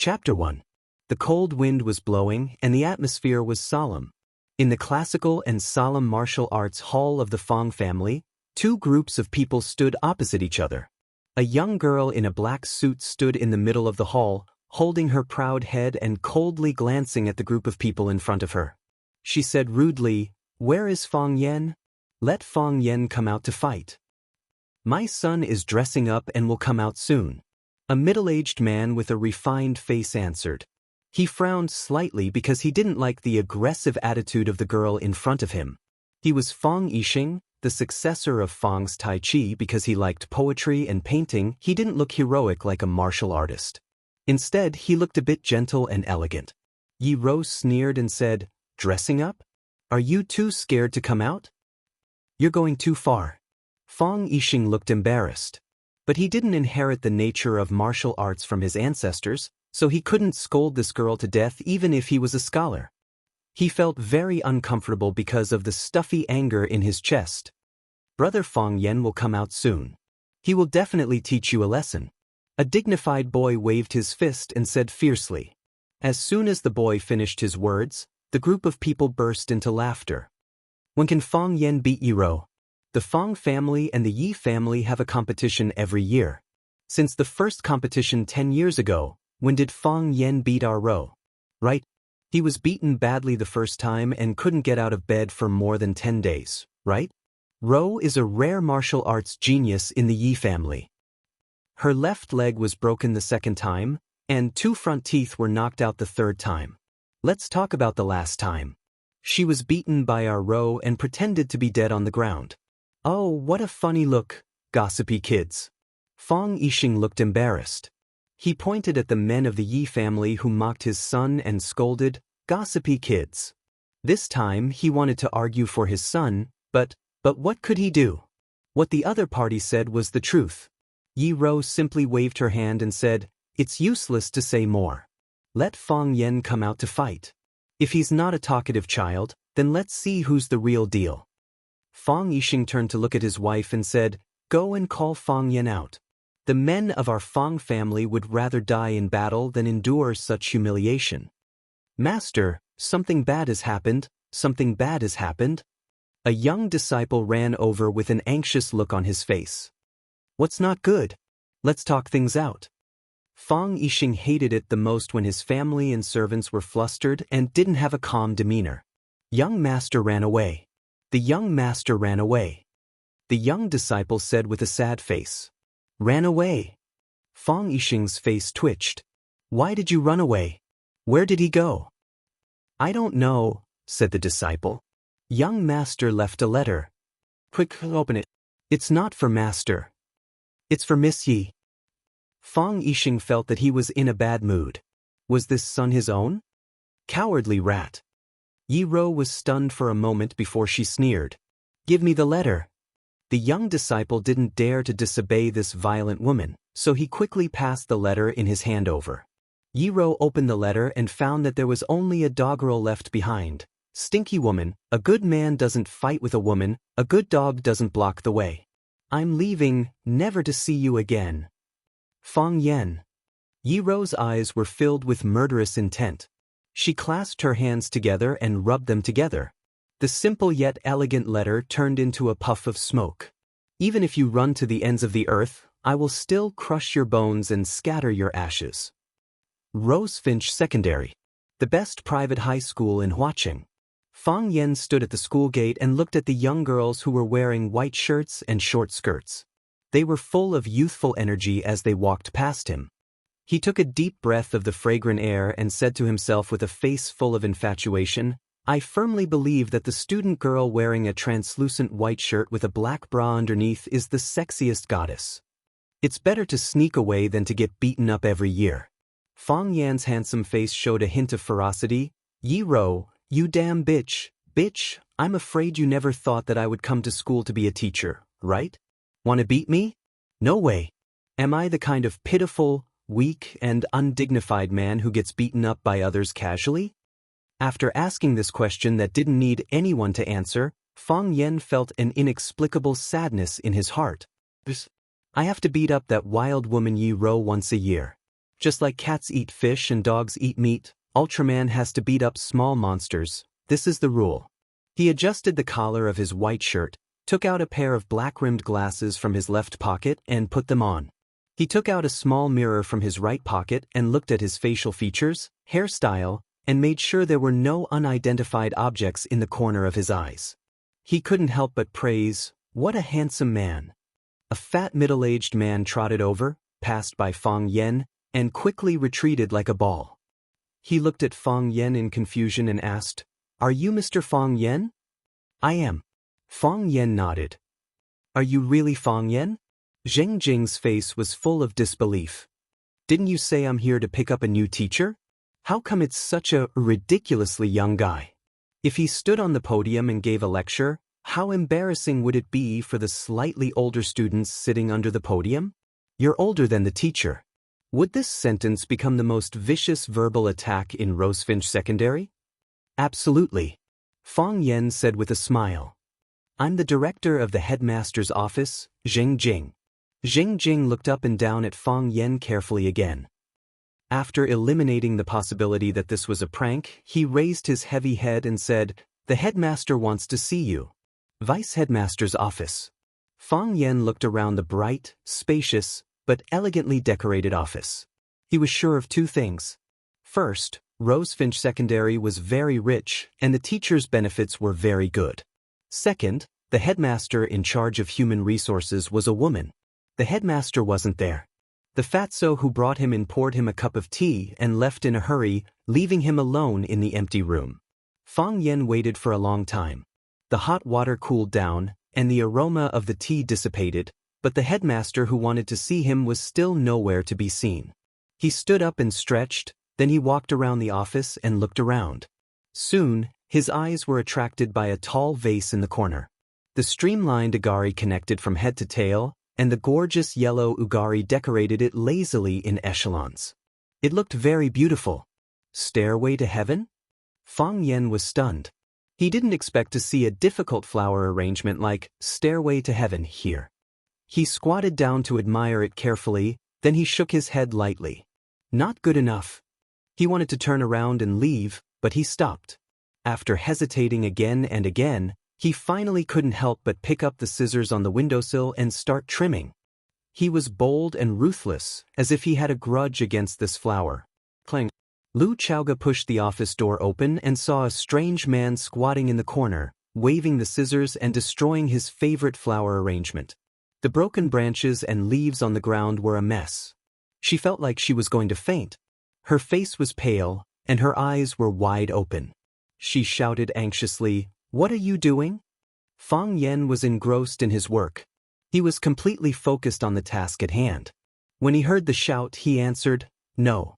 Chapter 1. The cold wind was blowing and the atmosphere was solemn. In the classical and solemn martial arts hall of the Fong family, two groups of people stood opposite each other. A young girl in a black suit stood in the middle of the hall, holding her proud head and coldly glancing at the group of people in front of her. She said rudely, "Where is Fong Yen? Let Fong Yen come out to fight. My son is dressing up and will come out soon." A middle-aged man with a refined face answered. He frowned slightly because he didn't like the aggressive attitude of the girl in front of him. He was Fong Yixing, the successor of Fong's Tai Chi. Because he liked poetry and painting, he didn't look heroic like a martial artist. Instead, he looked a bit gentle and elegant. Yi Rou sneered and said, "Dressing up? Are you too scared to come out? You're going too far." Fong Yixing looked embarrassed. But he didn't inherit the nature of martial arts from his ancestors, so he couldn't scold this girl to death even if he was a scholar. He felt very uncomfortable because of the stuffy anger in his chest. "Brother Fong Yen will come out soon. He will definitely teach you a lesson." A dignified boy waved his fist and said fiercely. As soon as the boy finished his words, the group of people burst into laughter. "When can Fong Yen beat Yi Rou?" The Fong family and the Yi family have a competition every year. Since the first competition 10 years ago, when did Fong Yen beat our Rou? Right? He was beaten badly the first time and couldn't get out of bed for more than 10 days, right? Rou is a rare martial arts genius in the Yi family. Her left leg was broken the second time, and 2 front teeth were knocked out the third time. Let's talk about the last time. She was beaten by our Rou and pretended to be dead on the ground. "Oh, what a funny look, gossipy kids." Fong Yixing looked embarrassed. He pointed at the men of the Yi family who mocked his son and scolded, "Gossipy kids." This time he wanted to argue for his son, but what could he do? What the other party said was the truth. Yi Rou simply waved her hand and said, "It's useless to say more. Let Fong Yen come out to fight. If he's not a talkative child, then let's see who's the real deal." Fong Yixing turned to look at his wife and said, "Go and call Fong Yen out. The men of our Fong family would rather die in battle than endure such humiliation." "Master, something bad has happened, something bad has happened." A young disciple ran over with an anxious look on his face. "What's not good? Let's talk things out." Fong Yixing hated it the most when his family and servants were flustered and didn't have a calm demeanor. "Young master ran away. The young master ran away." The young disciple said with a sad face. "Ran away?" Fong Yixing's face twitched. "Why did you run away? Where did he go?" "I don't know," said the disciple. "Young master left a letter." "Quick, open it." "It's not for master. It's for Miss Yi." Fong Yixing felt that he was in a bad mood. Was this son his own? Cowardly rat. Yi Rou was stunned for a moment before she sneered. "Give me the letter." The young disciple didn't dare to disobey this violent woman, so he quickly passed the letter in his hand over. Yi Rou opened the letter and found that there was only a doggerel left behind. "Stinky woman, a good man doesn't fight with a woman, a good dog doesn't block the way. I'm leaving, never to see you again. Fong Yen." Yi Rou's eyes were filled with murderous intent. She clasped her hands together and rubbed them together. The simple yet elegant letter turned into a puff of smoke. "Even if you run to the ends of the earth, I will still crush your bones and scatter your ashes." Rosefinch Secondary, the best private high school in Huaqing. Fong Yen stood at the school gate and looked at the young girls who were wearing white shirts and short skirts. They were full of youthful energy as they walked past him. He took a deep breath of the fragrant air and said to himself with a face full of infatuation, "I firmly believe that the student girl wearing a translucent white shirt with a black bra underneath is the sexiest goddess. It's better to sneak away than to get beaten up every year." Fong Yan's handsome face showed a hint of ferocity. "Yi Rou, you damn bitch, I'm afraid you never thought that I would come to school to be a teacher, right? Want to beat me? No way. Am I the kind of pitiful, weak, and undignified man who gets beaten up by others casually?" After asking this question that didn't need anyone to answer, Fong Yen felt an inexplicable sadness in his heart. "I have to beat up that wild woman Yi Rou once a year. Just like cats eat fish and dogs eat meat, Ultraman has to beat up small monsters. This is the rule. He adjusted the collar of his white shirt, took out a pair of black-rimmed glasses from his left pocket and put them on. He took out a small mirror from his right pocket and looked at his facial features, hairstyle, and made sure there were no unidentified objects in the corner of his eyes. He couldn't help but praise, "What a handsome man." A fat middle-aged man trotted over, passed by Fang Yen, and quickly retreated like a ball. He looked at Fang Yen in confusion and asked, "Are you Mr. Fang Yen?" "I am." Fang Yen nodded. "Are you really Fang Yen?" Zheng Jing's face was full of disbelief. "Didn't you say I'm here to pick up a new teacher? How come it's such a ridiculously young guy? If he stood on the podium and gave a lecture, how embarrassing would it be for the slightly older students sitting under the podium? You're older than the teacher." Would this sentence become the most vicious verbal attack in Rosefinch Secondary? Absolutely. Fang Yen said with a smile. "I'm the director of the headmaster's office, Zheng Jing." Zheng Jing looked up and down at Fang Yen carefully again. After eliminating the possibility that this was a prank, he raised his heavy head and said, "The headmaster wants to see you." Vice headmaster's office. Fang Yen looked around the bright, spacious, but elegantly decorated office. He was sure of two things. First, Rosefinch Secondary was very rich, and the teachers' benefits were very good. Second, the headmaster in charge of human resources was a woman. The headmaster wasn't there. The fatso who brought him in poured him a cup of tea and left in a hurry, leaving him alone in the empty room. Fang Yen waited for a long time. The hot water cooled down, and the aroma of the tea dissipated, but the headmaster who wanted to see him was still nowhere to be seen. He stood up and stretched, then he walked around the office and looked around. Soon, his eyes were attracted by a tall vase in the corner. The streamlined agari connected from head to tail, and the gorgeous yellow ugari decorated it lazily in echelons. It looked very beautiful. Stairway to heaven? Fang Yen was stunned. He didn't expect to see a difficult flower arrangement like Stairway to Heaven here. He squatted down to admire it carefully, then he shook his head lightly. Not good enough. He wanted to turn around and leave, but he stopped. After hesitating again and again, he finally couldn't help but pick up the scissors on the windowsill and start trimming. He was bold and ruthless, as if he had a grudge against this flower. Clang. Lu Chaoga pushed the office door open and saw a strange man squatting in the corner, waving the scissors and destroying his favorite flower arrangement. The broken branches and leaves on the ground were a mess. She felt like she was going to faint. Her face was pale, and her eyes were wide open. She shouted anxiously, "What are you doing?" Fang Yen was engrossed in his work. He was completely focused on the task at hand. When he heard the shout, he answered, "No."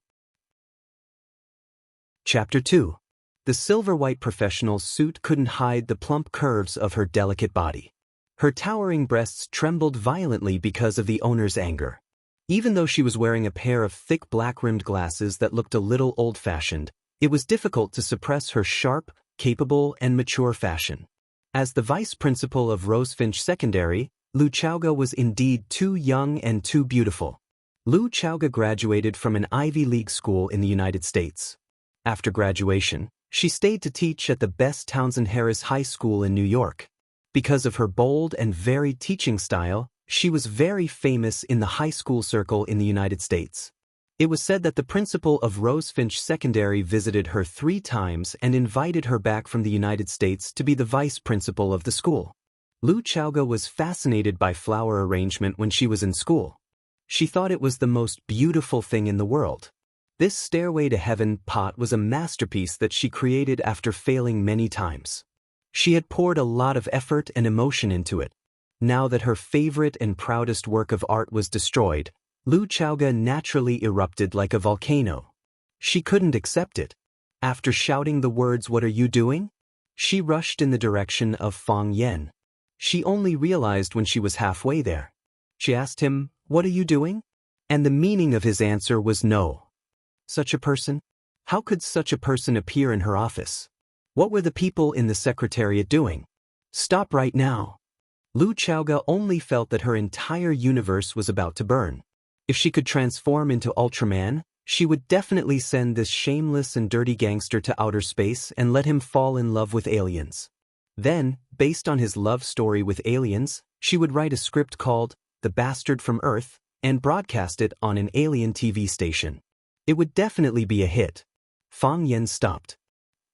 Chapter 2. The silver-white professional suit couldn't hide the plump curves of her delicate body. Her towering breasts trembled violently because of the owner's anger. Even though she was wearing a pair of thick black-rimmed glasses that looked a little old-fashioned, it was difficult to suppress her sharp, capable, and mature fashion. As the vice principal of Rosefinch Secondary, Lu Chaoga was indeed too young and too beautiful. Lu Chaoga graduated from an Ivy League school in the United States. After graduation, she stayed to teach at the best Townsend Harris High School in New York. Because of her bold and varied teaching style, she was very famous in the high school circle in the United States. It was said that the principal of Rosefinch Secondary visited her 3 times and invited her back from the United States to be the vice principal of the school. Lu Chaoga was fascinated by flower arrangement when she was in school. She thought it was the most beautiful thing in the world. This Stairway to Heaven pot was a masterpiece that she created after failing many times. She had poured a lot of effort and emotion into it. Now that her favorite and proudest work of art was destroyed, Lu Chaoga naturally erupted like a volcano. She couldn't accept it. After shouting the words, "What are you doing?" she rushed in the direction of Fang Yen. She only realized when she was halfway there. She asked him, "What are you doing?" And the meaning of his answer was no. Such a person? How could such a person appear in her office? What were the people in the secretariat doing? Stop right now. Lu Chaoga only felt that her entire universe was about to burn. If she could transform into Ultraman, She would definitely send this shameless and dirty gangster to outer space and let him fall in love with aliens. Then, based on his love story with aliens, she would write a script called The Bastard from Earth and broadcast it on an alien TV station. It would definitely be a hit. Fang Yan stopped.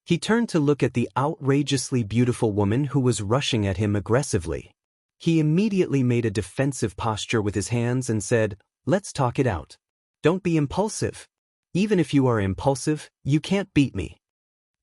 He turned to look at the outrageously beautiful woman who was rushing at him aggressively. He immediately made a defensive posture with his hands and said, "Let's talk it out. Don't be impulsive. Even if you are impulsive, you can't beat me."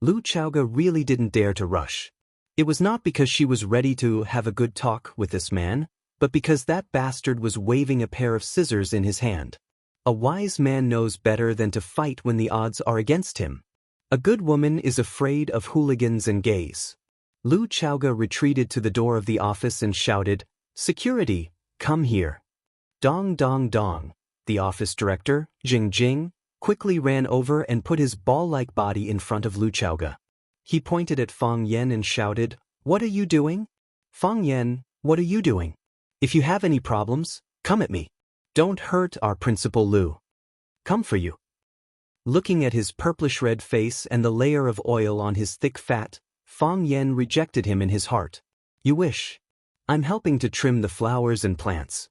Lu Chaoga really didn't dare to rush. It was not because she was ready to have a good talk with this man, but because that bastard was waving a pair of scissors in his hand. A wise man knows better than to fight when the odds are against him. A good woman is afraid of hooligans and gays. Lu Chaoga retreated to the door of the office and shouted, "Security, come here." Dong dong dong. The office director, Jing Jing, quickly ran over and put his ball-like body in front of Lu Chaoga. He pointed at Fang Yan and shouted, "What are you doing? Fang Yan, what are you doing? If you have any problems, come at me. Don't hurt our principal Lu. Come for you." Looking at his purplish-red face and the layer of oil on his thick fat, Fang Yan rejected him in his heart. "You wish. I'm helping to trim the flowers and plants."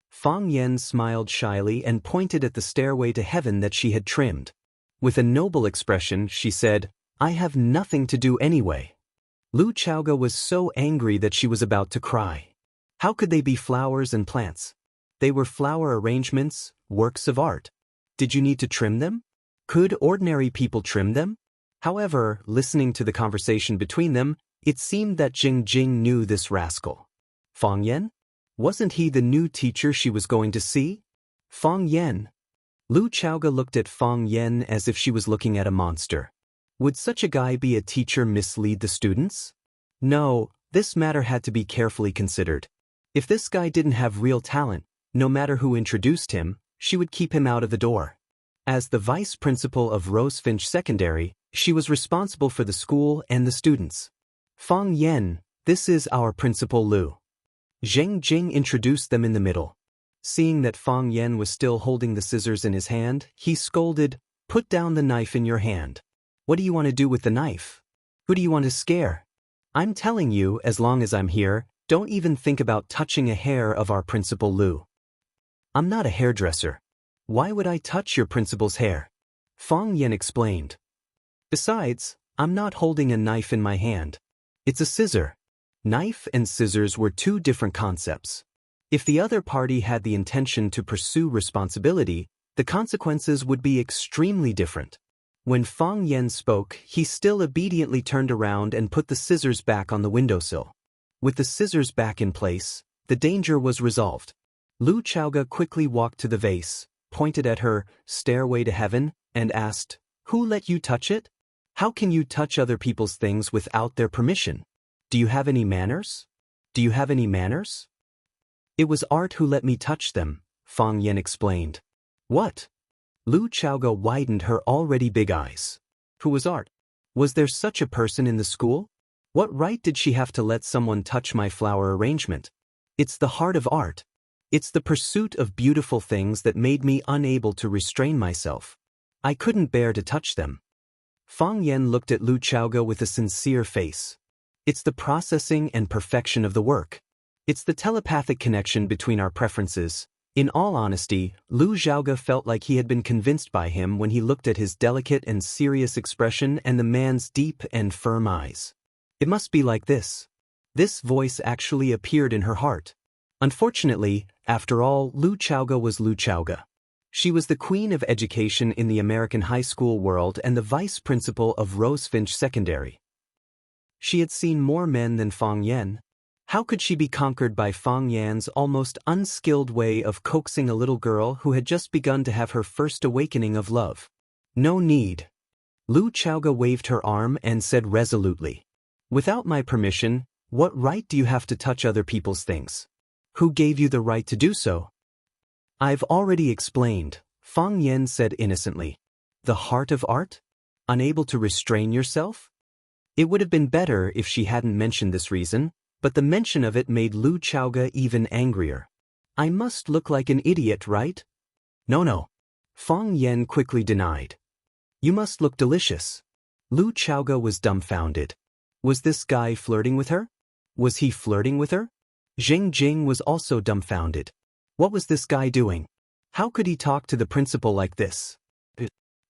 Fang Yan smiled shyly and pointed at the stairway to heaven that she had trimmed. With a noble expression, she said, "I have nothing to do anyway." Lu Chaoga was so angry that she was about to cry. How could they be flowers and plants? They were flower arrangements, works of art. Did you need to trim them? Could ordinary people trim them? However, listening to the conversation between them, it seemed that Jing Jing knew this rascal. Fang Yan? Wasn't he the new teacher she was going to see? Fang Yan. Lu Chaoga looked at Fang Yan as if she was looking at a monster. Would such a guy be a teacher mislead the students? No, this matter had to be carefully considered. If this guy didn't have real talent, no matter who introduced him, she would keep him out of the door. As the vice principal of Rosefinch Secondary, she was responsible for the school and the students. "Fang Yan, this is our principal Lu." Zheng Jing introduced them in the middle. Seeing that Fang Yan was still holding the scissors in his hand, he scolded, "Put down the knife in your hand. What do you want to do with the knife? Who do you want to scare? I'm telling you, as long as I'm here, don't even think about touching a hair of our principal Lu." "I'm not a hairdresser. Why would I touch your principal's hair?" Fang Yan explained. "Besides, I'm not holding a knife in my hand. It's a scissor." Knife and scissors were two different concepts. If the other party had the intention to pursue responsibility, the consequences would be extremely different. When Fang Yan spoke, he still obediently turned around and put the scissors back on the windowsill. With the scissors back in place, the danger was resolved. Lu Chaoga quickly walked to the vase, pointed at her stairway to heaven, and asked, "Who let you touch it? How can you touch other people's things without their permission? Do you have any manners? Do you have any manners?" "It was Art who let me touch them," Fang Yan explained. "What?" Lu Chaoga widened her already big eyes. "Who was Art? Was there such a person in the school? What right did she have to let someone touch my flower arrangement? It's the heart of art. It's the pursuit of beautiful things that made me unable to restrain myself. I couldn't bear to touch them." Fang Yan looked at Lu Chaoga with a sincere face. "It's the processing and perfection of the work. It's the telepathic connection between our preferences." In all honesty, Lu Chaoga felt like he had been convinced by him when he looked at his delicate and serious expression and the man's deep and firm eyes. It must be like this. This voice actually appeared in her heart. Unfortunately, after all, Lu Chaoga was Lu Chaoga. She was the queen of education in the American high school world and the vice principal of Rosefinch Secondary. She had seen more men than Fang Yan. How could she be conquered by Fang Yan's almost unskilled way of coaxing a little girl who had just begun to have her first awakening of love? "No need." Lu Chaoga waved her arm and said resolutely, "Without my permission, what right do you have to touch other people's things? Who gave you the right to do so?" "I've already explained," Fang Yan said innocently. "The heart of art? Unable to restrain yourself?" It would have been better if she hadn't mentioned this reason, but the mention of it made Lu Chaoga even angrier. "I must look like an idiot, right?" No. Fang Yen quickly denied. You must look delicious. Lu Chaoge was dumbfounded. Was this guy flirting with her? Was he flirting with her? Jing Jing was also dumbfounded. What was this guy doing? How could he talk to the principal like this?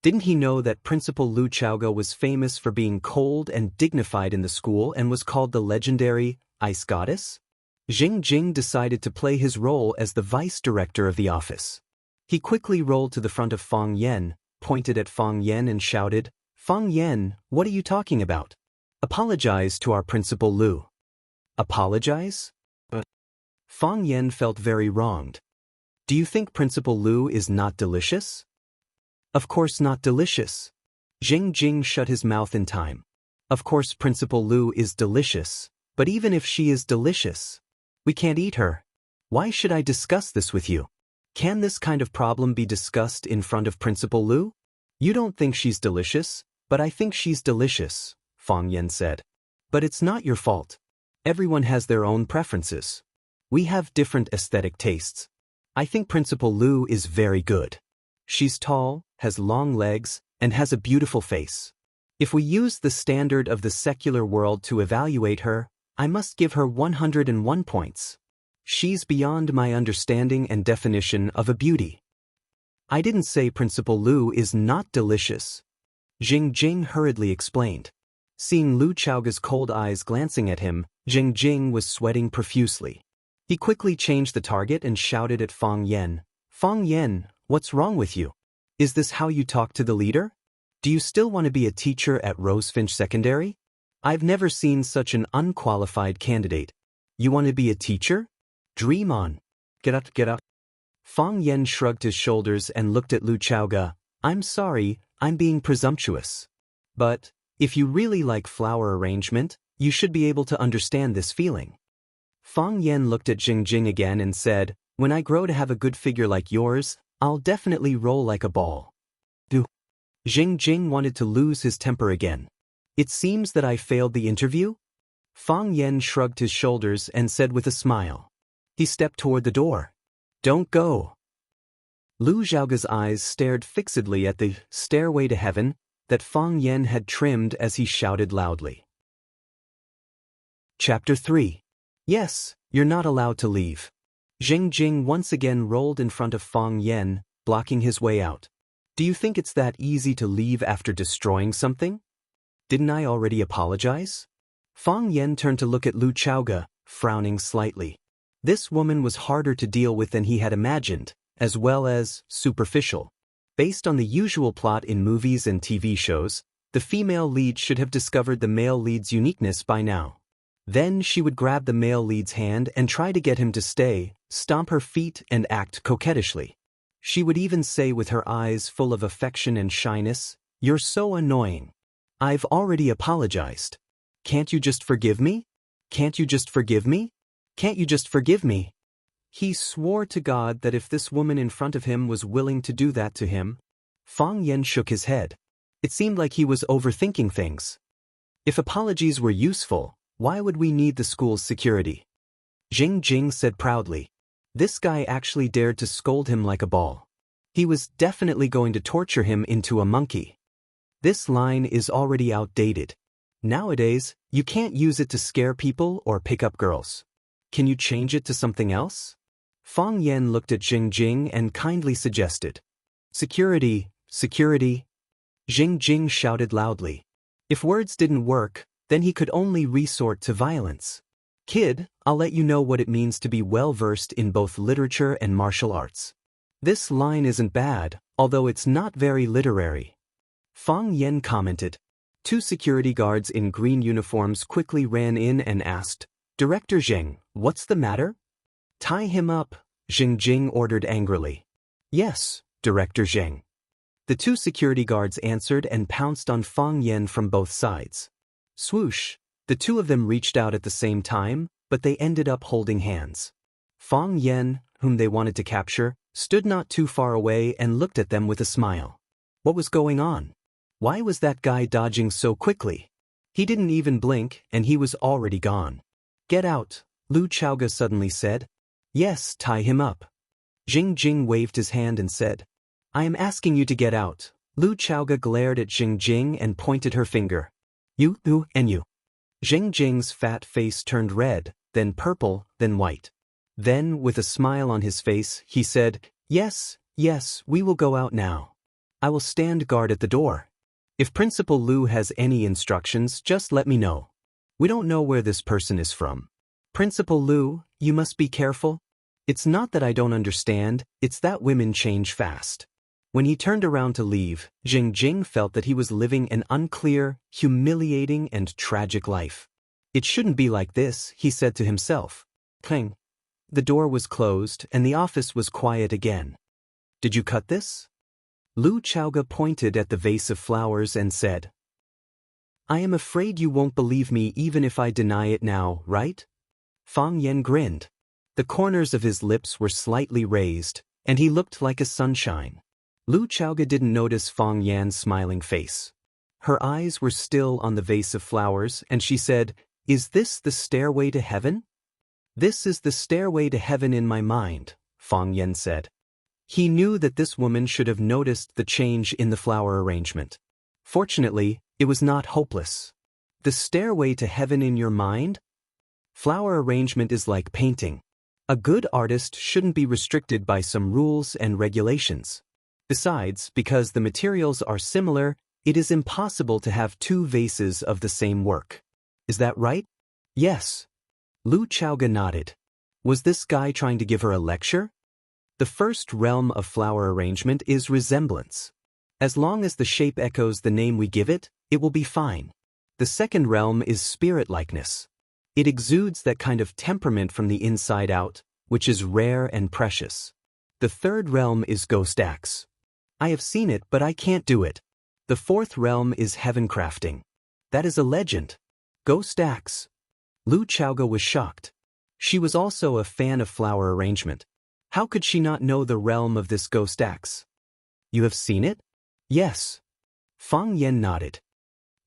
Didn't he know that Principal Lu Chaoge was famous for being cold and dignified in the school and was called the legendary Ice Goddess? Jing Jing decided to play his role as the vice director of the office. He quickly rolled to the front of Fang Yen, pointed at Fang Yen and shouted, Fang Yen, what are you talking about? Apologize to our Principal Lu. Apologize? Fang Yen felt very wronged. Do you think Principal Lu is not delicious? Of course not delicious. Jing Jing shut his mouth in time. Of course Principal Lu is delicious, but even if she is delicious, we can't eat her. Why should I discuss this with you? Can this kind of problem be discussed in front of Principal Lu? You don't think she's delicious, but I think she's delicious, Fang Yen said. But it's not your fault. Everyone has their own preferences. We have different aesthetic tastes. I think Principal Lu is very good. She's tall, has long legs, and has a beautiful face. If we use the standard of the secular world to evaluate her, I must give her 101 points. She's beyond my understanding and definition of a beauty. I didn't say Principal Lu is not delicious. Jing Jing hurriedly explained. Seeing Lu Chaoge's cold eyes glancing at him, Jing Jing was sweating profusely. He quickly changed the target and shouted at Fang Yen. Fang Yen, what's wrong with you? Is this how you talk to the leader? Do you still want to be a teacher at Rosefinch Secondary? I've never seen such an unqualified candidate. You want to be a teacher? Dream on. Get up, get up. Fang Yen shrugged his shoulders and looked at Lu Chaoge. I'm sorry, I'm being presumptuous. But, if you really like flower arrangement, you should be able to understand this feeling. Fang Yen looked at Jing Jing again and said, when I grow to have a good figure like yours, I'll definitely roll like a ball. Jing Jing wanted to lose his temper again. It seems that I failed the interview? Fang Yen shrugged his shoulders and said with a smile. He stepped toward the door. Don't go. Lu Xiaoge's eyes stared fixedly at the stairway to heaven that Fang Yen had trimmed as he shouted loudly. Chapter 3. Yes, you're not allowed to leave. Jing Jing once again rolled in front of Fang Yen, blocking his way out. Do you think it's that easy to leave after destroying something? Didn't I already apologize? Fang Yen turned to look at Lu Chaoge, frowning slightly. This woman was harder to deal with than he had imagined, as well as superficial. Based on the usual plot in movies and TV shows, the female lead should have discovered the male lead's uniqueness by now. Then she would grab the male lead's hand and try to get him to stay, stomp her feet and act coquettishly. She would even say with her eyes full of affection and shyness, "You're so annoying. I've already apologized. Can't you just forgive me? Can't you just forgive me? Can't you just forgive me?" He swore to God that if this woman in front of him was willing to do that to him. Fang Yen shook his head. It seemed like he was overthinking things. If apologies were useful, why would we need the school's security? Jing Jing said proudly. This guy actually dared to scold him like a ball. He was definitely going to torture him into a monkey. This line is already outdated. Nowadays, you can't use it to scare people or pick up girls. Can you change it to something else? Fang Yen looked at Jing Jing and kindly suggested. Security, security. Jing Jing shouted loudly. If words didn't work, then he could only resort to violence. Kid, I'll let you know what it means to be well-versed in both literature and martial arts. This line isn't bad, although it's not very literary. Fang Yen commented. Two security guards in green uniforms quickly ran in and asked, Director Zheng, what's the matter? Tie him up, Jing Jing ordered angrily. Yes, Director Zheng. The two security guards answered and pounced on Fang Yen from both sides. Swoosh, the two of them reached out at the same time, but they ended up holding hands. Fang Yen, whom they wanted to capture, stood not too far away and looked at them with a smile. What was going on? Why was that guy dodging so quickly? He didn't even blink, and he was already gone. Get out, Lu Chaoge suddenly said. Yes, tie him up. Jing Jing waved his hand and said. I am asking you to get out. Lu Chaoga glared at Jing Jing and pointed her finger. You, and you. Jing Jing's fat face turned red, then purple, then white. Then, with a smile on his face, he said, Yes, we will go out now. I will stand guard at the door. If Principal Lu has any instructions, just let me know. We don't know where this person is from. Principal Lu, you must be careful. It's not that I don't understand, it's that women change fast. When he turned around to leave, Jing Jing felt that he was living an unclear, humiliating, and tragic life. It shouldn't be like this, he said to himself. Clang. The door was closed, and the office was quiet again. Did you cut this? Lu Chaoga pointed at the vase of flowers and said, I am afraid you won't believe me even if I deny it now, right? Fang Yan grinned. The corners of his lips were slightly raised, and he looked like a sunshine. Lu Chaoga didn't notice Fang Yan's smiling face. Her eyes were still on the vase of flowers, and she said, Is this the stairway to heaven? This is the stairway to heaven in my mind, Fang Yan said. He knew that this woman should have noticed the change in the flower arrangement. Fortunately, it was not hopeless. The stairway to heaven in your mind? Flower arrangement is like painting. A good artist shouldn't be restricted by some rules and regulations. Besides, because the materials are similar, it is impossible to have two vases of the same work. Is that right? Yes. Lu Chaoga nodded. Was this guy trying to give her a lecture? The first realm of flower arrangement is resemblance. As long as the shape echoes the name we give it, it will be fine. The second realm is spirit-likeness. It exudes that kind of temperament from the inside out, which is rare and precious. The third realm is ghost acts. I have seen it, but I can't do it. The fourth realm is heaven crafting. That is a legend. Ghost acts. Lu Chaoga was shocked. She was also a fan of flower arrangement. How could she not know the realm of this ghost acts? You have seen it? Yes. Fang Yan nodded.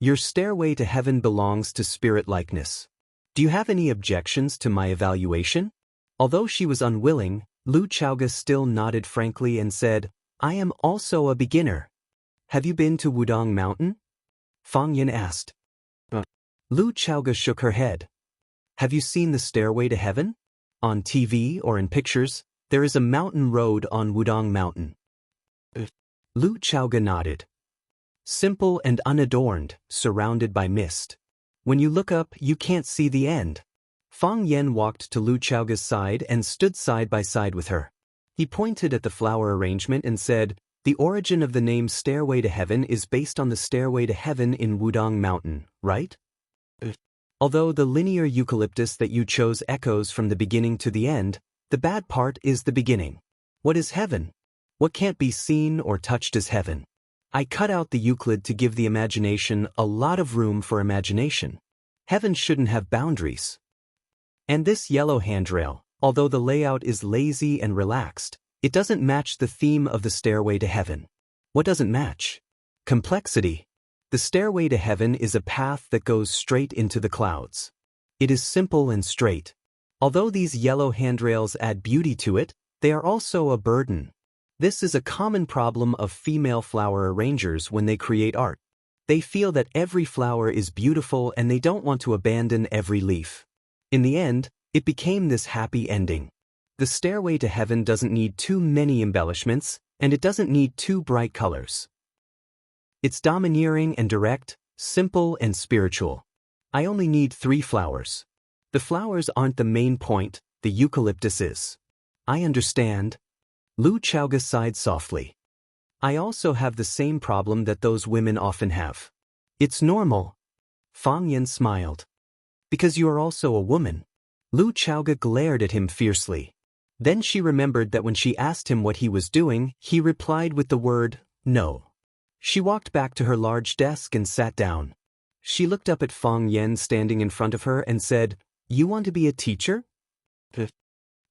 Your stairway to heaven belongs to spirit-likeness. Do you have any objections to my evaluation? Although she was unwilling, Lu Chaoga still nodded frankly and said, I am also a beginner. Have you been to Wudong Mountain? Fang Yan asked. Lu Chaoga shook her head. Have you seen the stairway to heaven? On TV or in pictures, there is a mountain road on Wudong Mountain. Lu Chaoga nodded. Simple and unadorned, surrounded by mist. When you look up, you can't see the end. Fang Yan walked to Lu Chaoga's side and stood side by side with her. He pointed at the flower arrangement and said, The origin of the name Stairway to Heaven is based on the stairway to heaven in Wudong Mountain, right? Although the linear eucalyptus that you chose echoes from the beginning to the end, the bad part is the beginning. What is heaven? What can't be seen or touched is heaven. I cut out the Euclid to give the imagination a lot of room for imagination. Heaven shouldn't have boundaries. And this yellow handrail, although the layout is lazy and relaxed, it doesn't match the theme of the stairway to heaven. What doesn't match? Complexity. The stairway to heaven is a path that goes straight into the clouds. It is simple and straight. Although these yellow handrails add beauty to it, they are also a burden. This is a common problem of female flower arrangers when they create art. They feel that every flower is beautiful and they don't want to abandon every leaf. In the end, it became this happy ending. The stairway to heaven doesn't need too many embellishments, and it doesn't need too bright colors. It's domineering and direct, simple and spiritual. I only need 3 flowers. The flowers aren't the main point, the eucalyptus is. I understand. Lu Chaoga sighed softly. I also have the same problem that those women often have. It's normal. Fang Yan smiled. Because you are also a woman. Lu Chaoga glared at him fiercely. Then she remembered that when she asked him what he was doing, he replied with the word, no. She walked back to her large desk and sat down. She looked up at Fang Yan standing in front of her and said, You want to be a teacher?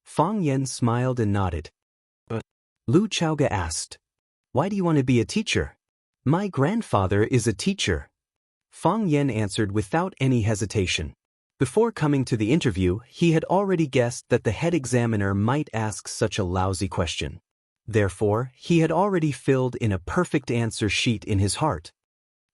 Fang Yan smiled and nodded. Lu Chaoga asked, Why do you want to be a teacher? My grandfather is a teacher. Fang Yan answered without any hesitation. Before coming to the interview, he had already guessed that the head examiner might ask such a lousy question. Therefore, he had already filled in a perfect answer sheet in his heart.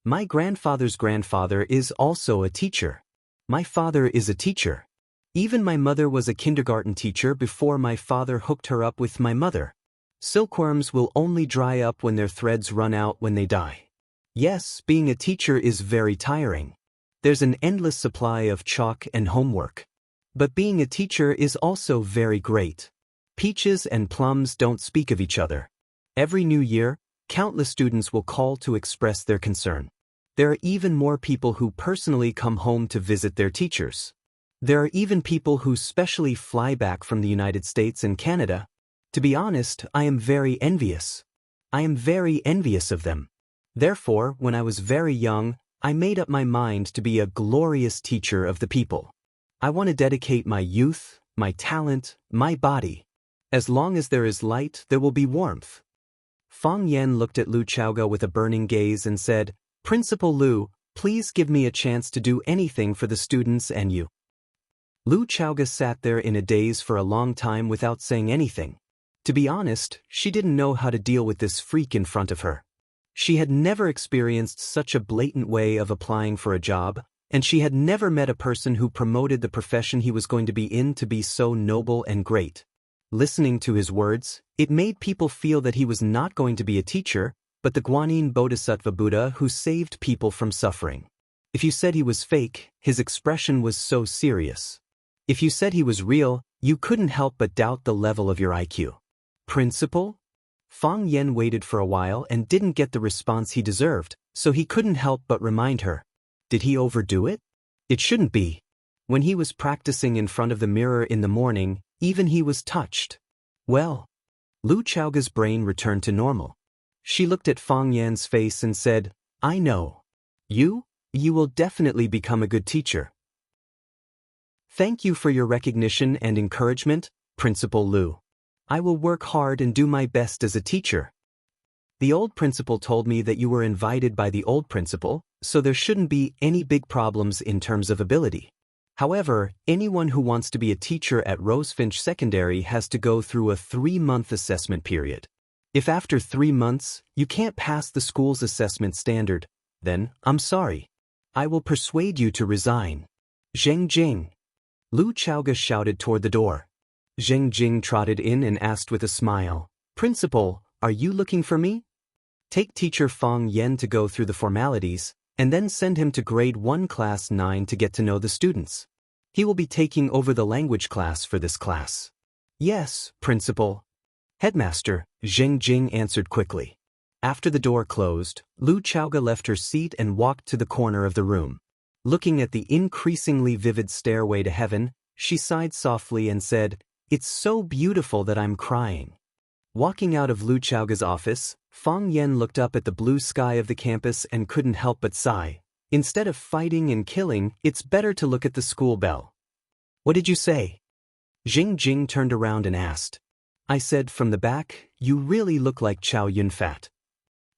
My grandfather's grandfather is also a teacher. My father is a teacher. Even my mother was a kindergarten teacher before my father hooked her up with my mother. Silkworms will only dry up when their threads run out when they die. Yes, being a teacher is very tiring. There's an endless supply of chalk and homework. But being a teacher is also very great. Peaches and plums don't speak of each other. Every new year, countless students will call to express their concern. There are even more people who personally come home to visit their teachers. There are even people who specially fly back from the United States and Canada. To be honest, I am very envious. I am very envious of them. Therefore, when I was very young, I made up my mind to be a glorious teacher of the people. I want to dedicate my youth, my talent, my body. As long as there is light, there will be warmth. Fang Yan looked at Lu Chaoga with a burning gaze and said, Principal Lu, please give me a chance to do anything for the students and you. Lu Chaoga sat there in a daze for a long time without saying anything. To be honest, she didn't know how to deal with this freak in front of her. She had never experienced such a blatant way of applying for a job, and she had never met a person who promoted the profession he was going to be in to be so noble and great. Listening to his words, it made people feel that he was not going to be a teacher, but the Guanyin Bodhisattva Buddha who saved people from suffering. If you said he was fake, his expression was so serious. If you said he was real, you couldn't help but doubt the level of your IQ. Principal? Fang Yan waited for a while and didn't get the response he deserved, so he couldn't help but remind her. Did he overdo it? It shouldn't be. When he was practicing in front of the mirror in the morning, even he was touched. Well, Lu Chaoga's brain returned to normal. She looked at Fang Yan's face and said, I know. You will definitely become a good teacher. Thank you for your recognition and encouragement, Principal Lu. I will work hard and do my best as a teacher. The old principal told me that you were invited by the old principal, so there shouldn't be any big problems in terms of ability. However, anyone who wants to be a teacher at Rosefinch Secondary has to go through a 3-month assessment period. If after 3 months, you can't pass the school's assessment standard, then, I'm sorry. I will persuade you to resign. Zheng Jing. Lu Chaoga shouted toward the door. Zheng Jing trotted in and asked with a smile, Principal, are you looking for me? Take teacher Fang Yan to go through the formalities, and then send him to grade 1 class 9 to get to know the students. He will be taking over the language class for this class. Yes, Principal. Headmaster, Zheng Jing answered quickly. After the door closed, Lu Chaoga left her seat and walked to the corner of the room. Looking at the increasingly vivid stairway to heaven, she sighed softly and said, It's so beautiful that I'm crying. Walking out of Lu Chaoga's office, Fang Yan looked up at the blue sky of the campus and couldn't help but sigh. Instead of fighting and killing, it's better to look at the school bell. What did you say? Zheng Jing turned around and asked. I said from the back, you really look like Chow Yun-fat.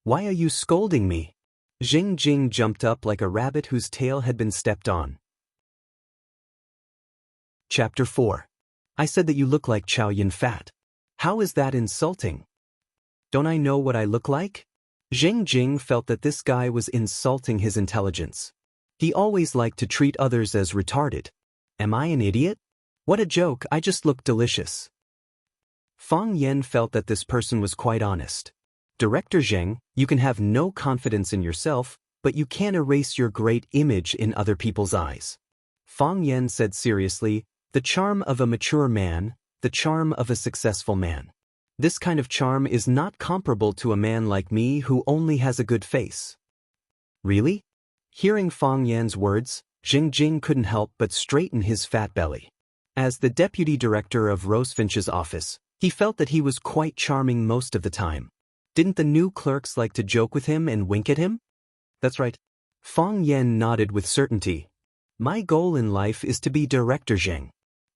Why are you scolding me? Zheng Jing jumped up like a rabbit whose tail had been stepped on. Chapter 4. I said that you look like Chow Yun-fat. How is that insulting? Don't I know what I look like? Zheng Jing felt that this guy was insulting his intelligence. He always liked to treat others as retarded. Am I an idiot? What a joke, I just look delicious. Fang Yan felt that this person was quite honest. Director Zheng, you can have no confidence in yourself, but you can't erase your great image in other people's eyes. Fang Yan said seriously, the charm of a mature man, the charm of a successful man. This kind of charm is not comparable to a man like me who only has a good face. Really? Hearing Fang Yan's words, Zheng Jing couldn't help but straighten his fat belly. As the deputy director of Rosefinch's office, he felt that he was quite charming most of the time. Didn't the new clerks like to joke with him and wink at him? That's right. Fang Yan nodded with certainty. My goal in life is to be Director Zheng.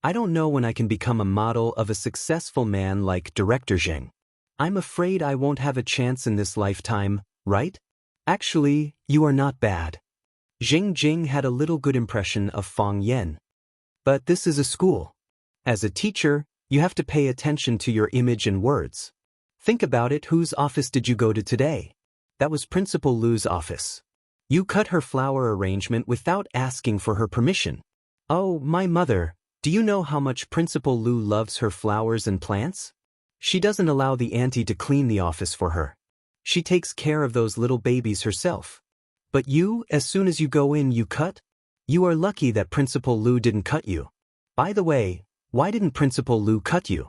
I don't know when I can become a model of a successful man like Director Zheng. I'm afraid I won't have a chance in this lifetime, right? Actually, you are not bad. Zheng Jing had a little good impression of Fang Yan. But this is a school. As a teacher, you have to pay attention to your image and words. Think about it, whose office did you go to today? That was Principal Lu's office. You cut her flower arrangement without asking for her permission. Oh, my mother, do you know how much Principal Lu loves her flowers and plants? She doesn't allow the auntie to clean the office for her. She takes care of those little babies herself. But you, as soon as you go in, you cut? You are lucky that Principal Lu didn't cut you. By the way, why didn't Principal Lu cut you?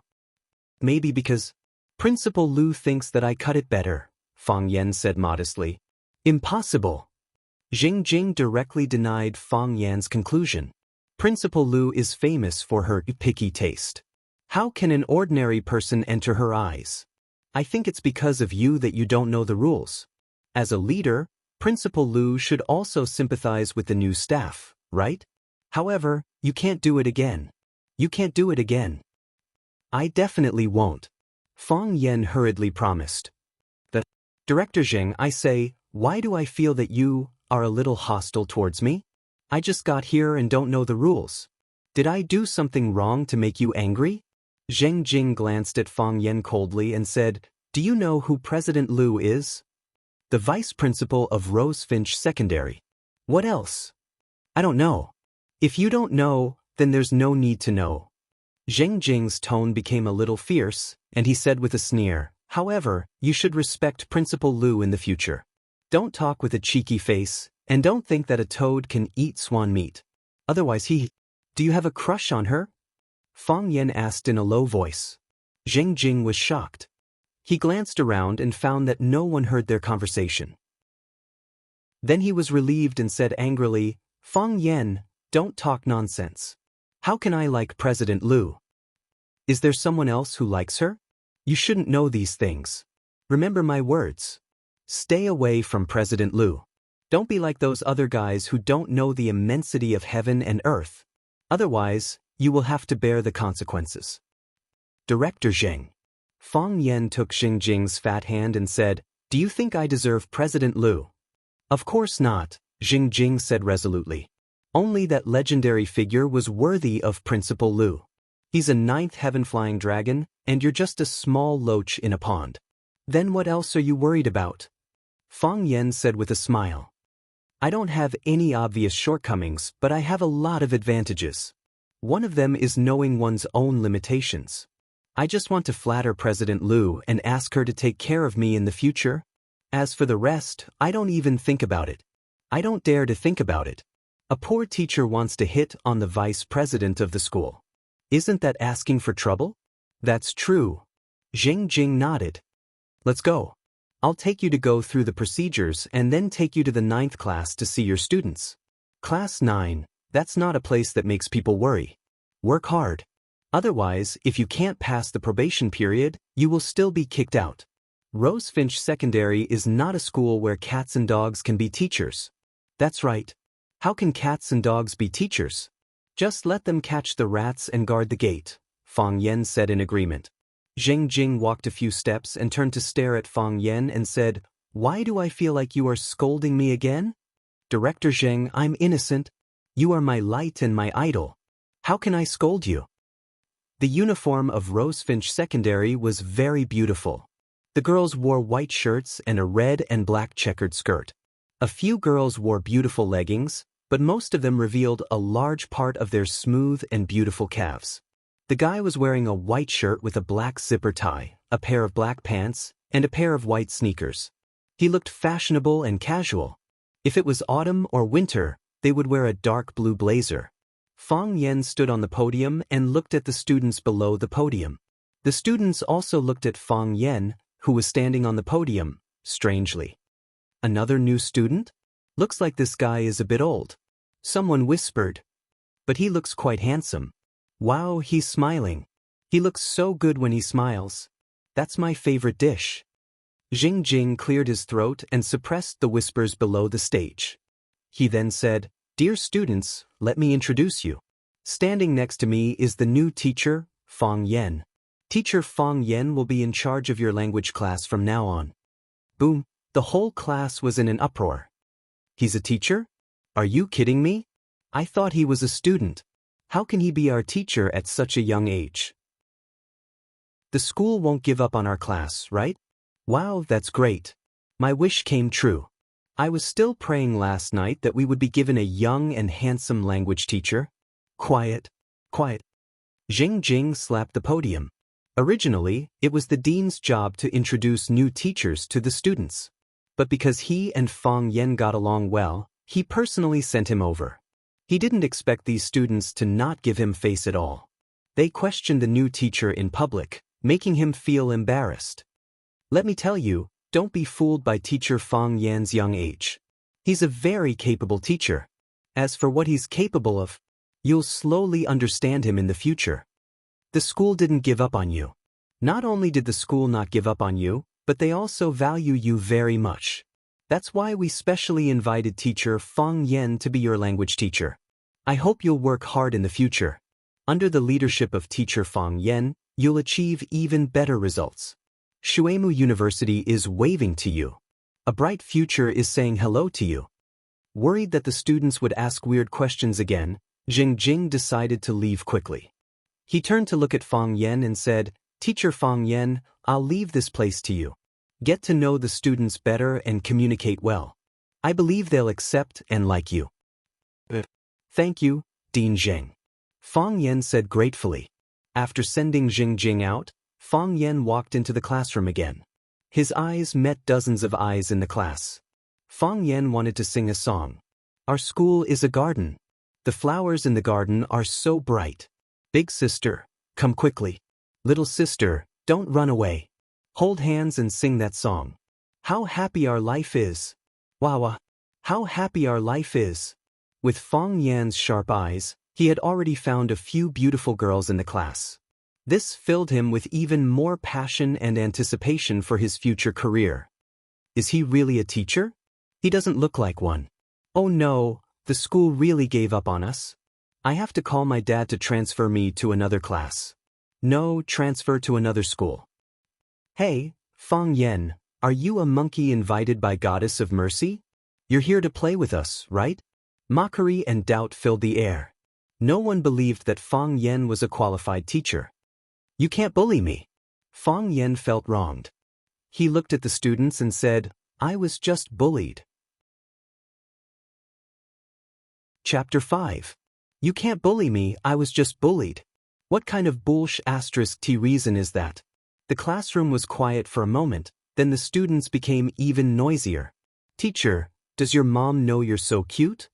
Maybe because Principal Lu thinks that I cut it better, Fang Yan said modestly. Impossible. Jing Jing directly denied Fang Yan's conclusion. Principal Lu is famous for her picky taste. How can an ordinary person enter her eyes? I think it's because of you that you don't know the rules. As a leader, Principal Lu should also sympathize with the new staff, right? However, you can't do it again. You can't do it again. I definitely won't. Fang Yan hurriedly promised. Director Zheng, I say, why do I feel that you are a little hostile towards me? I just got here and don't know the rules. Did I do something wrong to make you angry? Zheng Jing glanced at Fang Yan coldly and said, Do you know who President Lu is? The vice principal of Rosefinch Secondary. What else? I don't know. If you don't know, then there's no need to know. Zheng Jing's tone became a little fierce, and he said with a sneer, However, you should respect Principal Lu in the future. Don't talk with a cheeky face, and don't think that a toad can eat swan meat. Otherwise Do you have a crush on her? Fang Yan asked in a low voice. Zheng Jing was shocked. He glanced around and found that no one heard their conversation. Then he was relieved and said angrily, Fang Yan, don't talk nonsense. How can I like President Lu? Is there someone else who likes her? You shouldn't know these things. Remember my words. Stay away from President Lu. Don't be like those other guys who don't know the immensity of heaven and earth. Otherwise, you will have to bear the consequences. Director Zheng. Fang Yan took Xing Jing's fat hand and said, Do you think I deserve President Lu? Of course not, Xing Jing said resolutely. Only that legendary figure was worthy of Principal Lu. He's a 9th heaven-flying dragon, and you're just a small loach in a pond. Then what else are you worried about? Fang Yan said with a smile. I don't have any obvious shortcomings, but I have a lot of advantages. One of them is knowing one's own limitations. I just want to flatter President Lu and ask her to take care of me in the future. As for the rest, I don't even think about it. I don't dare to think about it. A poor teacher wants to hit on the vice president of the school. Isn't that asking for trouble? That's true. Zheng Jing nodded. Let's go. I'll take you to go through the procedures and then take you to the 9th class to see your students. Class 9, that's not a place that makes people worry. Work hard. Otherwise, if you can't pass the probation period, you will still be kicked out. Rosefinch Secondary is not a school where cats and dogs can be teachers. That's right. How can cats and dogs be teachers? Just let them catch the rats and guard the gate, Fang Yan said in agreement. Zheng Jing walked a few steps and turned to stare at Fang Yan and said, Why do I feel like you are scolding me again? Director Zheng, I'm innocent. You are my light and my idol. How can I scold you? The uniform of Rosefinch Secondary was very beautiful. The girls wore white shirts and a red and black checkered skirt. A few girls wore beautiful leggings, but most of them revealed a large part of their smooth and beautiful calves. The guy was wearing a white shirt with a black zipper tie, a pair of black pants, and a pair of white sneakers. He looked fashionable and casual. If it was autumn or winter, they would wear a dark blue blazer. Fang Yan stood on the podium and looked at the students below the podium. The students also looked at Fang Yan, who was standing on the podium, strangely. Another new student? Looks like this guy is a bit old. Someone whispered. But he looks quite handsome. Wow, he's smiling. He looks so good when he smiles. That's my favorite dish. Xing Jing cleared his throat and suppressed the whispers below the stage. He then said, Dear students, let me introduce you. Standing next to me is the new teacher, Fang Yan. Teacher Fang Yan will be in charge of your language class from now on. Boom, the whole class was in an uproar. He's a teacher? Are you kidding me? I thought he was a student. How can he be our teacher at such a young age? The school won't give up on our class, right? Wow, that's great. My wish came true. I was still praying last night that we would be given a young and handsome language teacher. Quiet. Quiet. Jing Jing slapped the podium. Originally, it was the dean's job to introduce new teachers to the students. But because he and Fang Yen got along well, he personally sent him over. He didn't expect these students to not give him face at all. They questioned the new teacher in public, making him feel embarrassed. Let me tell you, don't be fooled by teacher Fang Yan's young age. He's a very capable teacher. As for what he's capable of, you'll slowly understand him in the future. The school didn't give up on you. Not only did the school not give up on you, but they also value you very much. That's why we specially invited teacher Fang Yan to be your language teacher. I hope you'll work hard in the future. Under the leadership of teacher Fang Yan, you'll achieve even better results. Shuemu University is waving to you. A bright future is saying hello to you. Worried that the students would ask weird questions again, Jing Jing decided to leave quickly. He turned to look at Fang Yan and said, Teacher Fang Yan, I'll leave this place to you. Get to know the students better and communicate well. I believe they'll accept and like you. Thank you, Dean Zheng. Fang Yan said gratefully. After sending Jing Jing out, Fang Yan walked into the classroom again. His eyes met dozens of eyes in the class. Fang Yan wanted to sing a song. Our school is a garden. The flowers in the garden are so bright. Big sister, come quickly. Little sister, don't run away. Hold hands and sing that song. How happy our life is. Wawa. How happy our life is. With Fang Yan's sharp eyes, he had already found a few beautiful girls in the class. This filled him with even more passion and anticipation for his future career. Is he really a teacher? He doesn't look like one. Oh no, the school really gave up on us. I have to call my dad to transfer me to another class. No, transfer to another school. Hey, Fang Yan, are you a monkey invited by Goddess of Mercy? You're here to play with us, right? Mockery and doubt filled the air. No one believed that Fang Yan was a qualified teacher. You can't bully me. Fang Yan felt wronged. He looked at the students and said, I was just bullied. Chapter 5. You can't bully me, I was just bullied. What kind of bullsh**t reason is that? The classroom was quiet for a moment, then the students became even noisier. Teacher, does your mom know you're so cute?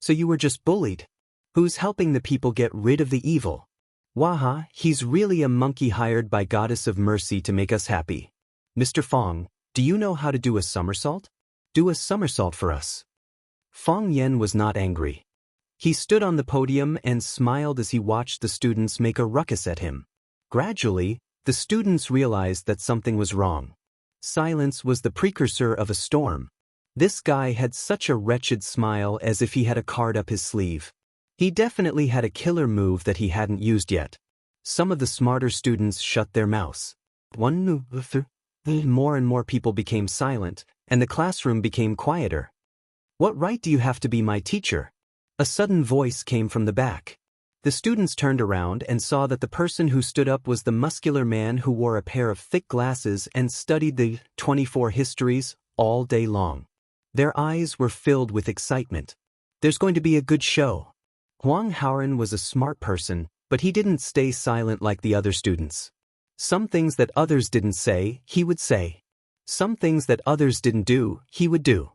So you were just bullied? Who's helping the people get rid of the evil? Waha, he's really a monkey hired by Goddess of Mercy to make us happy. Mr. Fang, do you know how to do a somersault? Do a somersault for us. Fang Yan was not angry. He stood on the podium and smiled as he watched the students make a ruckus at him. Gradually, the students realized that something was wrong. Silence was the precursor of a storm. This guy had such a wretched smile as if he had a card up his sleeve. He definitely had a killer move that he hadn't used yet. Some of the smarter students shut their mouths. More and more people became silent, and the classroom became quieter. What right do you have to be my teacher? A sudden voice came from the back. The students turned around and saw that the person who stood up was the muscular man who wore a pair of thick glasses and studied the 24 histories all day long. Their eyes were filled with excitement. There's going to be a good show. Huang Haoren was a smart person, but he didn't stay silent like the other students. Some things that others didn't say, he would say. Some things that others didn't do, he would do.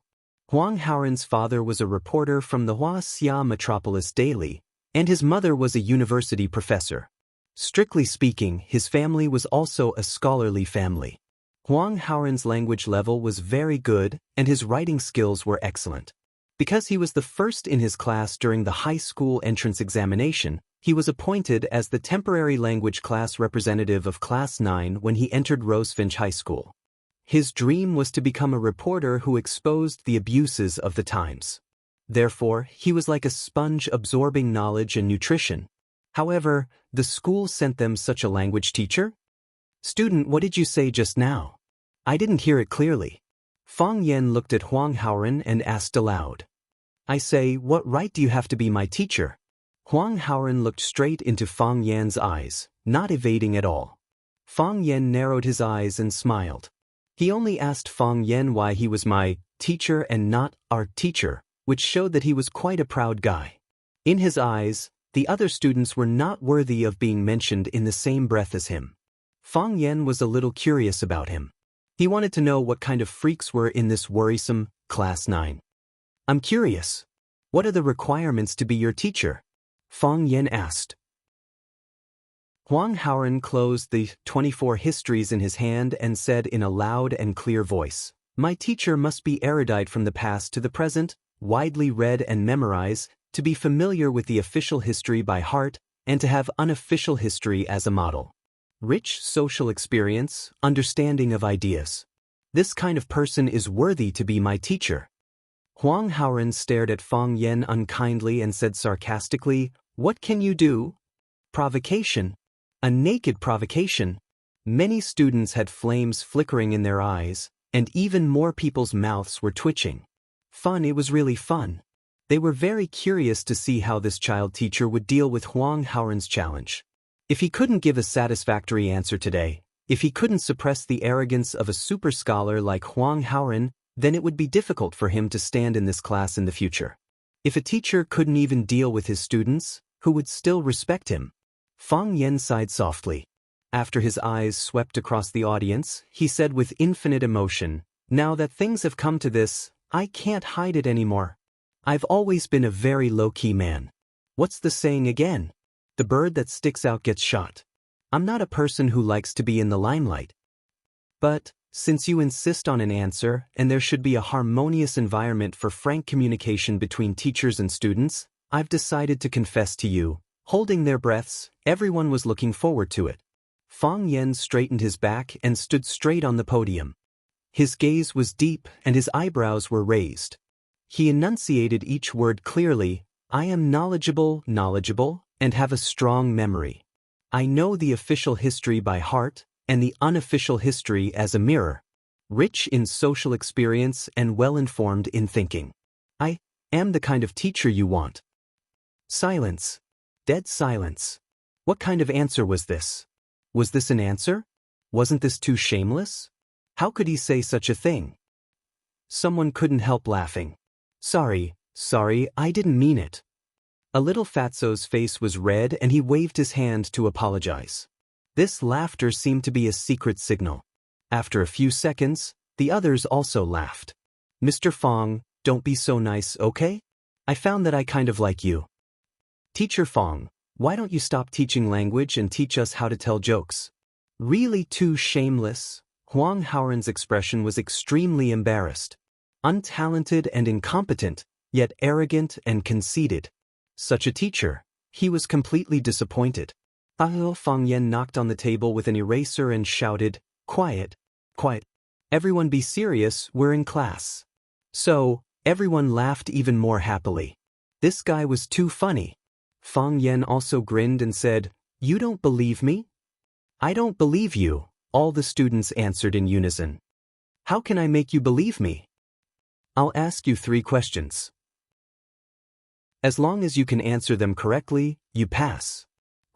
Huang Haoren's father was a reporter from the Huaxia Metropolis Daily, and his mother was a university professor. Strictly speaking, his family was also a scholarly family. Huang Haoren's language level was very good, and his writing skills were excellent. Because he was the first in his class during the high school entrance examination, he was appointed as the temporary language class representative of Class 9 when he entered Rosefinch High School. His dream was to become a reporter who exposed the abuses of the times. Therefore, he was like a sponge absorbing knowledge and nutrition. However, the school sent them such a language teacher? Student, what did you say just now? I didn't hear it clearly. Fang Yan looked at Huang Haoren and asked aloud. I say, what right do you have to be my teacher? Huang Haoren looked straight into Fang Yan's eyes, not evading at all. Fang Yen narrowed his eyes and smiled. He only asked Fang Yen why he was my teacher and not our teacher, which showed that he was quite a proud guy. In his eyes, the other students were not worthy of being mentioned in the same breath as him. Fang Yen was a little curious about him. He wanted to know what kind of freaks were in this worrisome Class 9. I'm curious. What are the requirements to be your teacher? Fang Yen asked. Huang Haoren closed the 24 histories in his hand and said in a loud and clear voice, My teacher must be erudite from the past to the present, widely read and memorize, to be familiar with the official history by heart, and to have unofficial history as a model. Rich social experience, understanding of ideas. This kind of person is worthy to be my teacher. Huang Haoren stared at Fang Yen unkindly and said sarcastically, What can you do? Provocation. A naked provocation. Many students had flames flickering in their eyes, and even more people's mouths were twitching. Fun, it was really fun. They were very curious to see how this child teacher would deal with Huang Haoren's challenge. If he couldn't give a satisfactory answer today, if he couldn't suppress the arrogance of a super scholar like Huang Haoren, then it would be difficult for him to stand in this class in the future. If a teacher couldn't even deal with his students, who would still respect him? Fang Yen sighed softly. After his eyes swept across the audience, he said with infinite emotion, Now that things have come to this, I can't hide it anymore. I've always been a very low-key man. What's the saying again? The bird that sticks out gets shot. I'm not a person who likes to be in the limelight. But, since you insist on an answer and there should be a harmonious environment for frank communication between teachers and students, I've decided to confess to you. Holding their breaths, everyone was looking forward to it. Fang Yen straightened his back and stood straight on the podium. His gaze was deep and his eyebrows were raised. He enunciated each word clearly, I am knowledgeable, and have a strong memory. I know the official history by heart, and the unofficial history as a mirror. Rich in social experience and well-informed in thinking. I am the kind of teacher you want. Silence. Dead silence. What kind of answer was this? Was this an answer? Wasn't this too shameless? How could he say such a thing? Someone couldn't help laughing. Sorry, I didn't mean it. A little fatso's face was red and he waved his hand to apologize. This laughter seemed to be a secret signal. After a few seconds, the others also laughed. Mr. Fang, don't be so nice, okay? I found that I kind of like you. Teacher Fang, why don't you stop teaching language and teach us how to tell jokes? Really too shameless. Huang Haoren's expression was extremely embarrassed. Untalented and incompetent, yet arrogant and conceited. Such a teacher. He was completely disappointed. Fang Yen knocked on the table with an eraser and shouted, Quiet. Everyone be serious, we're in class. So, everyone laughed even more happily. This guy was too funny. Fang Yen also grinned and said, You don't believe me? I don't believe you, all the students answered in unison. How can I make you believe me? I'll ask you 3 questions. As long as you can answer them correctly, you pass.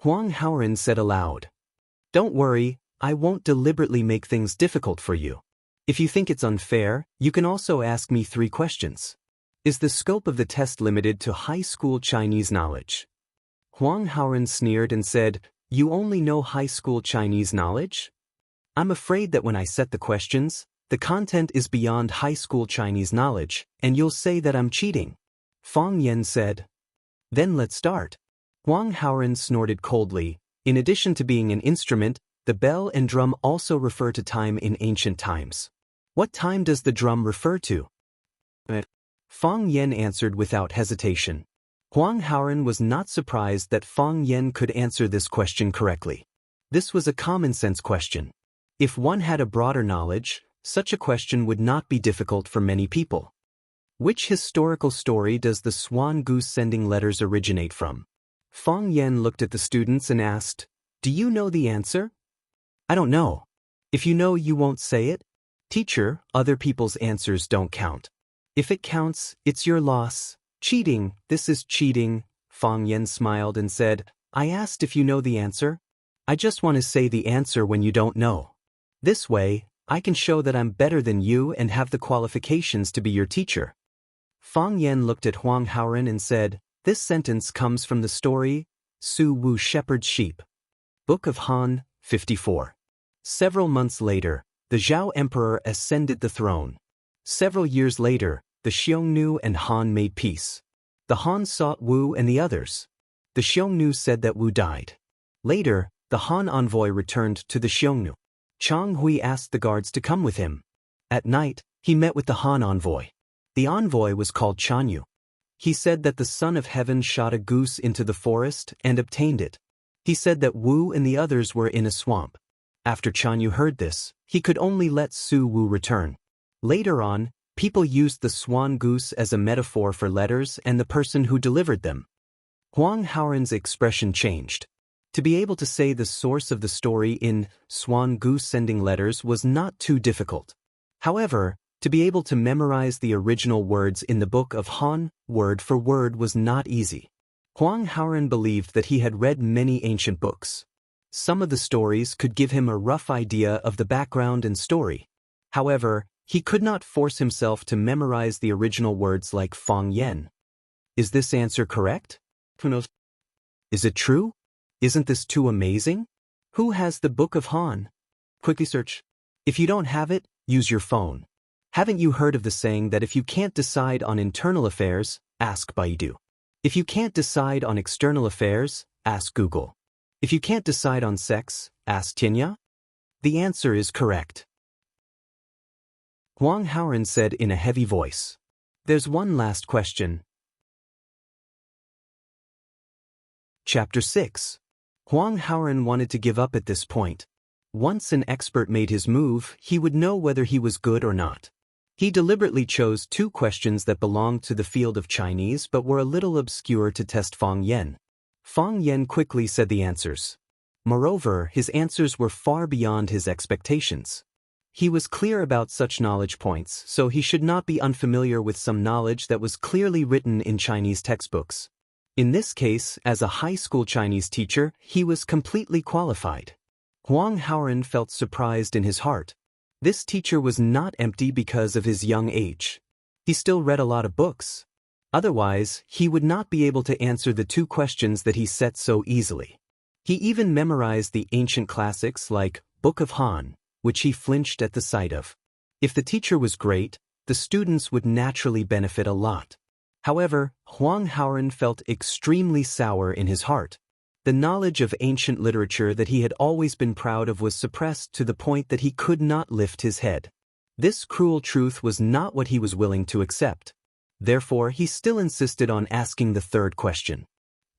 Huang Haoren said aloud. Don't worry, I won't deliberately make things difficult for you. If you think it's unfair, you can also ask me 3 questions. Is the scope of the test limited to high school Chinese knowledge? Huang Haoren sneered and said, You only know high school Chinese knowledge? I'm afraid that when I set the questions, the content is beyond high school Chinese knowledge, and you'll say that I'm cheating. Fang Yen said. Then let's start. Huang Haoren snorted coldly. In addition to being an instrument, the bell and drum also refer to time in ancient times. What time does the drum refer to? Fang Yen answered without hesitation. Huang Haoren was not surprised that Fang Yen could answer this question correctly. This was a common-sense question. If one had a broader knowledge, such a question would not be difficult for many people. Which historical story does the swan goose sending letters originate from? Fang Yen looked at the students and asked, Do you know the answer? I don't know. If you know, you won't say it? Teacher, other people's answers don't count. If it counts, it's your loss. Cheating, this is cheating. Fang Yen smiled and said, I asked if you know the answer. I just want to say the answer when you don't know. This way, I can show that I'm better than you and have the qualifications to be your teacher. Fang Yan looked at Huang Haoren and said, "This sentence comes from the story, Su Wu Shepherd's Sheep." Book of Han, 54. Several months later, the Zhao Emperor ascended the throne. Several years later, the Xiongnu and Han made peace. The Han sought Wu and the others. The Xiongnu said that Wu died. Later, the Han envoy returned to the Xiongnu. Chang Hui asked the guards to come with him. At night, he met with the Han envoy. The envoy was called Chanyu. He said that the Son of Heaven shot a goose into the forest and obtained it. He said that Wu and the others were in a swamp. After Chanyu heard this, he could only let Su Wu return. Later on, people used the swan goose as a metaphor for letters and the person who delivered them. Huang Haoren's expression changed. To be able to say the source of the story in Swan Goose Sending Letters was not too difficult. However, to be able to memorize the original words in the Book of Han, word for word, was not easy. Huang Haoren believed that he had read many ancient books. Some of the stories could give him a rough idea of the background and story. However, he could not force himself to memorize the original words like Fang Yan. Is this answer correct? Who knows? Is it true? Isn't this too amazing? Who has the Book of Han? Quickly search. If you don't have it, use your phone. Haven't you heard of the saying that if you can't decide on internal affairs, ask Baidu? If you can't decide on external affairs, ask Google. If you can't decide on sex, ask Tianya? The answer is correct. Huang Haoren said in a heavy voice. There's one last question. Chapter 6. Huang Haoren wanted to give up at this point. Once an expert made his move, he would know whether he was good or not. He deliberately chose 2 questions that belonged to the field of Chinese but were a little obscure to test Fang Yan. Fang Yan quickly said the answers. Moreover, his answers were far beyond his expectations. He was clear about such knowledge points, so he should not be unfamiliar with some knowledge that was clearly written in Chinese textbooks. In this case, as a high school Chinese teacher, he was completely qualified. Huang Haoren felt surprised in his heart. This teacher was not empty because of his young age. He still read a lot of books. Otherwise, he would not be able to answer the 2 questions that he set so easily. He even memorized the ancient classics like Book of Han, which he flinched at the sight of. If the teacher was great, the students would naturally benefit a lot. However, Huang Haoren felt extremely sour in his heart. The knowledge of ancient literature that he had always been proud of was suppressed to the point that he could not lift his head. This cruel truth was not what he was willing to accept. Therefore, he still insisted on asking the 3rd question.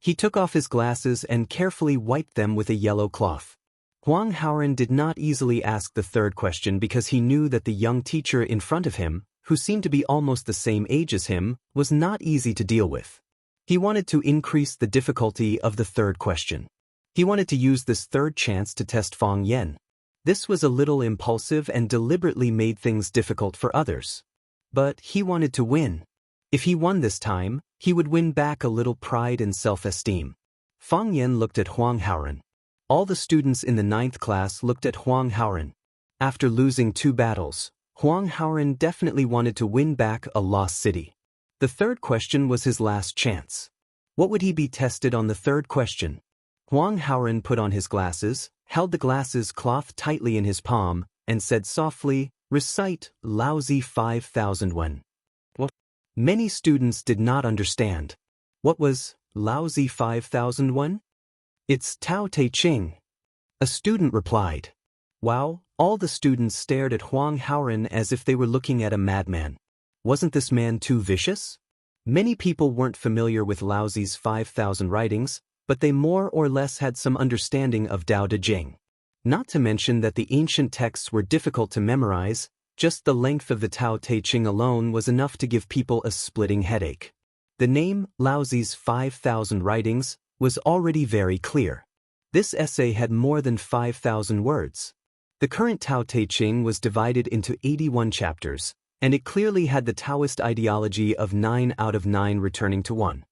He took off his glasses and carefully wiped them with a yellow cloth. Huang Haoren did not easily ask the 3rd question because he knew that the young teacher in front of him, who seemed to be almost the same age as him, was not easy to deal with. He wanted to increase the difficulty of the 3rd question. He wanted to use this 3rd chance to test Fang Yan. This was a little impulsive and deliberately made things difficult for others. But he wanted to win. If he won this time, he would win back a little pride and self-esteem. Fang Yan looked at Huang Haoren. All the students in the 9th class looked at Huang Haoren. After losing 2 battles, Huang Haoren definitely wanted to win back a lost city. The 3rd question was his last chance. What would he be tested on the 3rd question? Huang Haoren put on his glasses, held the glasses cloth tightly in his palm, and said softly, "Recite Laozi 5,000 wen." What? Many students did not understand. What was Laozi 5,000 wen? It's Tao Te Ching. A student replied. Wow, all the students stared at Huang Haoren as if they were looking at a madman. Wasn't this man too vicious? Many people weren't familiar with Laozi's 5,000 writings, but they more or less had some understanding of Tao Te Ching. Not to mention that the ancient texts were difficult to memorize, just the length of the Tao Te Ching alone was enough to give people a splitting headache. The name, Laozi's 5,000 writings, was already very clear. This essay had more than 5,000 words. The current Tao Te Ching was divided into 81 chapters, and it clearly had the Taoist ideology of 9 out of 9 returning to 1.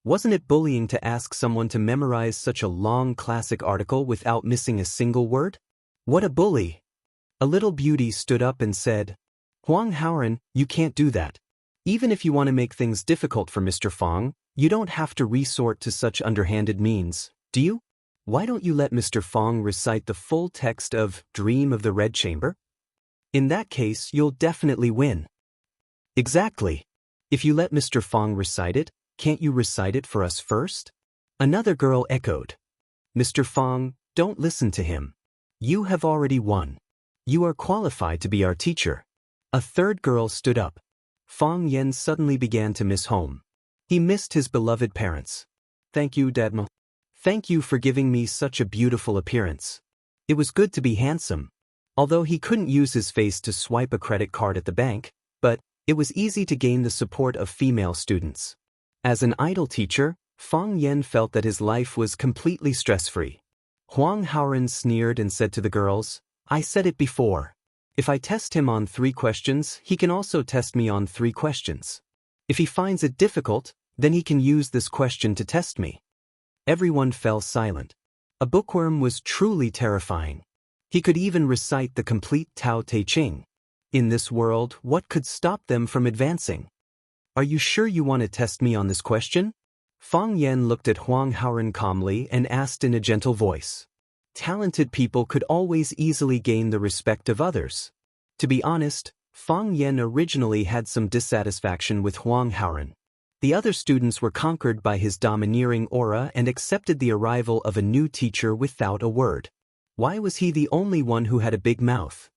Wasn't it bullying to ask someone to memorize such a long classic article without missing a single word? What a bully! A little beauty stood up and said, Huang Haoren, you can't do that. Even if you want to make things difficult for Mr. Fong, you don't have to resort to such underhanded means, do you? Why don't you let Mr. Fong recite the full text of Dream of the Red Chamber? In that case, you'll definitely win. Exactly. If you let Mr. Fong recite it, can't you recite it for us first? Another girl echoed. Mr. Fong, don't listen to him. You have already won. You are qualified to be our teacher. A third girl stood up. Fong Yen suddenly began to miss home. He missed his beloved parents. Thank you, Dadma. Thank you for giving me such a beautiful appearance. It was good to be handsome. Although he couldn't use his face to swipe a credit card at the bank, but it was easy to gain the support of female students. As an idol teacher, Fong Yen felt that his life was completely stress-free. Huang Haoren sneered and said to the girls, I said it before. If I test him on 3 questions, he can also test me on 3 questions. If he finds it difficult, then he can use this question to test me. Everyone fell silent. A bookworm was truly terrifying. He could even recite the complete Tao Te Ching. In this world, what could stop them from advancing? Are you sure you want to test me on this question? Fong Yen looked at Huang Haoren calmly and asked in a gentle voice. Talented people could always easily gain the respect of others. To be honest, Fong Yen originally had some dissatisfaction with Huang Haoren. The other students were conquered by his domineering aura and accepted the arrival of a new teacher without a word. Why was he the only one who had a big mouth?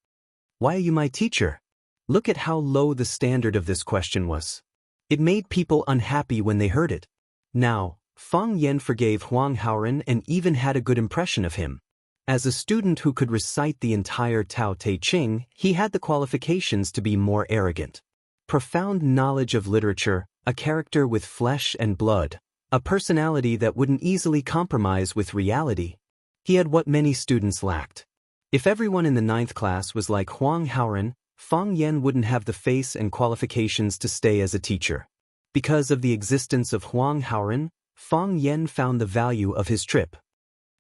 Why are you my teacher? Look at how low the standard of this question was. It made people unhappy when they heard it. Now, Fong Yen forgave Huang Haoren and even had a good impression of him. As a student who could recite the entire Tao Te Ching, he had the qualifications to be more arrogant. Profound knowledge of literature, a character with flesh and blood, a personality that wouldn't easily compromise with reality. He had what many students lacked. If everyone in the 9th class was like Huang Haoren, Fong Yen wouldn't have the face and qualifications to stay as a teacher. Because of the existence of Huang Haoren, Fong Yen found the value of his trip.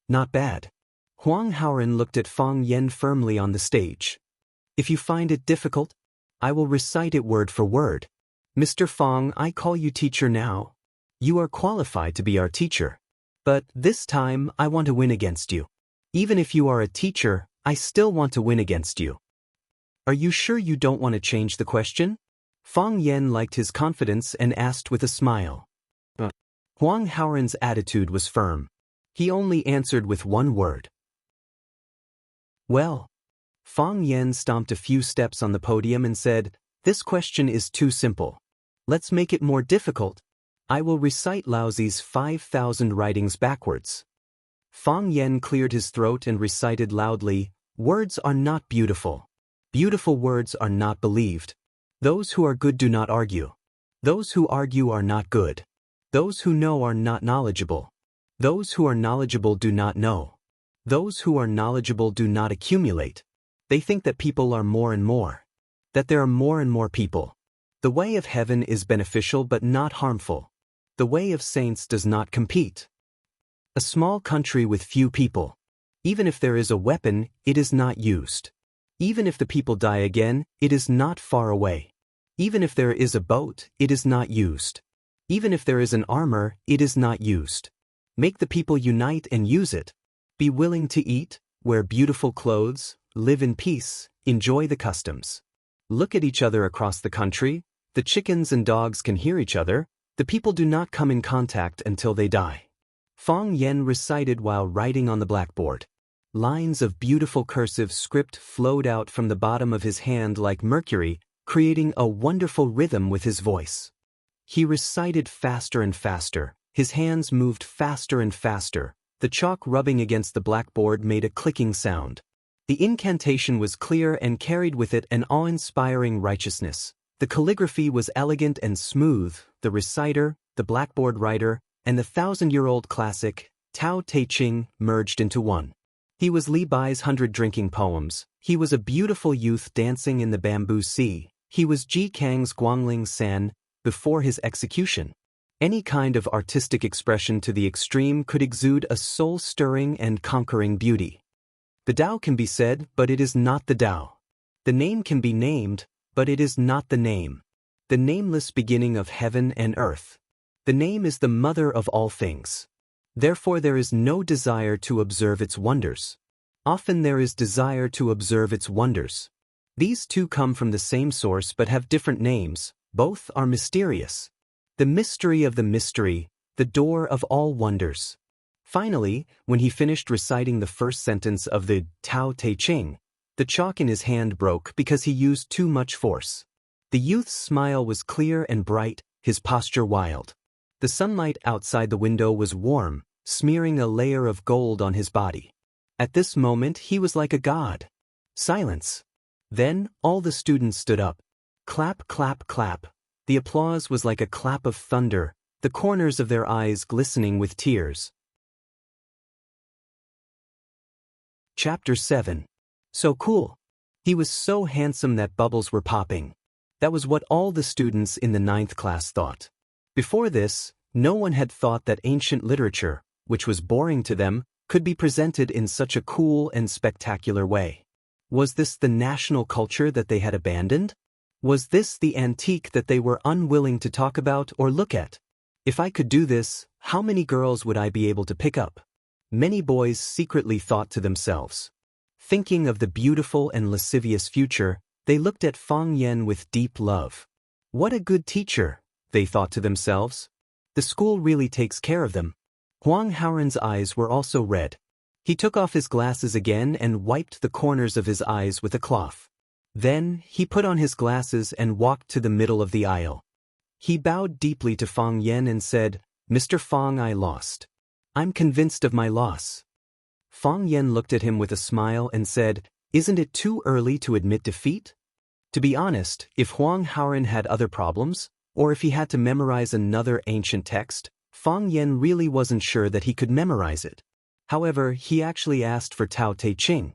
Not bad. Huang Haoren looked at Fong Yen firmly on the stage. If you find it difficult, I will recite it word for word. Mr. Fong, I call you teacher now. You are qualified to be our teacher. But this time, I want to win against you. Even if you are a teacher, I still want to win against you. Are you sure you don't want to change the question? Fong Yen liked his confidence and asked with a smile. Huang Haoren's attitude was firm. He only answered with one word. Well. Fong Yen stomped a few steps on the podium and said, This question is too simple. Let's make it more difficult. I will recite Laozi's 5,000 writings backwards. Fong Yen cleared his throat and recited loudly, Words are not beautiful. Beautiful words are not believed. Those who are good do not argue. Those who argue are not good. Those who know are not knowledgeable. Those who are knowledgeable do not know. Those who are knowledgeable do not accumulate. They think that people are more and more. That there are more and more people. The way of heaven is beneficial but not harmful. The way of saints does not compete. A small country with few people. Even if there is a weapon, it is not used. Even if the people die again, it is not far away. Even if there is a boat, it is not used. Even if there is an armor, it is not used. Make the people unite and use it. Be willing to eat, wear beautiful clothes, live in peace, enjoy the customs. Look at each other across the country. The chickens and dogs can hear each other. The people do not come in contact until they die. Fong Yen recited while writing on the blackboard. Lines of beautiful cursive script flowed out from the bottom of his hand like mercury, creating a wonderful rhythm with his voice. He recited faster and faster. His hands moved faster and faster. The chalk rubbing against the blackboard made a clicking sound. The incantation was clear and carried with it an awe-inspiring righteousness. The calligraphy was elegant and smooth. The reciter, the blackboard writer, and the 1,000-year-old classic, Tao Te Ching, merged into one. He was Li Bai's 100 drinking poems. He was a beautiful youth dancing in the bamboo sea. He was Ji Kang's Guangling San, before his execution. Any kind of artistic expression to the extreme could exude a soul-stirring and conquering beauty. The Tao can be said, but it is not the Tao. The name can be named, but it is not the name. The nameless beginning of heaven and earth. The name is the mother of all things. Therefore there is no desire to observe its wonders. Often there is desire to observe its wonders. These two come from the same source but have different names. Both are mysterious. The mystery of the mystery, the door of all wonders. Finally, when he finished reciting the first sentence of the Tao Te Ching, the chalk in his hand broke because he used too much force. The youth's smile was clear and bright, his posture wild. The sunlight outside the window was warm, smearing a layer of gold on his body. At this moment he was like a god. Silence. Then, all the students stood up. Clap, clap, clap. The applause was like a clap of thunder, the corners of their eyes glistening with tears. Chapter 7. So cool. He was so handsome that bubbles were popping. That was what all the students in the 9th class thought. Before this, no one had thought that ancient literature, which was boring to them, could be presented in such a cool and spectacular way. Was this the national culture that they had abandoned? Was this the antique that they were unwilling to talk about or look at? If I could do this, how many girls would I be able to pick up? Many boys secretly thought to themselves. Thinking of the beautiful and lascivious future, they looked at Fang Yen with deep love. What a good teacher, they thought to themselves. The school really takes care of them. Huang Haoren's eyes were also red. He took off his glasses again and wiped the corners of his eyes with a cloth. Then, he put on his glasses and walked to the middle of the aisle. He bowed deeply to Fang Yen and said, "Mr. Fang, I lost. I'm convinced of my loss." Fang Yen looked at him with a smile and said, "Isn't it too early to admit defeat?" To be honest, if Huang Haoren had other problems, or if he had to memorize another ancient text, Fang Yen really wasn't sure that he could memorize it. However, he actually asked for Tao Te Ching.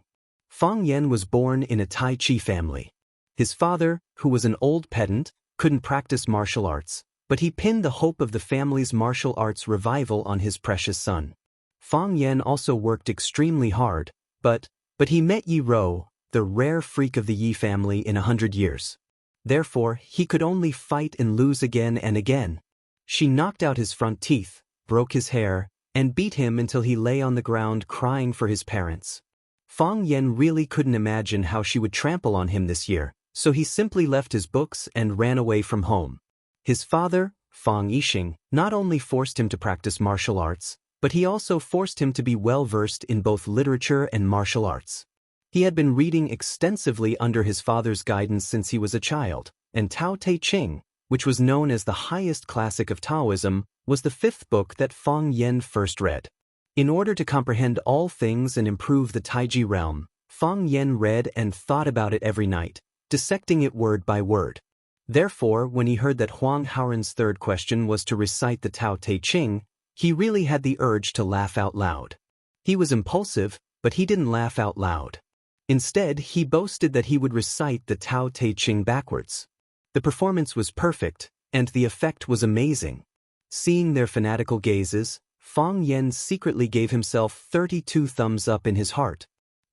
Fang Yen was born in a Tai Chi family. His father, who was an old pedant, couldn't practice martial arts, but he pinned the hope of the family's martial arts revival on his precious son. Fang Yen also worked extremely hard, but he met Yi Ro, the rare freak of the Yi family in 100 years. Therefore, he could only fight and lose again and again. She knocked out his front teeth, broke his hair, and beat him until he lay on the ground crying for his parents. Fang Yen really couldn't imagine how she would trample on him this year, so he simply left his books and ran away from home. His father, Fang Yixing, not only forced him to practice martial arts, but he also forced him to be well-versed in both literature and martial arts. He had been reading extensively under his father's guidance since he was a child, and Tao Te Ching, which was known as the highest classic of Taoism, was the 5th book that Fang Yen first read. In order to comprehend all things and improve the Taiji realm, Fang Yen read and thought about it every night, dissecting it word by word. Therefore, when he heard that Huang Haoren's third question was to recite the Tao Te Ching, he really had the urge to laugh out loud. He was impulsive, but he didn't laugh out loud. Instead, he boasted that he would recite the Tao Te Ching backwards. The performance was perfect, and the effect was amazing. Seeing their fanatical gazes, Fang Yen secretly gave himself 32 thumbs up in his heart.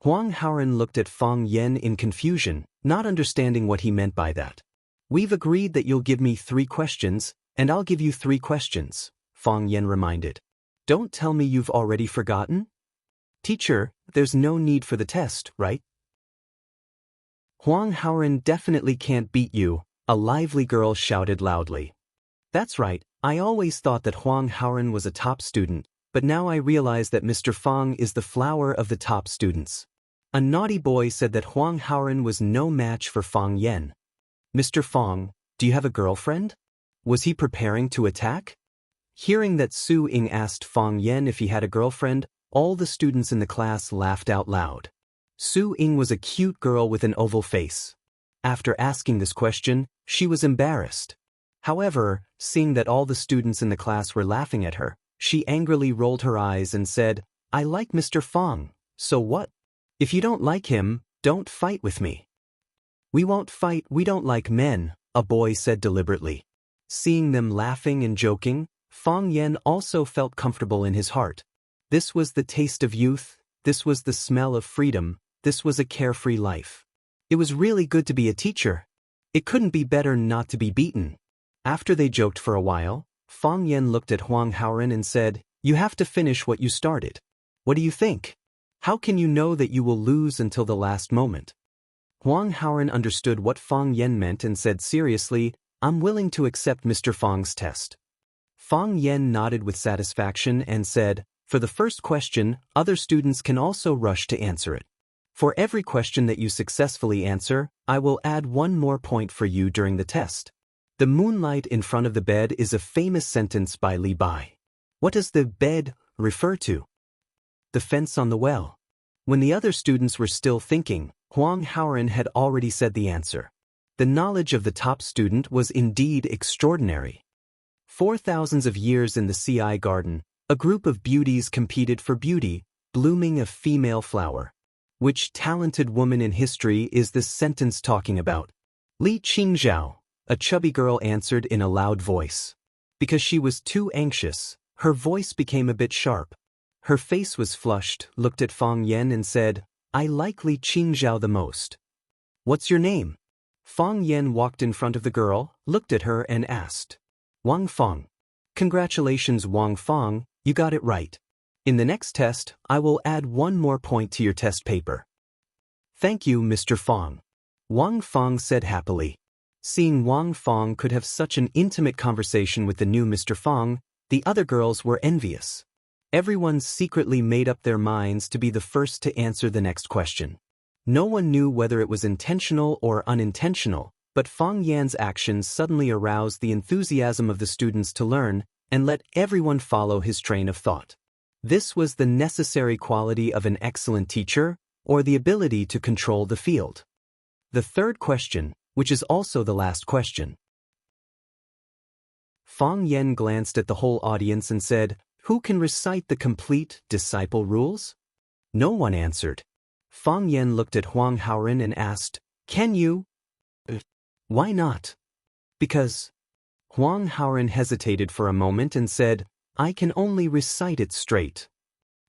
Huang Haoren looked at Fang Yen in confusion, not understanding what he meant by that. "We've agreed that you'll give me 3 questions, and I'll give you 3 questions, Fang Yen reminded. "Don't tell me you've already forgotten?" "Teacher, there's no need for the test, right?" "Huang Haoren definitely can't beat you," a lively girl shouted loudly. "That's right, I always thought that Huang Haoren was a top student, but now I realize that Mr. Fang is the flower of the top students." A naughty boy said that Huang Haoren was no match for Fang Yen. "Mr. Fang, do you have a girlfriend?" Was he preparing to attack? Hearing that Su Ying asked Fang Yen if he had a girlfriend, all the students in the class laughed out loud. Su Ying was a cute girl with an oval face. After asking this question, she was embarrassed. However, seeing that all the students in the class were laughing at her, she angrily rolled her eyes and said, "I like Mr. Fang, so what? If you don't like him, don't fight with me." "We won't fight, we don't like men," a boy said deliberately. Seeing them laughing and joking, Fang Yen also felt comfortable in his heart. This was the taste of youth, this was the smell of freedom, this was a carefree life. It was really good to be a teacher. It couldn't be better not to be beaten. After they joked for a while, Fang Yen looked at Huang Haoren and said, "You have to finish what you started. What do you think? How can you know that you will lose until the last moment?" Huang Haoren understood what Fang Yen meant and said seriously, "I'm willing to accept Mr. Fang's test." Fang Yen nodded with satisfaction and said, "For the first question, other students can also rush to answer it. For every question that you successfully answer, I will add one more point for you during the test." The moonlight in front of the bed is a famous sentence by Li Bai. What does the bed refer to? The fence on the well. When the other students were still thinking, Huang Haoren had already said the answer. The knowledge of the top student was indeed extraordinary. 4,000 of years in the CI garden, a group of beauties competed for beauty, blooming a female flower. Which talented woman in history is this sentence talking about? Li Qingzhao, a chubby girl answered in a loud voice. Because she was too anxious, her voice became a bit sharp. Her face was flushed, looked at Fang Yen and said, "I like Li Qingzhao the most." "What's your name?" Fang Yen walked in front of the girl, looked at her and asked. "Wang Fang." "Congratulations, Wang Fang, you got it right. In the next test, I will add one more point to your test paper." "Thank you, Mr. Fang," Wang Fang said happily. Seeing Wang Fang could have such an intimate conversation with the new Mr. Fang, the other girls were envious. Everyone secretly made up their minds to be the first to answer the next question. No one knew whether it was intentional or unintentional, but Fang Yan's actions suddenly aroused the enthusiasm of the students to learn and let everyone follow his train of thought. This was the necessary quality of an excellent teacher, or the ability to control the field. The third question, which is also the last question. Fang Yen glanced at the whole audience and said, "Who can recite the complete disciple rules?" No one answered. Fang Yen looked at Huang Haoren and asked, "Can you?" "Why not?" "Because." Huang Haoren hesitated for a moment and said, "I can only recite it straight."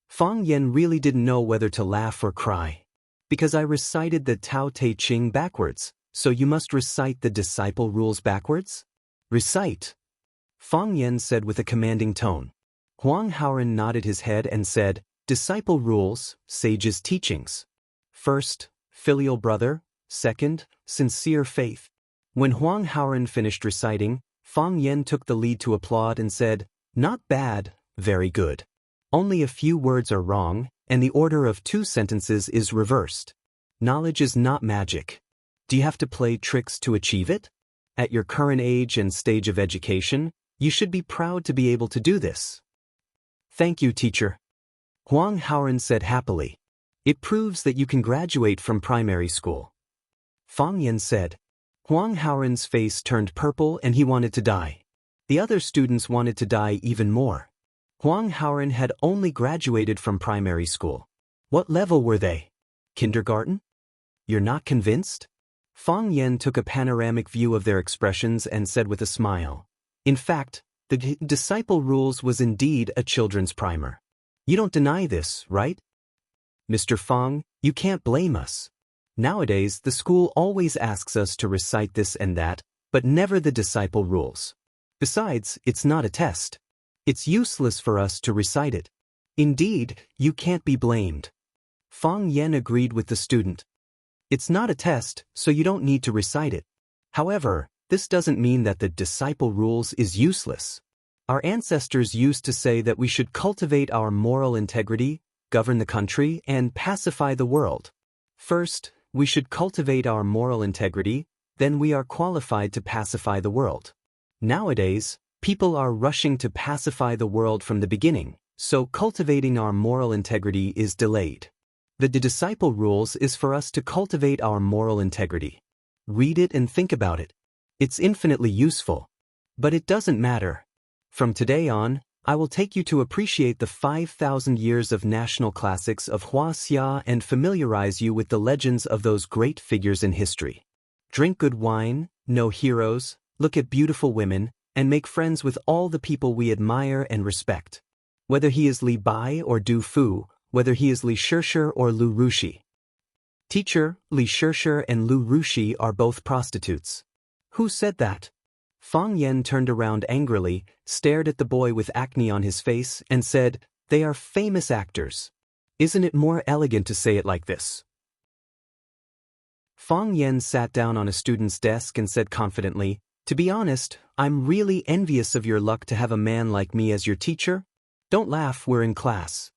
Fang Yen really didn't know whether to laugh or cry. "Because I recited the Tao Te Ching backwards, so you must recite the disciple rules backwards?" "Recite," Fang Yen said with a commanding tone. Huang Haoren nodded his head and said, "Disciple rules, sage's teachings. First, filial brother. Second, sincere faith." When Huang Haoren finished reciting, Fang Yen took the lead to applaud and said, "Not bad, very good. Only a few words are wrong, and the order of 2 sentences is reversed. Knowledge is not magic. Do you have to play tricks to achieve it? At your current age and stage of education, you should be proud to be able to do this." "Thank you, teacher," Huang Haoren said happily. "It proves that you can graduate from primary school." Fang Yen said. Huang Haoren's face turned purple and he wanted to die. The other students wanted to die even more. Huang Haoren had only graduated from primary school. What level were they? Kindergarten? You're not convinced? Fang Yen took a panoramic view of their expressions and said with a smile. In fact, the disciple rules was indeed a children's primer. You don't deny this, right? Mr. Fang, you can't blame us. Nowadays, the school always asks us to recite this and that, but never the disciple rules. Besides, it's not a test. It's useless for us to recite it. Indeed, you can't be blamed. Fang Yen agreed with the student. It's not a test, so you don't need to recite it. However, this doesn't mean that the disciple rules is useless. Our ancestors used to say that we should cultivate our moral integrity, govern the country, and pacify the world. First, we should cultivate our moral integrity, then we are qualified to pacify the world. Nowadays, people are rushing to pacify the world from the beginning, so cultivating our moral integrity is delayed. The disciple rules is for us to cultivate our moral integrity. Read it and think about it. It's infinitely useful. But it doesn't matter. From today on, I will take you to appreciate the 5,000 years of national classics of Huaxia and familiarize you with the legends of those great figures in history. Drink good wine, know heroes, look at beautiful women, and make friends with all the people we admire and respect. Whether he is Li Bai or Du Fu, whether he is Li Shishir or Lu Rushi. Teacher, Li Shishir and Lu Rushi are both prostitutes. Who said that? Fang Yen turned around angrily, stared at the boy with acne on his face, and said, "They are famous actors. Isn't it more elegant to say it like this?" Fang Yen sat down on a student's desk and said confidently, "To be honest, I'm really envious of your luck to have a man like me as your teacher. Don't laugh, we're in class."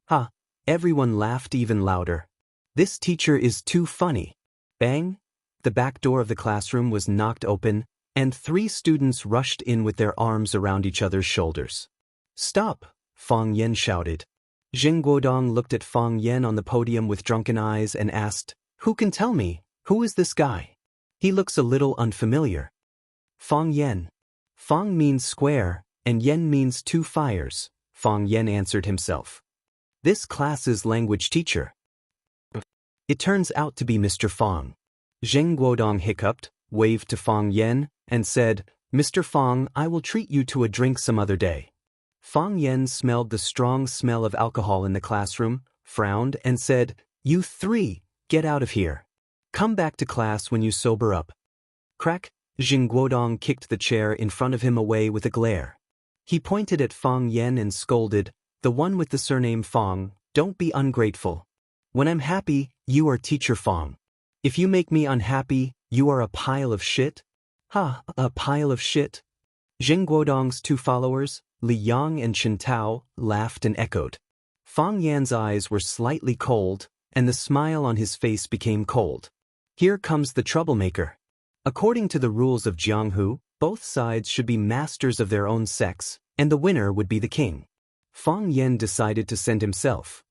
Ha! Everyone laughed even louder. This teacher is too funny. Bang! The back door of the classroom was knocked open, and 3 students rushed in with their arms around each other's shoulders. "Stop!" Fang Yen shouted. Zheng Guodong looked at Fang Yen on the podium with drunken eyes and asked, "Who can tell me, who is this guy? He looks a little unfamiliar." Fang Yen. Fang means square, and Yen means 2 fires, Fang Yen answered himself. This class's language teacher. It turns out to be Mr. Fang. Zheng Guodong hiccuped, waved to Fang Yen, and said, "Mr. Fang, I will treat you to a drink some other day." Fang Yen smelled the strong smell of alcohol in the classroom, frowned, and said, "You 3, get out of here. Come back to class when you sober up." Crack! Zheng Guodong kicked the chair in front of him away with a glare. He pointed at Fang Yen and scolded, "The one with the surname Fang, don't be ungrateful. When I'm happy, you are Teacher Fang. If you make me unhappy, you are a pile of shit." Ha! A pile of shit? Zheng Guodong's 2 followers, Li Yang and Chen Tao, laughed and echoed. Fang Yan's eyes were slightly cold, and the smile on his face became cold. Here comes the troublemaker. According to the rules of Jianghu, both sides should be masters of their own sex, and the winner would be the king. Fang Yen decided to send himself.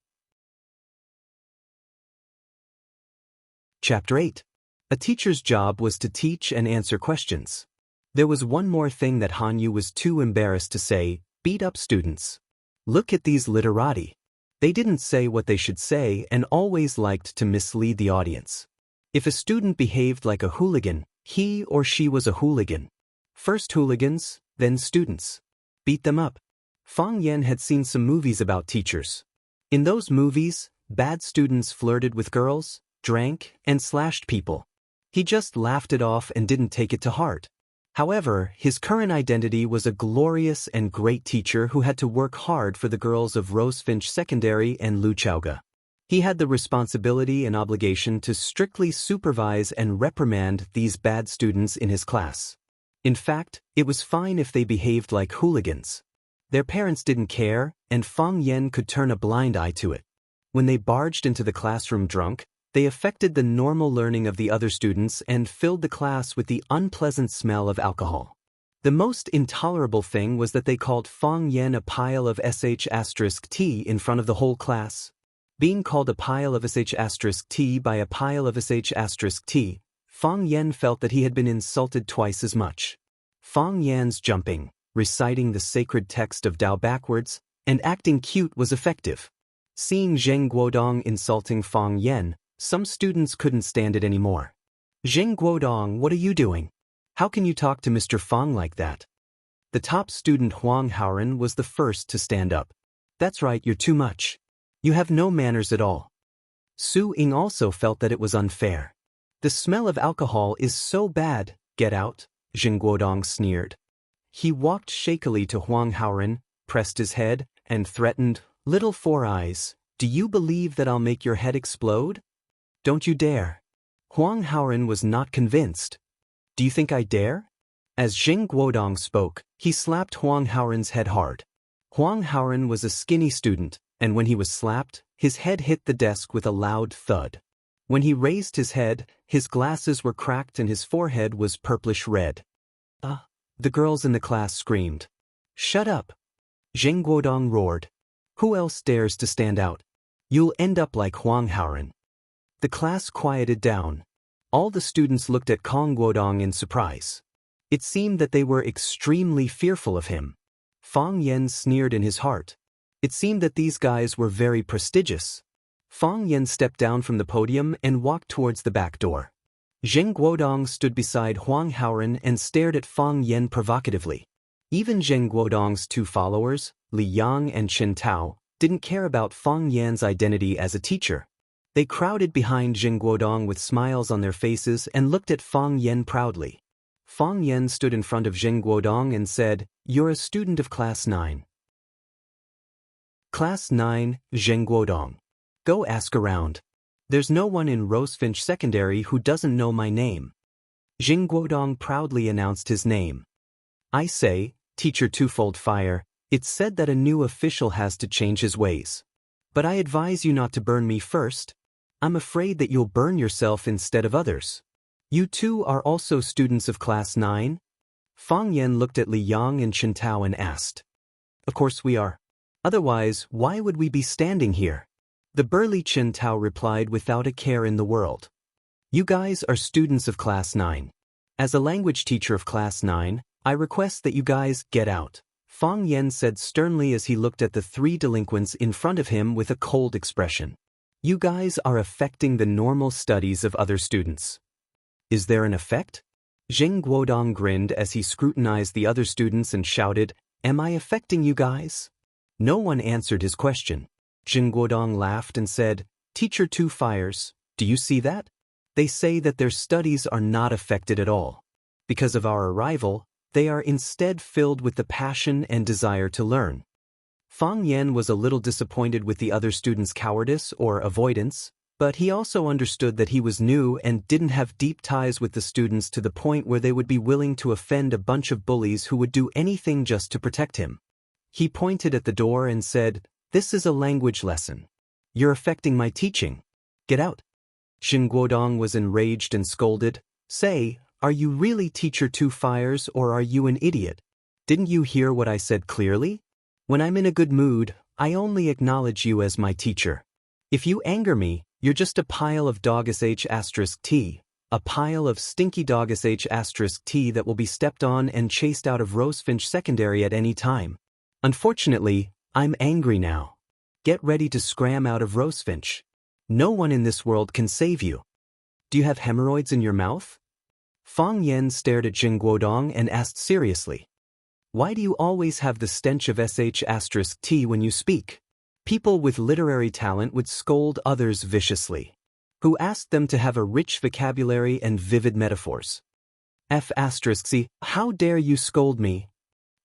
Chapter 8. A teacher's job was to teach and answer questions. There was one more thing that Han Yu was too embarrassed to say: beat up students. Look at these literati. They didn't say what they should say and always liked to mislead the audience. If a student behaved like a hooligan, he or she was a hooligan. First hooligans, then students. Beat them up. Fang Yen had seen some movies about teachers. In those movies, bad students flirted with girls, drank, and slashed people. He just laughed it off and didn't take it to heart. However, his current identity was a glorious and great teacher who had to work hard for the girls of Rosefinch Secondary and Luchaoga. He had the responsibility and obligation to strictly supervise and reprimand these bad students in his class. In fact, it was fine if they behaved like hooligans. Their parents didn't care, and Fang Yen could turn a blind eye to it. When they barged into the classroom drunk, they affected the normal learning of the other students and filled the class with the unpleasant smell of alcohol. The most intolerable thing was that they called Fang Yen a pile of sh*t in front of the whole class. Being called a pile of sh*t by a pile of sh*t, Fang Yen felt that he had been insulted twice as much. Fang Yan's jumping, reciting the sacred text of Tao backwards, and acting cute was effective. Seeing Zheng Guodong insulting Fang Yen, some students couldn't stand it anymore. "Zheng Guodong, what are you doing? How can you talk to Mr. Fang like that?" The top student Huang Haoren was the first to stand up. "That's right, you're too much. You have no manners at all." Su Ying also felt that it was unfair. "The smell of alcohol is so bad, get out," Zheng Guodong sneered. He walked shakily to Huang Haoren, pressed his head, and threatened, "Little Four Eyes, do you believe that I'll make your head explode? Don't you dare." Huang Haoren was not convinced. "Do you think I dare?" As Zheng Guodong spoke, he slapped Huang Haoren's head hard. Huang Haoren was a skinny student, and when he was slapped, his head hit the desk with a loud thud. When he raised his head, his glasses were cracked and his forehead was purplish red. The girls in the class screamed. "Shut up!" Zheng Guodong roared. "Who else dares to stand out? You'll end up like Huang Haoren." The class quieted down. All the students looked at Kong Guodong in surprise. It seemed that they were extremely fearful of him. Fang Yen sneered in his heart. It seemed that these guys were very prestigious. Fang Yen stepped down from the podium and walked towards the back door. Zheng Guodong stood beside Huang Haoren and stared at Fang Yan provocatively. Even Zheng Guodong's two followers, Li Yang and Chen Tao, didn't care about Fang Yan's identity as a teacher. They crowded behind Zheng Guodong with smiles on their faces and looked at Fang Yan proudly. Fang Yan stood in front of Zheng Guodong and said, "You're a student of Class 9. Class 9, Zheng Guodong. Go ask around. There's no one in Rosefinch Secondary who doesn't know my name." Zheng Guodong proudly announced his name. "I say, Teacher Twofold Fire, it's said that a new official has to change his ways. But I advise you not to burn me first. I'm afraid that you'll burn yourself instead of others. You two are also students of Class 9? Fang Yan looked at Li Yang and Chen Tao and asked. "Of course we are. Otherwise, why would we be standing here?" The burly Chen Tao replied without a care in the world. "You guys are students of Class 9. As a language teacher of Class 9, I request that you guys get out," Fang Yan said sternly as he looked at the three delinquents in front of him with a cold expression. "You guys are affecting the normal studies of other students." "Is there an effect?" Zheng Guodong grinned as he scrutinized the other students and shouted, "Am I affecting you guys?" No one answered his question. Zheng Guodong laughed and said, "Teacher Two Fires, do you see that? They say that their studies are not affected at all. Because of our arrival, they are instead filled with the passion and desire to learn." Fang Yan was a little disappointed with the other students' cowardice or avoidance, but he also understood that he was new and didn't have deep ties with the students to the point where they would be willing to offend a bunch of bullies who would do anything just to protect him. He pointed at the door and said, "This is a language lesson. You're affecting my teaching. Get out." Zheng Guodong was enraged and scolded, "Say, are you really Teacher Two Fires or are you an idiot? Didn't you hear what I said clearly? When I'm in a good mood, I only acknowledge you as my teacher. If you anger me, you're just a pile of dogsh*t, a pile of stinky dogsh*t that will be stepped on and chased out of Rosefinch Secondary at any time. Unfortunately, I'm angry now. Get ready to scram out of Rosefinch. No one in this world can save you. Do you have hemorrhoids in your mouth?" Fang Yan stared at Zheng Guodong and asked seriously, "Why do you always have the stench of sh*t when you speak?" People with literary talent would scold others viciously. Who asked them to have a rich vocabulary and vivid metaphors? F***, how dare you scold me?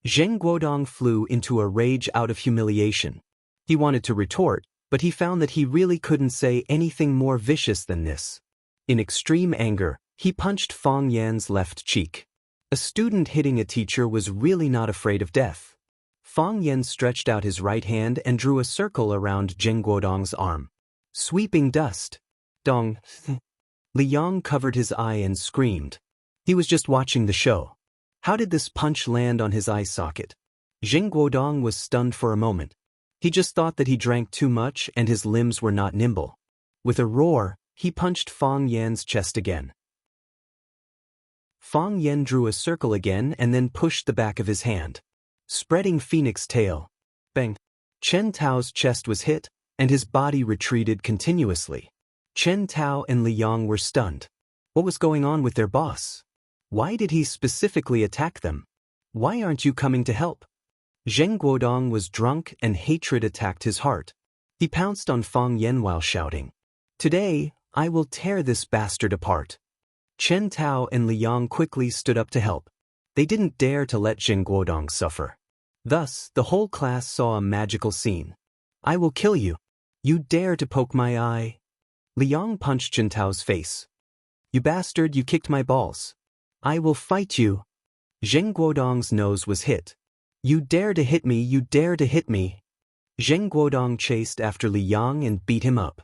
Zheng Guodong flew into a rage out of humiliation. He wanted to retort, but he found that he really couldn't say anything more vicious than this. In extreme anger, he punched Fang Yan's left cheek. A student hitting a teacher was really not afraid of death. Fang Yan stretched out his right hand and drew a circle around Zheng Guodong's arm. Sweeping dust. Dong. Li Yang covered his eye and screamed. He was just watching the show. How did this punch land on his eye socket? Zheng Guodong was stunned for a moment. He just thought that he drank too much and his limbs were not nimble. With a roar, he punched Fang Yan's chest again. Fang Yan drew a circle again and then pushed the back of his hand. Spreading phoenix tail. Bang. Chen Tao's chest was hit, and his body retreated continuously. Chen Tao and Li Yang were stunned. What was going on with their boss? Why did he specifically attack them? Why aren't you coming to help? Zheng Guodong was drunk and hatred attacked his heart. He pounced on Fang Yan while shouting, "Today, I will tear this bastard apart." Chen Tao and Li Yang quickly stood up to help. They didn't dare to let Zheng Guodong suffer. Thus, the whole class saw a magical scene. "I will kill you. You dare to poke my eye." Li Yang punched Chen Tao's face. "You bastard, you kicked my balls. I will fight you." Zheng Guodong's nose was hit. "You dare to hit me, you dare to hit me." Zheng Guodong chased after Li Yang and beat him up.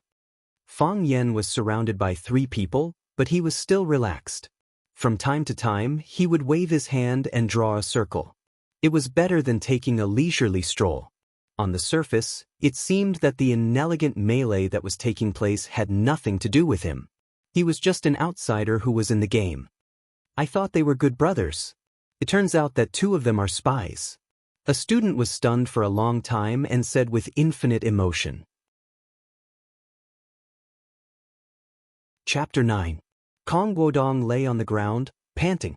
Fang Yan was surrounded by 3 people, but he was still relaxed. From time to time, he would wave his hand and draw a circle. It was better than taking a leisurely stroll. On the surface, it seemed that the inelegant melee that was taking place had nothing to do with him. He was just an outsider who was in the game. "I thought they were good brothers. It turns out that 2 of them are spies." A student was stunned for a long time and said with infinite emotion. Chapter 9. Kong Guodong lay on the ground, panting.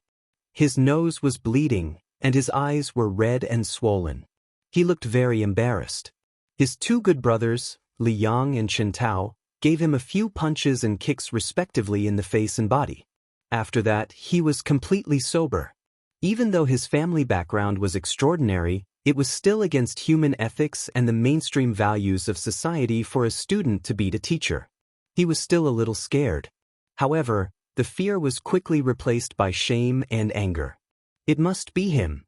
His nose was bleeding, and his eyes were red and swollen. He looked very embarrassed. His two good brothers, Li Yang and Chen Tao, gave him a few punches and kicks respectively in the face and body. After that, he was completely sober. Even though his family background was extraordinary, it was still against human ethics and the mainstream values of society for a student to beat a teacher. He was still a little scared. However, the fear was quickly replaced by shame and anger. It must be him.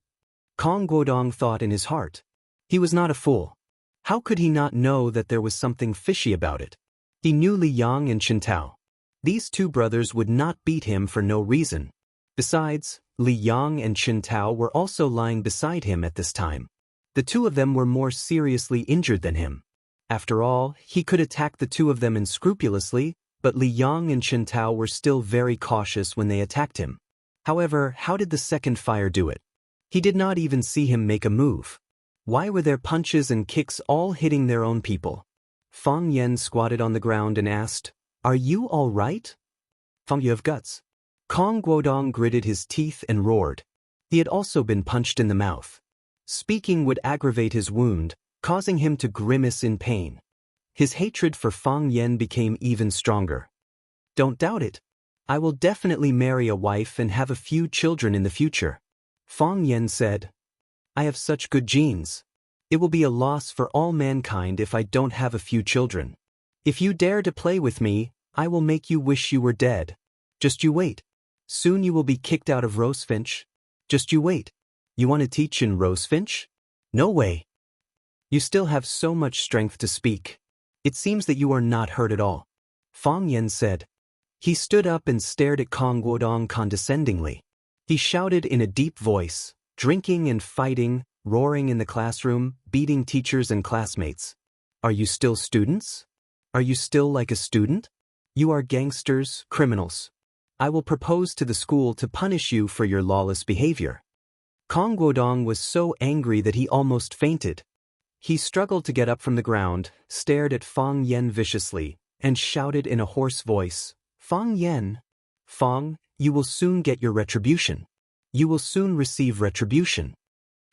Kong Guodong thought in his heart. He was not a fool. How could he not know that there was something fishy about it? He knew Li Yang and Chen Tao. These two brothers would not beat him for no reason. Besides, Li Yang and Chen Tao were also lying beside him at this time. The two of them were more seriously injured than him. After all, he could attack the two of them unscrupulously, but Li Yang and Chen Tao were still very cautious when they attacked him. However, how did the second fire do it? He did not even see him make a move. Why were their punches and kicks all hitting their own people? Fang Yen squatted on the ground and asked, "Are you all right?" "Fang, you have guts." Kong Guodong gritted his teeth and roared. He had also been punched in the mouth. Speaking would aggravate his wound, causing him to grimace in pain. His hatred for Fang Yen became even stronger. "Don't doubt it. I will definitely marry a wife and have a few children in the future," Fang Yen said. "I have such good genes. It will be a loss for all mankind if I don't have a few children. If you dare to play with me, I will make you wish you were dead. Just you wait. Soon you will be kicked out of Rosefinch. Just you wait. You want to teach in Rosefinch? No way. You still have so much strength to speak. It seems that you are not hurt at all," Fang Yen said. He stood up and stared at Kong Guodong condescendingly. He shouted in a deep voice, "Drinking and fighting, roaring in the classroom, beating teachers and classmates. Are you still students? Are you still like a student? You are gangsters, criminals. I will propose to the school to punish you for your lawless behavior." Kong Guodong was so angry that he almost fainted. He struggled to get up from the ground, stared at Fang Yen viciously, and shouted in a hoarse voice, "Fang Yen! Fang, you will soon get your retribution. You will soon receive retribution."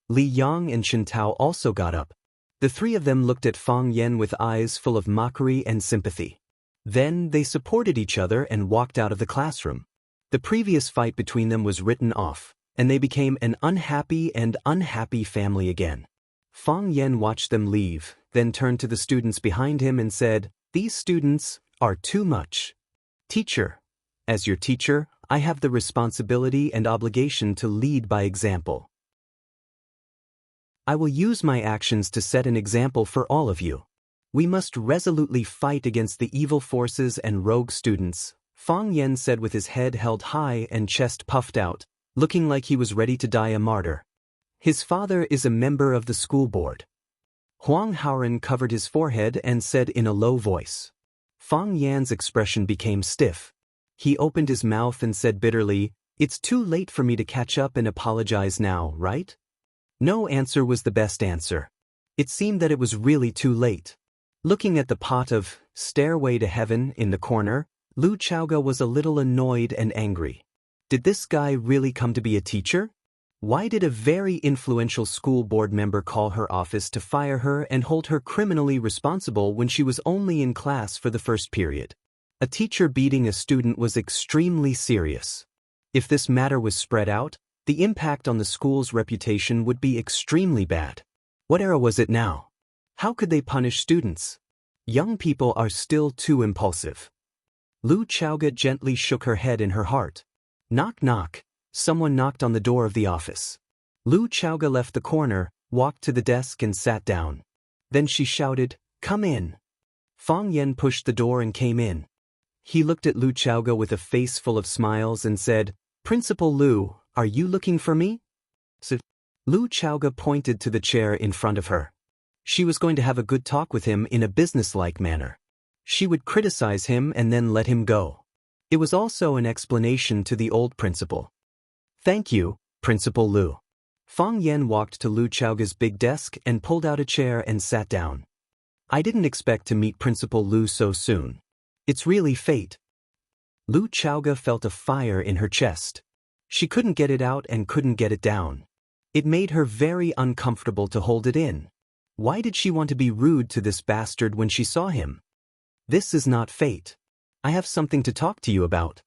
Li Yang and Chen Tao also got up. The three of them looked at Fang Yen with eyes full of mockery and sympathy. Then they supported each other and walked out of the classroom. The previous fight between them was written off, and they became an unhappy family again. Fang Yen watched them leave, then turned to the students behind him and said, "These students are too much. Teacher, as your teacher, I have the responsibility and obligation to lead by example. I will use my actions to set an example for all of you. We must resolutely fight against the evil forces and rogue students," Fang Yen said with his head held high and chest puffed out, looking like he was ready to die a martyr. His father is a member of the school board. Huang Haoren covered his forehead and said in a low voice. Fang Yan's expression became stiff. He opened his mouth and said bitterly, "It's too late for me to catch up and apologize now, right?" No answer was the best answer. It seemed that it was really too late. Looking at the pot of Stairway to Heaven in the corner, Lu Chaoga was a little annoyed and angry. Did this guy really come to be a teacher? Why did a very influential school board member call her office to fire her and hold her criminally responsible when she was only in class for the first period? A teacher beating a student was extremely serious. If this matter was spread out, the impact on the school's reputation would be extremely bad. What era was it now? How could they punish students? Young people are still too impulsive. Lu Chaoga gently shook her head in her heart. Knock knock. Someone knocked on the door of the office. Lu Chaoga left the corner, walked to the desk and sat down. Then she shouted, "Come in." Fang Yen pushed the door and came in. He looked at Lu Chaoga with a face full of smiles and said, "Principal Lu, are you looking for me?" So, Lu Chaoga pointed to the chair in front of her. She was going to have a good talk with him in a businesslike manner. She would criticize him and then let him go. It was also an explanation to the old principal. "Thank you, Principal Lu." Fang Yen walked to Lu Chaoga's big desk and pulled out a chair and sat down. "I didn't expect to meet Principal Lu so soon. It's really fate." Lu Chaoga felt a fire in her chest. She couldn't get it out and couldn't get it down. It made her very uncomfortable to hold it in. Why did she want to be rude to this bastard when she saw him? This is not fate. I have something to talk to you about.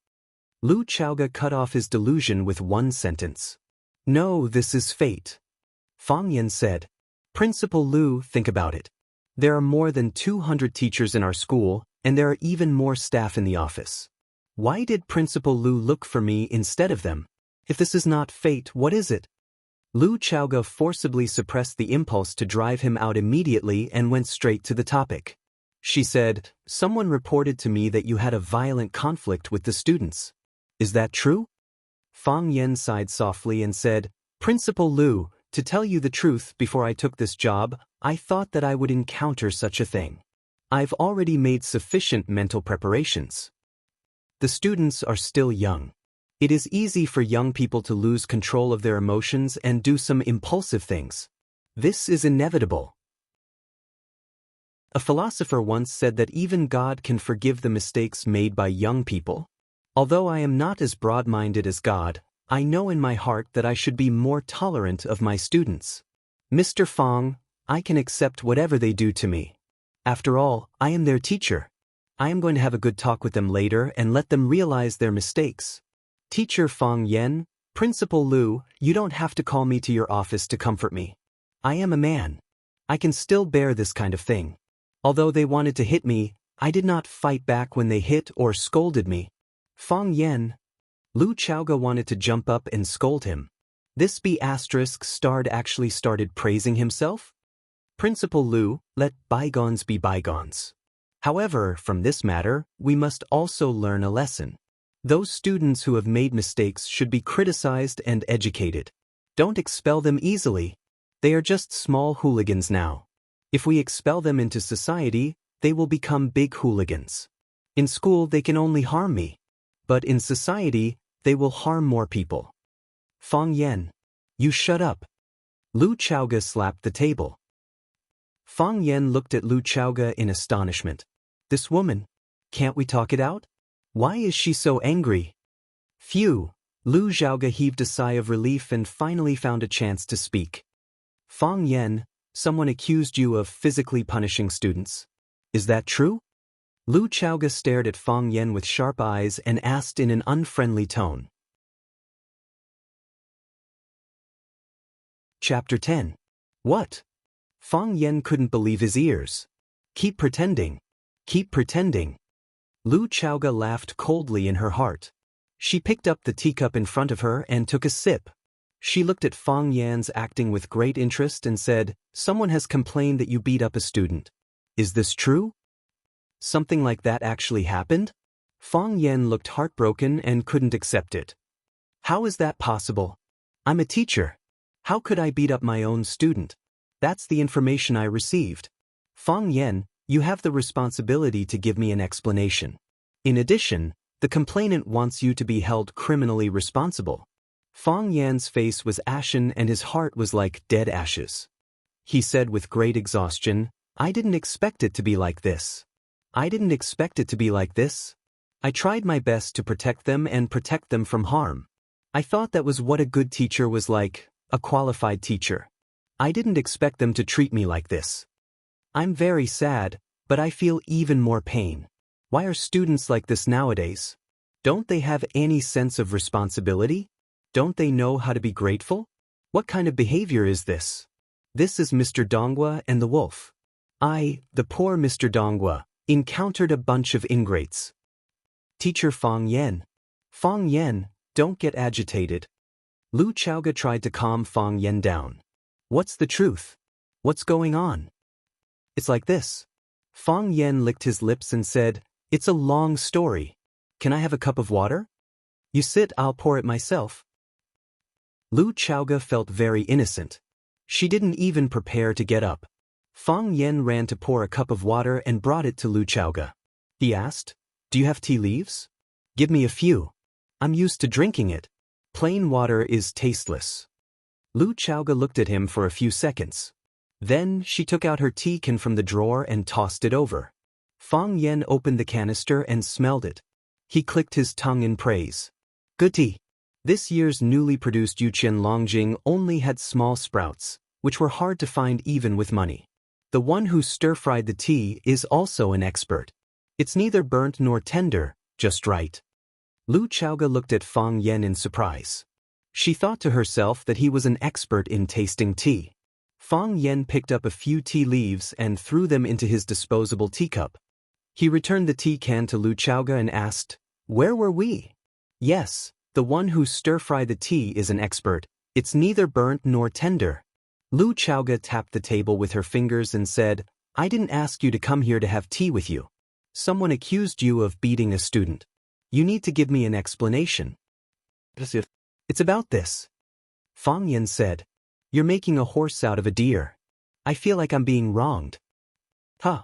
Lu Chaoga cut off his delusion with one sentence. No, this is fate. Fang Yan said. Principal Lu, think about it. There are more than 200 teachers in our school, and there are even more staff in the office. Why did Principal Lu look for me instead of them? If this is not fate, what is it? Lu Chaoga forcibly suppressed the impulse to drive him out immediately and went straight to the topic. She said, someone reported to me that you had a violent conflict with the students. Is that true? Fang Yan sighed softly and said, Principal Lu, to tell you the truth, before I took this job, I thought that I would encounter such a thing. I've already made sufficient mental preparations. The students are still young. It is easy for young people to lose control of their emotions and do some impulsive things. This is inevitable. A philosopher once said that even God can forgive the mistakes made by young people. Although I am not as broad-minded as God, I know in my heart that I should be more tolerant of my students. Mr. Fang, I can accept whatever they do to me. After all, I am their teacher. I am going to have a good talk with them later and let them realize their mistakes. Teacher Fang Yan, Principal Lu, you don't have to call me to your office to comfort me. I am a man. I can still bear this kind of thing. Although they wanted to hit me, I did not fight back when they hit or scolded me. Fang Yan. Lu Chaoga wanted to jump up and scold him. This B** starred actually started praising himself? Principal Lu, let bygones be bygones. However, from this matter, we must also learn a lesson. Those students who have made mistakes should be criticized and educated. Don't expel them easily. They are just small hooligans now. If we expel them into society, they will become big hooligans. In school, they can only harm me. But in society, they will harm more people. Fang Yan, you shut up. Lu Chaoga slapped the table. Fang Yan looked at Lu Chaoga in astonishment. This woman, can't we talk it out? Why is she so angry? Phew, Lu Chaoga heaved a sigh of relief and finally found a chance to speak. Fang Yan, someone accused you of physically punishing students. Is that true? Lu Chaoga stared at Fang Yan with sharp eyes and asked in an unfriendly tone. Chapter 10. What? Fang Yan couldn't believe his ears. Keep pretending. Keep pretending. Lu Chaoga laughed coldly in her heart. She picked up the teacup in front of her and took a sip. She looked at Fang Yan's acting with great interest and said, someone has complained that you beat up a student. Is this true? Something like that actually happened? Fang Yan looked heartbroken and couldn't accept it. How is that possible? I'm a teacher. How could I beat up my own student? That's the information I received. Fang Yan, you have the responsibility to give me an explanation. In addition, the complainant wants you to be held criminally responsible. Fang Yan's face was ashen and his heart was like dead ashes. He said with great exhaustion, I didn't expect it to be like this. I didn't expect it to be like this. I tried my best to protect them and protect them from harm. I thought that was what a good teacher was like, a qualified teacher. I didn't expect them to treat me like this. I'm very sad, but I feel even more pain. Why are students like this nowadays? Don't they have any sense of responsibility? Don't they know how to be grateful? What kind of behavior is this? This is Mr. Donghua and the wolf. I, the poor Mr. Donghua, encountered a bunch of ingrates. Teacher Fang Yan. Fang Yan, don't get agitated. Lu Chaoga tried to calm Fang Yan down. What's the truth? What's going on? It's like this. Fang Yan licked his lips and said, it's a long story. Can I have a cup of water? You sit, I'll pour it myself. Lu Chaoga felt very innocent. She didn't even prepare to get up. Fang Yan ran to pour a cup of water and brought it to Lu Chaoga. He asked, do you have tea leaves? Give me a few. I'm used to drinking it. Plain water is tasteless. Lu Chaoga looked at him for a few seconds. Then she took out her tea can from the drawer and tossed it over. Fang Yan opened the canister and smelled it. He clicked his tongue in praise. Good tea. This year's newly produced Yuqian Longjing only had small sprouts, which were hard to find even with money. The one who stir-fried the tea is also an expert. It's neither burnt nor tender, just right. Lu Chaoge looked at Fang Yan in surprise. She thought to herself that he was an expert in tasting tea. Fang Yan picked up a few tea leaves and threw them into his disposable teacup. He returned the tea can to Lu Chaoge and asked, "Where were we?" "Yes, the one who stir-fried the tea is an expert. It's neither burnt nor tender." Lu Chaoge tapped the table with her fingers and said, "I didn't ask you to come here to have tea with you. Someone accused you of beating a student. You need to give me an explanation." "It's about this." Fang Yan said, "You're making a horse out of a deer. I feel like I'm being wronged." Huh.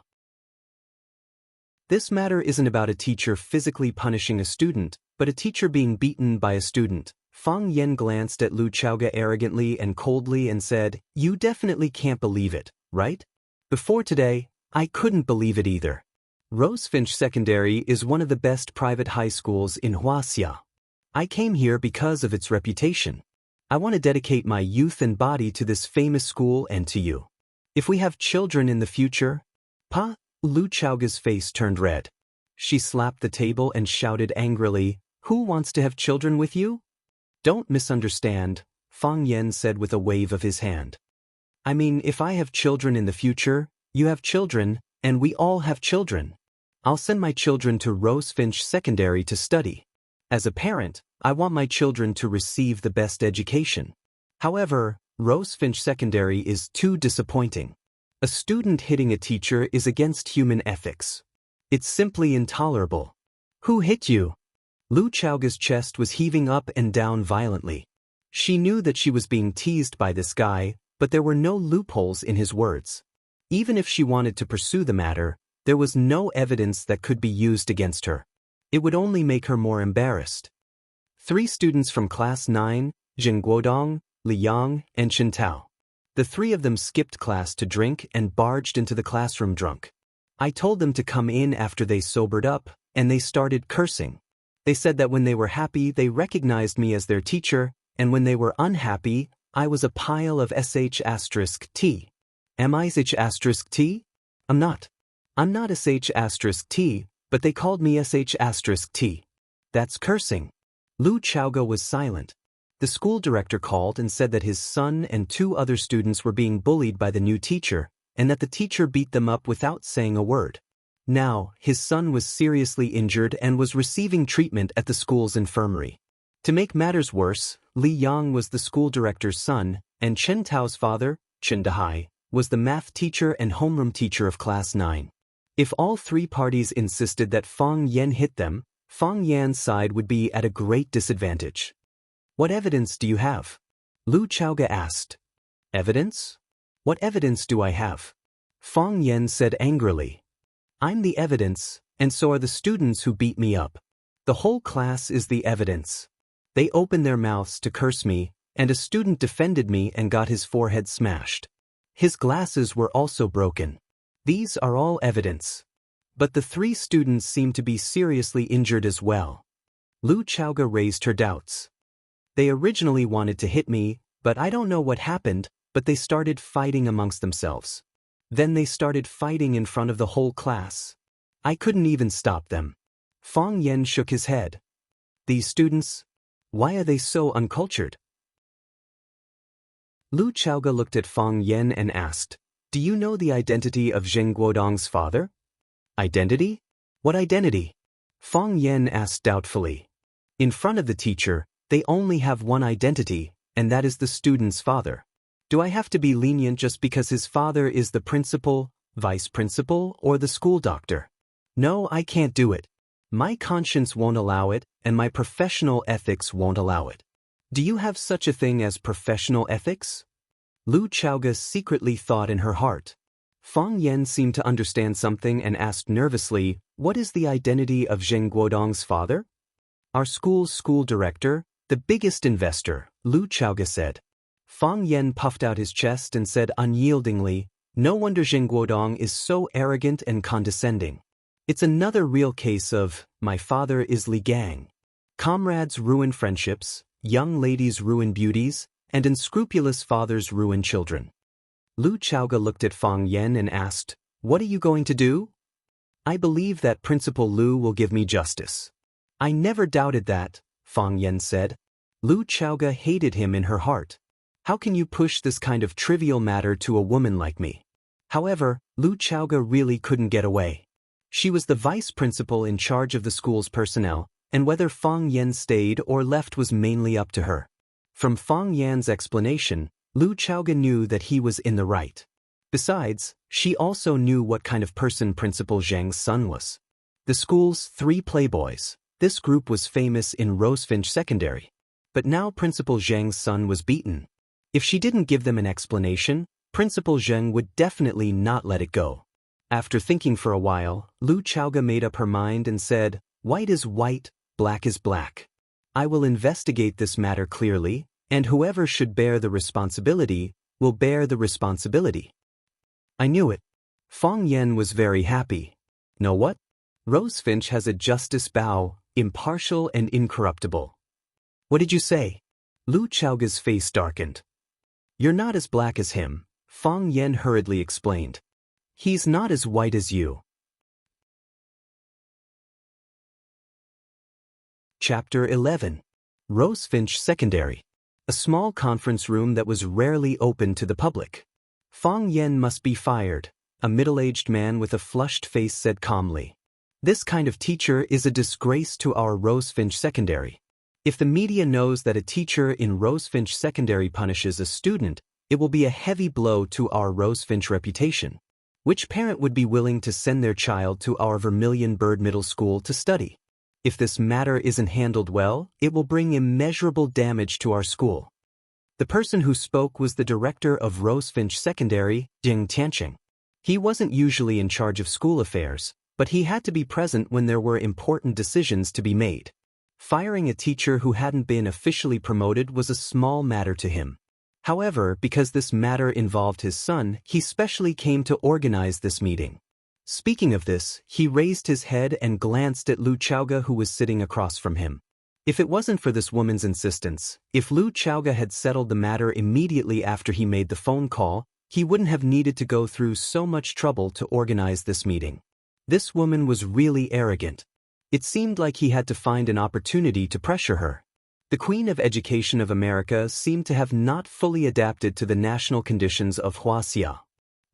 This matter isn't about a teacher physically punishing a student, but a teacher being beaten by a student. Fang Yan glanced at Lu Chaoge arrogantly and coldly and said, "You definitely can't believe it, right? Before today, I couldn't believe it either. Rosefinch Secondary is one of the best private high schools in Huaxia. I came here because of its reputation. I want to dedicate my youth and body to this famous school and to you. If we have children in the future..." Pa? Lu Chaoge's face turned red. She slapped the table and shouted angrily, "Who wants to have children with you?" "Don't misunderstand," Fang Yan said with a wave of his hand. "I mean, if I have children in the future, you have children, and we all have children. I'll send my children to Rosefinch Secondary to study. As a parent, I want my children to receive the best education. However, Rosefinch Secondary is too disappointing. A student hitting a teacher is against human ethics. It's simply intolerable." "Who hit you?" Lu Chaoge's chest was heaving up and down violently. She knew that she was being teased by this guy, but there were no loopholes in his words. Even if she wanted to pursue the matter, there was no evidence that could be used against her. It would only make her more embarrassed. 3 students from Class 9, Jin Guodong, Li Yang, and Chen Tao. The 3 of them skipped class to drink and barged into the classroom drunk. I told them to come in after they sobered up, and they started cursing. They said that when they were happy, they recognized me as their teacher, and when they were unhappy, I was a pile of sh*t. Am I sh*t? I'm not. I'm not sh*t, but they called me sh*t. That's cursing. Lu Chaoge was silent. The school director called and said that his son and 2 other students were being bullied by the new teacher, and that the teacher beat them up without saying a word. Now, his son was seriously injured and was receiving treatment at the school's infirmary. To make matters worse, Li Yang was the school director's son, and Chen Tao's father, Chen Dahai, was the math teacher and homeroom teacher of Class 9. If all 3 parties insisted that Fang Yan hit them, Fang Yan's side would be at a great disadvantage. "What evidence do you have?" Lu Chaoge asked. "Evidence? What evidence do I have?" Fang Yan said angrily. "I'm the evidence, and so are the students who beat me up. The whole class is the evidence. They opened their mouths to curse me, and a student defended me and got his forehead smashed. His glasses were also broken. These are all evidence. But the 3 students seem to be seriously injured as well." Lu Chaoge raised her doubts. "They originally wanted to hit me, but I don't know what happened, but they started fighting amongst themselves. Then they started fighting in front of the whole class. I couldn't even stop them." Fang Yan shook his head. "These students? Why are they so uncultured?" Lu Chaoge looked at Fang Yan and asked, "Do you know the identity of Zheng Guodong's father?" "Identity? What identity?" Fang Yan asked doubtfully. "In front of the teacher, they only have one identity, and that is the student's father. Do I have to be lenient just because his father is the principal, vice principal, or the school doctor? No, I can't do it. My conscience won't allow it, and my professional ethics won't allow it." "Do you have such a thing as professional ethics?" Lu Chaoge secretly thought in her heart. Fang Yan seemed to understand something and asked nervously, "What is the identity of Zheng Guodong's father?" "Our school's school director, the biggest investor," Lu Chaoge said. Fang Yan puffed out his chest and said unyieldingly, "No wonder Zheng Guodong is so arrogant and condescending. It's another real case of, my father is Li Gang. Comrades ruin friendships, young ladies ruin beauties, and unscrupulous fathers ruin children. Lu Chaoge looked at Fang Yan and asked, "What are you going to do?" "I believe that Principal Lu will give me justice." "I never doubted that," Fang Yan said. Lu Chaoge hated him in her heart. How can you push this kind of trivial matter to a woman like me? However, Lu Chaoge really couldn't get away. She was the vice principal in charge of the school's personnel, and whether Fang Yan stayed or left was mainly up to her. From Fang Yan's explanation, Lu Chaoge knew that he was in the right. Besides, she also knew what kind of person Principal Zhang's son was. The school's 3 playboys. This group was famous in Rosefinch Secondary. But now Principal Zhang's son was beaten. If she didn't give them an explanation, Principal Zhang would definitely not let it go. After thinking for a while, Lu Chaoge made up her mind and said, "White is white, black is black. I will investigate this matter clearly, and whoever should bear the responsibility will bear the responsibility." I knew it. Fang Yan was very happy. Know what? Rosefinch has a justice bow, impartial and incorruptible. What did you say? Lu Chaoge's face darkened. You're not as black as him, Fang Yan hurriedly explained. He's not as white as you. Chapter 11. Rosefinch Secondary. A small conference room that was rarely open to the public. Fang Yan must be fired, a middle-aged man with a flushed face said calmly. This kind of teacher is a disgrace to our Rosefinch Secondary. If the media knows that a teacher in Rosefinch Secondary punishes a student, it will be a heavy blow to our Rosefinch reputation. Which parent would be willing to send their child to our Vermilion Bird Middle School to study? If this matter isn't handled well, it will bring immeasurable damage to our school. The person who spoke was the director of Rosefinch Secondary, Jing Tianqing. He wasn't usually in charge of school affairs, but he had to be present when there were important decisions to be made. Firing a teacher who hadn't been officially promoted was a small matter to him. However, because this matter involved his son, he specially came to organize this meeting. Speaking of this, he raised his head and glanced at Lu Chaoge, who was sitting across from him. If it wasn't for this woman's insistence, if Lu Chaoge had settled the matter immediately after he made the phone call, he wouldn't have needed to go through so much trouble to organize this meeting. This woman was really arrogant. It seemed like he had to find an opportunity to pressure her. The Queen of Education of America seemed to have not fully adapted to the national conditions of Huaxia.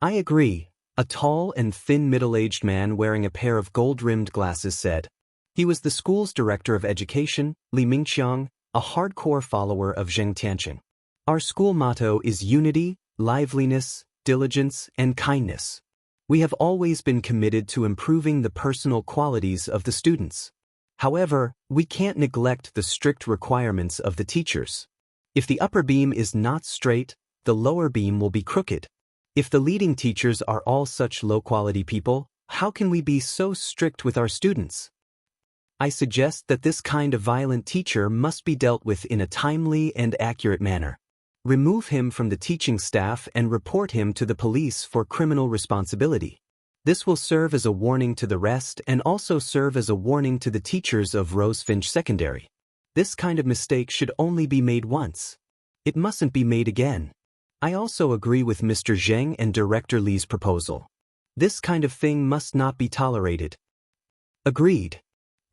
I agree, a tall and thin middle-aged man wearing a pair of gold-rimmed glasses said. He was the school's director of education, Li Mingqiang, a hardcore follower of Zheng Tianqing. Our school motto is unity, liveliness, diligence, and kindness. We have always been committed to improving the personal qualities of the students. However, we can't neglect the strict requirements of the teachers. If the upper beam is not straight, the lower beam will be crooked. If the leading teachers are all such low-quality people, how can we be so strict with our students? I suggest that this kind of violent teacher must be dealt with in a timely and accurate manner. Remove him from the teaching staff and report him to the police for criminal responsibility. This will serve as a warning to the rest and also serve as a warning to the teachers of Rosefinch Secondary. This kind of mistake should only be made once. It mustn't be made again. I also agree with Mr. Zheng and Director Li's proposal. This kind of thing must not be tolerated. Agreed.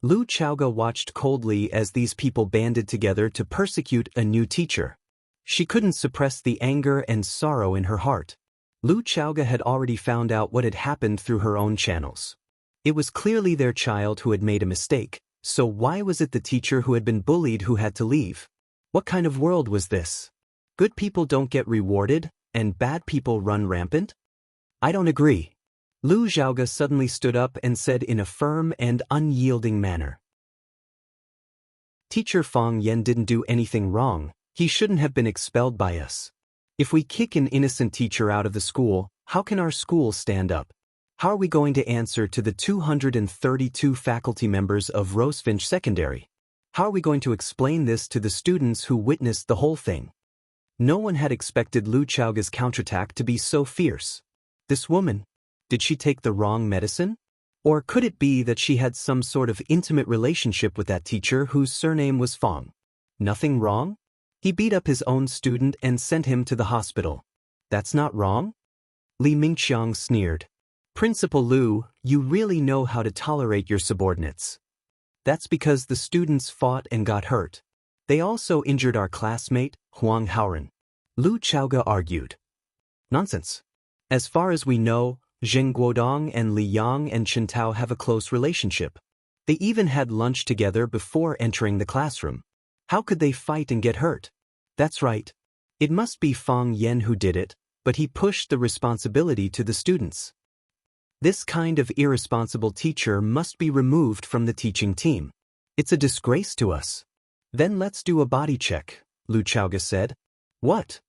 Lu Chaoge watched coldly as these people banded together to persecute a new teacher. She couldn't suppress the anger and sorrow in her heart. Lu Chaoge had already found out what had happened through her own channels. It was clearly their child who had made a mistake, so why was it the teacher who had been bullied who had to leave? What kind of world was this? Good people don't get rewarded, and bad people run rampant? I don't agree. Lu Chaoge suddenly stood up and said in a firm and unyielding manner. Teacher Fang Yan didn't do anything wrong. He shouldn't have been expelled by us. If we kick an innocent teacher out of the school, how can our school stand up? How are we going to answer to the 232 faculty members of Rosefinch Secondary? How are we going to explain this to the students who witnessed the whole thing? No one had expected Lu Chaoge's counterattack to be so fierce. This woman, did she take the wrong medicine? Or could it be that she had some sort of intimate relationship with that teacher whose surname was Fong? Nothing wrong? He beat up his own student and sent him to the hospital. That's not wrong? Li Mingqiang sneered. Principal Lu, you really know how to tolerate your subordinates. That's because the students fought and got hurt. They also injured our classmate, Huang Haoren. Lu Chaoge argued. Nonsense. As far as we know, Zheng Guodong and Li Yang and Chen Tao have a close relationship. They even had lunch together before entering the classroom. How could they fight and get hurt? That's right. It must be Fang Yan who did it, but he pushed the responsibility to the students. This kind of irresponsible teacher must be removed from the teaching team. It's a disgrace to us. Then let's do a body check, Lu Chaoge said. What?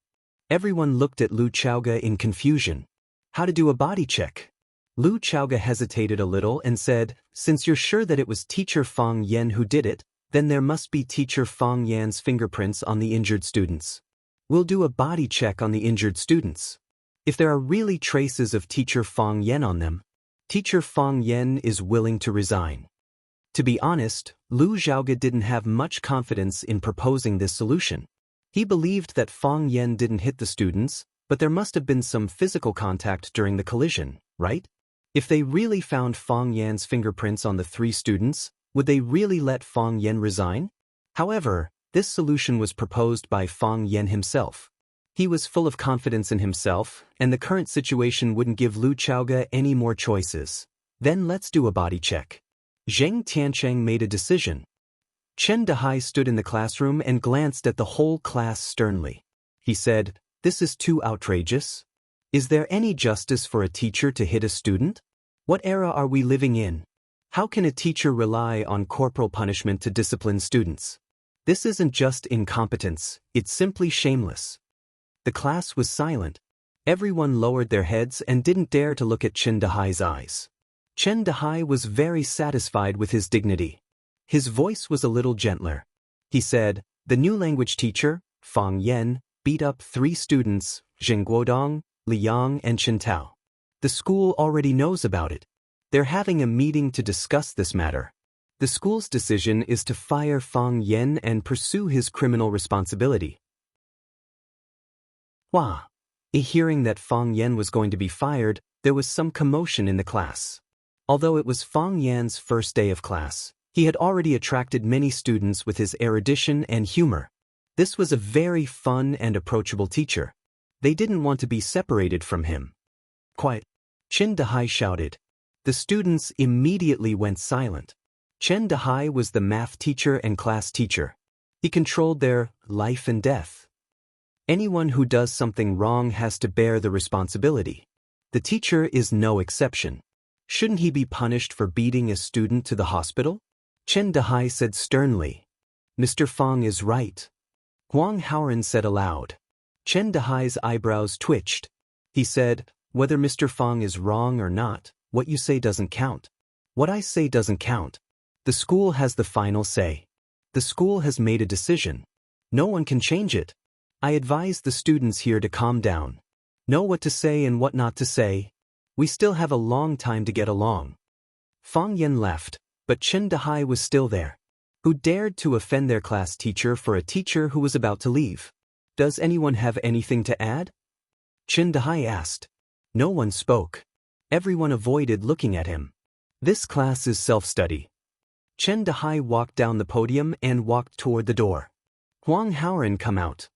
Everyone looked at Lu Chaoge in confusion. How to do a body check? Lu Chaoge hesitated a little and said, since you're sure that it was teacher Fang Yan who did it, then there must be teacher Fang Yan's fingerprints on the injured students. We'll do a body check on the injured students. If there are really traces of teacher Fang Yan on them, teacher Fang Yan is willing to resign. To be honest, Lu Chaoge didn't have much confidence in proposing this solution. He believed that Fang Yan didn't hit the students, but there must have been some physical contact during the collision, right? If they really found Fang Yan's fingerprints on the 3 students, would they really let Fang Yan resign? However, this solution was proposed by Fang Yan himself. He was full of confidence in himself, and the current situation wouldn't give Lu Chaoge any more choices. Then let's do a body check. Zheng Tiancheng made a decision. Chen Dehai stood in the classroom and glanced at the whole class sternly. He said, this is too outrageous. Is there any justice for a teacher to hit a student? What era are we living in? How can a teacher rely on corporal punishment to discipline students? This isn't just incompetence, it's simply shameless. The class was silent. Everyone lowered their heads and didn't dare to look at Chen Dehai's eyes. Chen Dehai was very satisfied with his dignity. His voice was a little gentler. He said, the new language teacher, Fang Yan, beat up 3 students, Zheng Guodong, Li Yang and Chen Tao. The school already knows about it. They're having a meeting to discuss this matter. The school's decision is to fire Fang Yan and pursue his criminal responsibility. Wah! Hearing that Fang Yan was going to be fired, there was some commotion in the class. Although it was Fang Yan's first day of class, he had already attracted many students with his erudition and humor. This was a very fun and approachable teacher. They didn't want to be separated from him. Quiet! Chen Dehai shouted. The students immediately went silent. Chen Dehai was the math teacher and class teacher. He controlled their life and death. Anyone who does something wrong has to bear the responsibility. The teacher is no exception. Shouldn't he be punished for beating a student to the hospital? Chen Dehai said sternly. Mr. Fang is right. Huang Haoren said aloud. Chen Dehai's eyebrows twitched. He said, whether Mr. Fang is wrong or not, what you say doesn't count. What I say doesn't count. The school has the final say. The school has made a decision. No one can change it. I advise the students here to calm down. Know what to say and what not to say. We still have a long time to get along. Fang Yan left, but Chen Dehai was still there. Who dared to offend their class teacher for a teacher who was about to leave? Does anyone have anything to add? Chen Dehai asked. No one spoke. Everyone avoided looking at him. This class is self-study. Chen Dehai walked down the podium and walked toward the door. Huang Haoren come out.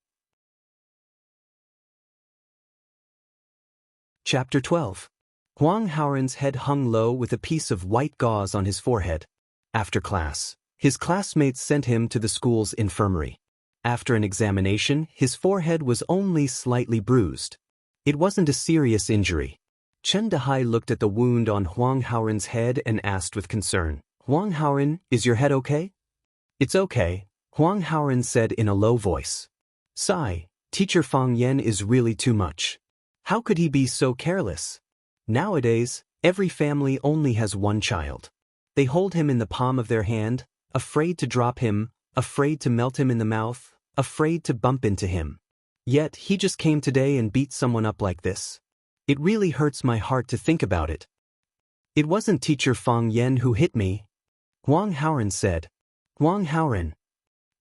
Chapter 12. Huang Haoren's head hung low with a piece of white gauze on his forehead. After class, his classmates sent him to the school's infirmary. After an examination, his forehead was only slightly bruised. It wasn't a serious injury. Chen Dehai looked at the wound on Huang Haoren's head and asked with concern, Huang Haoren, is your head okay? It's okay, Huang Haoren said in a low voice. Sigh, teacher Fang Yan is really too much. How could he be so careless? Nowadays, every family only has one child. They hold him in the palm of their hand, afraid to drop him, afraid to melt him in the mouth, afraid to bump into him. Yet he just came today and beat someone up like this. It really hurts my heart to think about it. It wasn't Teacher Fang Yen who hit me, Huang Haoren said. Huang Haoren.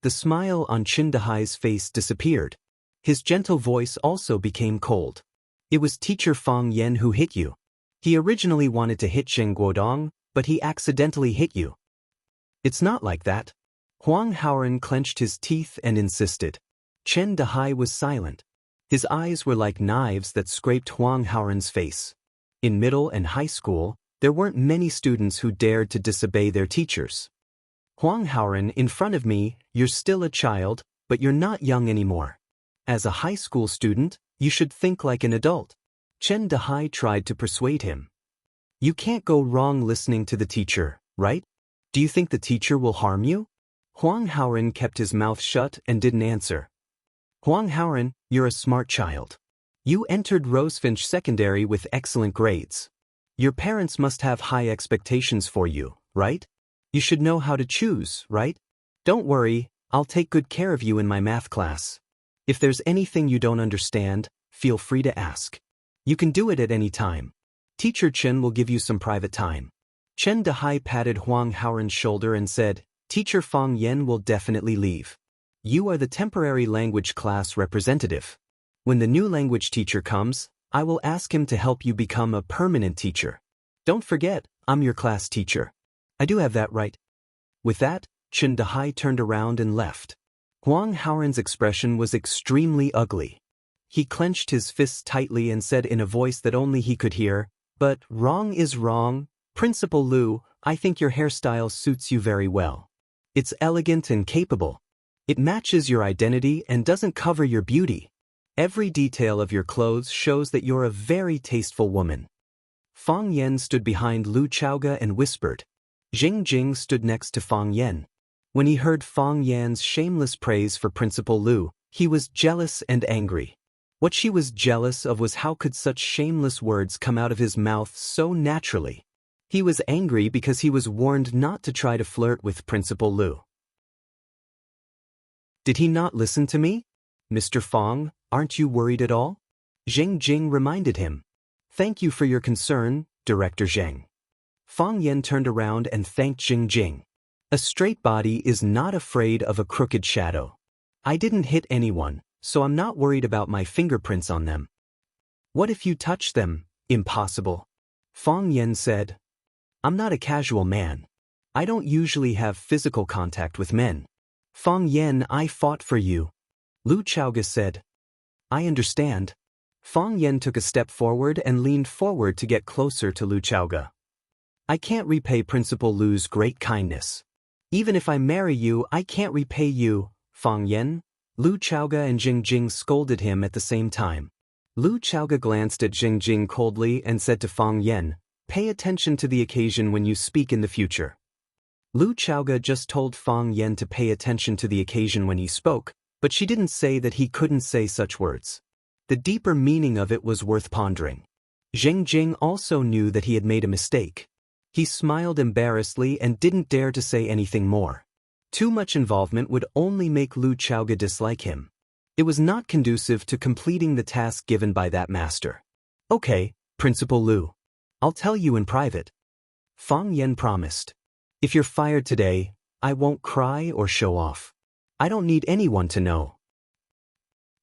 The smile on Chen Dehai's face disappeared. His gentle voice also became cold. It was Teacher Fang Yen who hit you. He originally wanted to hit Zheng Guodong, but he accidentally hit you. It's not like that. Huang Haoren clenched his teeth and insisted. Chen Dehai was silent. His eyes were like knives that scraped Huang Haoren's face. In middle and high school, there weren't many students who dared to disobey their teachers. Huang Haoren, in front of me, you're still a child, but you're not young anymore. As a high school student, you should think like an adult. Chen Dehai tried to persuade him. You can't go wrong listening to the teacher, right? Do you think the teacher will harm you? Huang Haoren kept his mouth shut and didn't answer. Huang Haoren, you're a smart child. You entered Rosefinch Secondary with excellent grades. Your parents must have high expectations for you, right? You should know how to choose, right? Don't worry, I'll take good care of you in my math class. If there's anything you don't understand, feel free to ask. You can do it at any time. Teacher Chen will give you some private time. Chen Dehai patted Huang Haoren's shoulder and said, Teacher Fang Yen will definitely leave. You are the temporary language class representative. When the new language teacher comes, I will ask him to help you become a permanent teacher. Don't forget, I'm your class teacher. I do have that right. With that, Chen Dehai turned around and left. Huang Haoren's expression was extremely ugly. He clenched his fists tightly and said in a voice that only he could hear, But wrong is wrong. Principal Lu, I think your hairstyle suits you very well. It's elegant and capable. It matches your identity and doesn't cover your beauty. Every detail of your clothes shows that you're a very tasteful woman. Fang Yen stood behind Lu Chaoge and whispered. Jing Jing stood next to Fang Yen. When he heard Fang Yan's shameless praise for Principal Lu, he was jealous and angry. What she was jealous of was how could such shameless words come out of his mouth so naturally. He was angry because he was warned not to try to flirt with Principal Lu. Did he not listen to me? Mr. Fang, aren't you worried at all? Zheng Jing reminded him. Thank you for your concern, Director Zheng. Fang Yen turned around and thanked Zheng Jing. A straight body is not afraid of a crooked shadow. I didn't hit anyone, so I'm not worried about my fingerprints on them. What if you touch them? Impossible. Fang Yen said. I'm not a casual man. I don't usually have physical contact with men. Fang Yen, I fought for you. Lu Chaoge said. I understand. Fang Yen took a step forward and leaned forward to get closer to Lu Chaoge. I can't repay Principal Lu's great kindness. Even if I marry you, I can't repay you, Fang Yen. Lu Chaoge and Jing Jing scolded him at the same time. Lu Chaoge glanced at Jing Jing coldly and said to Fang Yen, Pay attention to the occasion when you speak in the future. Lu Chaoge just told Fang Yen to pay attention to the occasion when he spoke, but she didn't say that he couldn't say such words. The deeper meaning of it was worth pondering. Jing Jing also knew that he had made a mistake. He smiled embarrassedly and didn't dare to say anything more. Too much involvement would only make Lu Chaoge dislike him. It was not conducive to completing the task given by that master. Okay, Principal Lu. I'll tell you in private. Fang Yen promised. If you're fired today, I won't cry or show off. I don't need anyone to know.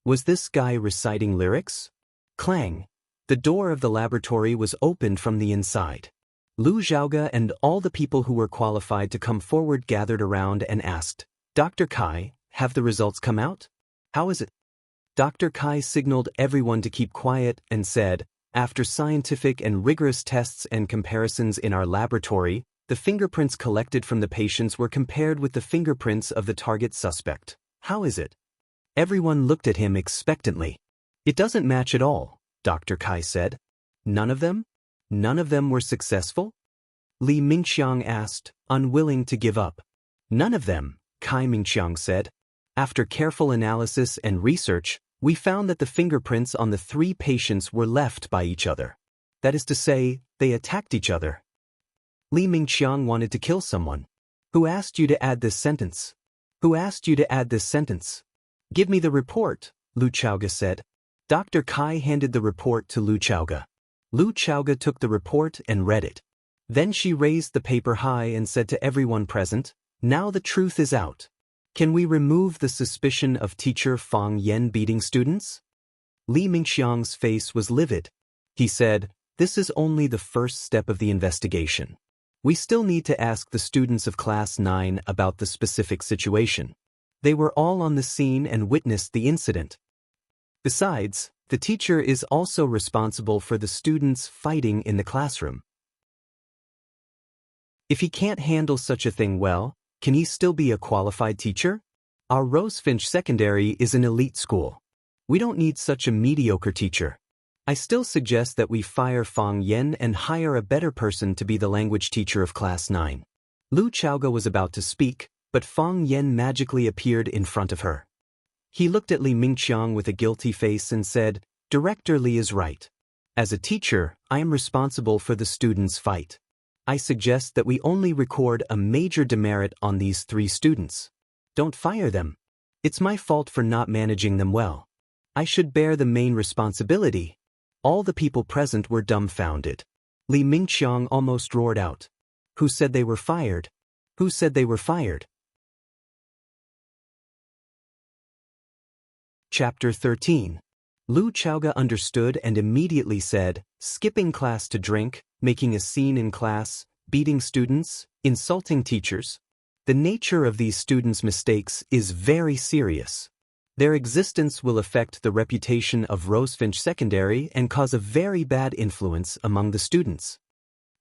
Was this guy reciting lyrics? Clang. The door of the laboratory was opened from the inside. Lu Xiaoge and all the people who were qualified to come forward gathered around and asked, Dr. Kai, have the results come out? How is it? Dr. Kai signaled everyone to keep quiet and said, after scientific and rigorous tests and comparisons in our laboratory, the fingerprints collected from the patients were compared with the fingerprints of the target suspect. How is it? Everyone looked at him expectantly. It doesn't match at all, Dr. Kai said. None of them? None of them were successful? Li Mingxiang asked, unwilling to give up. None of them, Kai Mingxiang said. After careful analysis and research, we found that the fingerprints on the 3 patients were left by each other. That is to say, they attacked each other. Li Mingxiang wanted to kill someone. Who asked you to add this sentence? Who asked you to add this sentence? Give me the report, Lu Chaoge said. Dr. Kai handed the report to Lu Chaoge. Lu Chaoge took the report and read it. Then she raised the paper high and said to everyone present, "Now the truth is out. Can we remove the suspicion of teacher Fang Yan beating students?" Li Mingxiang's face was livid. He said, "This is only the first step of the investigation. We still need to ask the students of Class 9 about the specific situation. They were all on the scene and witnessed the incident. Besides, the teacher is also responsible for the students fighting in the classroom. If he can't handle such a thing well, can he still be a qualified teacher? Our Rosefinch Secondary is an elite school. We don't need such a mediocre teacher. I still suggest that we fire Fang Yan and hire a better person to be the language teacher of Class 9. Lu Chaoge was about to speak, but Fang Yan magically appeared in front of her. He looked at Li Mingqiang with a guilty face and said, "Director Li is right. As a teacher, I am responsible for the students' fight. I suggest that we only record a major demerit on these 3 students. Don't fire them. It's my fault for not managing them well. I should bear the main responsibility." All the people present were dumbfounded. Li Mingqiang almost roared out, "Who said they were fired? Who said they were fired?" Chapter 13. Lu Chaoge understood and immediately said, "Skipping class to drink, making a scene in class, beating students, insulting teachers. The nature of these students' mistakes is very serious. Their existence will affect the reputation of Rosefinch Secondary and cause a very bad influence among the students."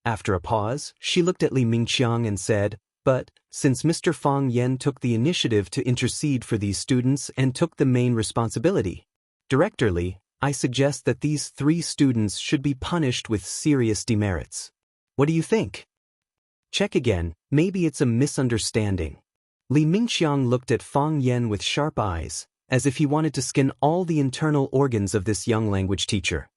After a pause, she looked at Li Mingqiang and said, "But, since Mr. Fang Yan took the initiative to intercede for these students and took the main responsibility, Director Li, I suggest that these 3 students should be punished with serious demerits. What do you think? Check again, maybe it's a misunderstanding." Li Mingqiang looked at Fang Yan with sharp eyes, as if he wanted to skin all the internal organs of this young language teacher.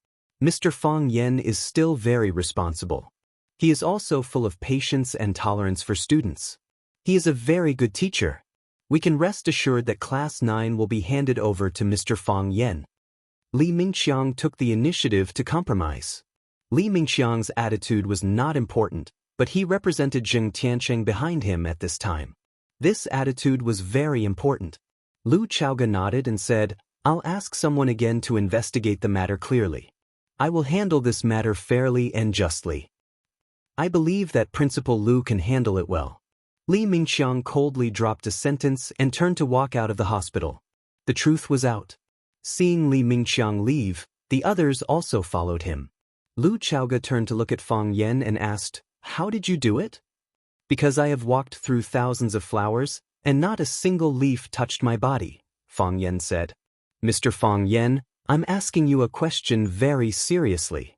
Mr. Fang Yan is still very responsible. He is also full of patience and tolerance for students. He is a very good teacher. We can rest assured that Class 9 will be handed over to Mr. Fang Yan. Li Mingqiang took the initiative to compromise. Li Mingqiang's attitude was not important, but he represented Zheng Tiancheng behind him at this time. This attitude was very important. Lu Chaoge nodded and said, "I'll ask someone again to investigate the matter clearly. I will handle this matter fairly and justly. I believe that Principal Lu can handle it well." Li Mingqiang coldly dropped a sentence and turned to walk out of the hospital. The truth was out. Seeing Li Mingqiang leave, the others also followed him. Lu Chaoge turned to look at Fang Yan and asked, "How did you do it?" "Because I have walked through thousands of flowers, and not a single leaf touched my body," Fang Yan said. "Mr. Fang Yan, I'm asking you a question very seriously."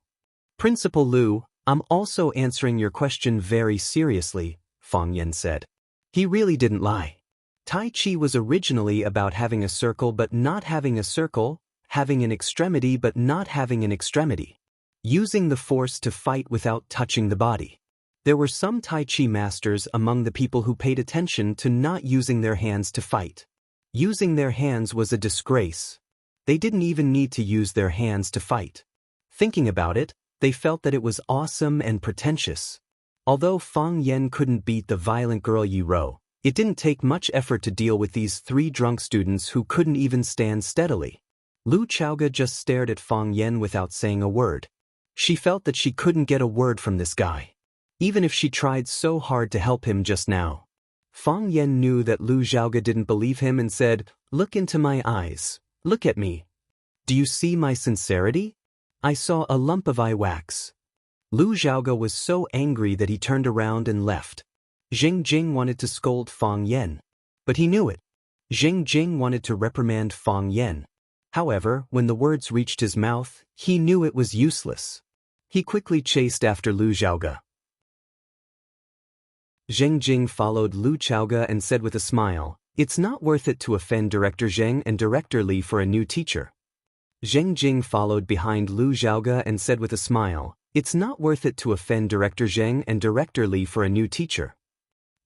"Principal Lu, I'm also answering your question very seriously," Fang Yan said. He really didn't lie. Tai Chi was originally about having a circle but not having a circle, having an extremity but not having an extremity, using the force to fight without touching the body. There were some Tai Chi masters among the people who paid attention to not using their hands to fight. Using their hands was a disgrace. They didn't even need to use their hands to fight. Thinking about it, they felt that it was awesome and pretentious. Although Fang Yan couldn't beat the violent girl Yi Ro, it didn't take much effort to deal with these 3 drunk students who couldn't even stand steadily. Lu Chaoge just stared at Fang Yan without saying a word. She felt that she couldn't get a word from this guy, even if she tried so hard to help him just now. Fang Yan knew that Lu Chaoge didn't believe him and said, "Look into my eyes. Look at me. Do you see my sincerity?" I saw a lump of eye wax. Lu Chaoge was so angry that he turned around and left. Zheng Jing wanted to scold Fang Yan, but he knew it. Zheng Jing wanted to reprimand Fang Yan. However, when the words reached his mouth, he knew it was useless. He quickly chased after Lu Chaoge. Zheng Jing followed Lu Chaoge and said with a smile, "It's not worth it to offend Director Zheng and Director Li for a new teacher." Zheng Jing followed behind Lu Chaoge and said with a smile, "It's not worth it to offend Director Zheng and Director Li for a new teacher."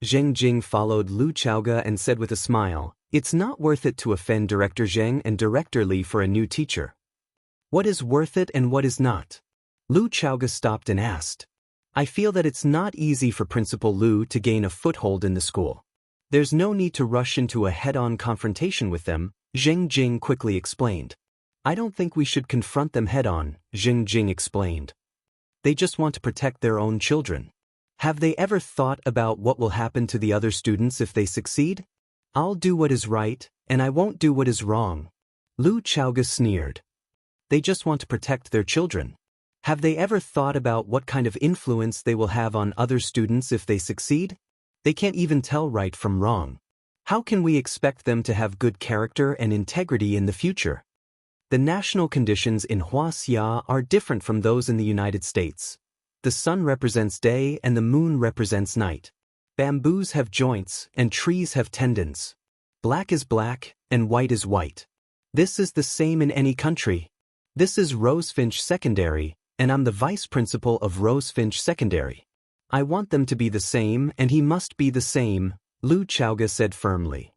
Zheng Jing followed Lu Chaoge and said with a smile, "It's not worth it to offend Director Zheng and Director Li for a new teacher." What is worth it and what is not? Lu Chaoge stopped and asked. I feel that it's not easy for Principal Lu to gain a foothold in the school. There's no need to rush into a head-on confrontation with them, Zheng Jing quickly explained. I don't think we should confront them head-on, Zheng Jing explained. They just want to protect their own children. Have they ever thought about what will happen to the other students if they succeed? I'll do what is right, and I won't do what is wrong. Lu Chaoga sneered. They just want to protect their children. Have they ever thought about what kind of influence they will have on other students if they succeed? They can't even tell right from wrong. How can we expect them to have good character and integrity in the future? The national conditions in Huaxia are different from those in the United States. The sun represents day and the moon represents night. Bamboos have joints and trees have tendons. Black is black and white is white. This is the same in any country. This is Rosefinch Secondary, and I'm the vice principal of Rosefinch Secondary. I want them to be the same and he must be the same, Lu Chaoga said firmly.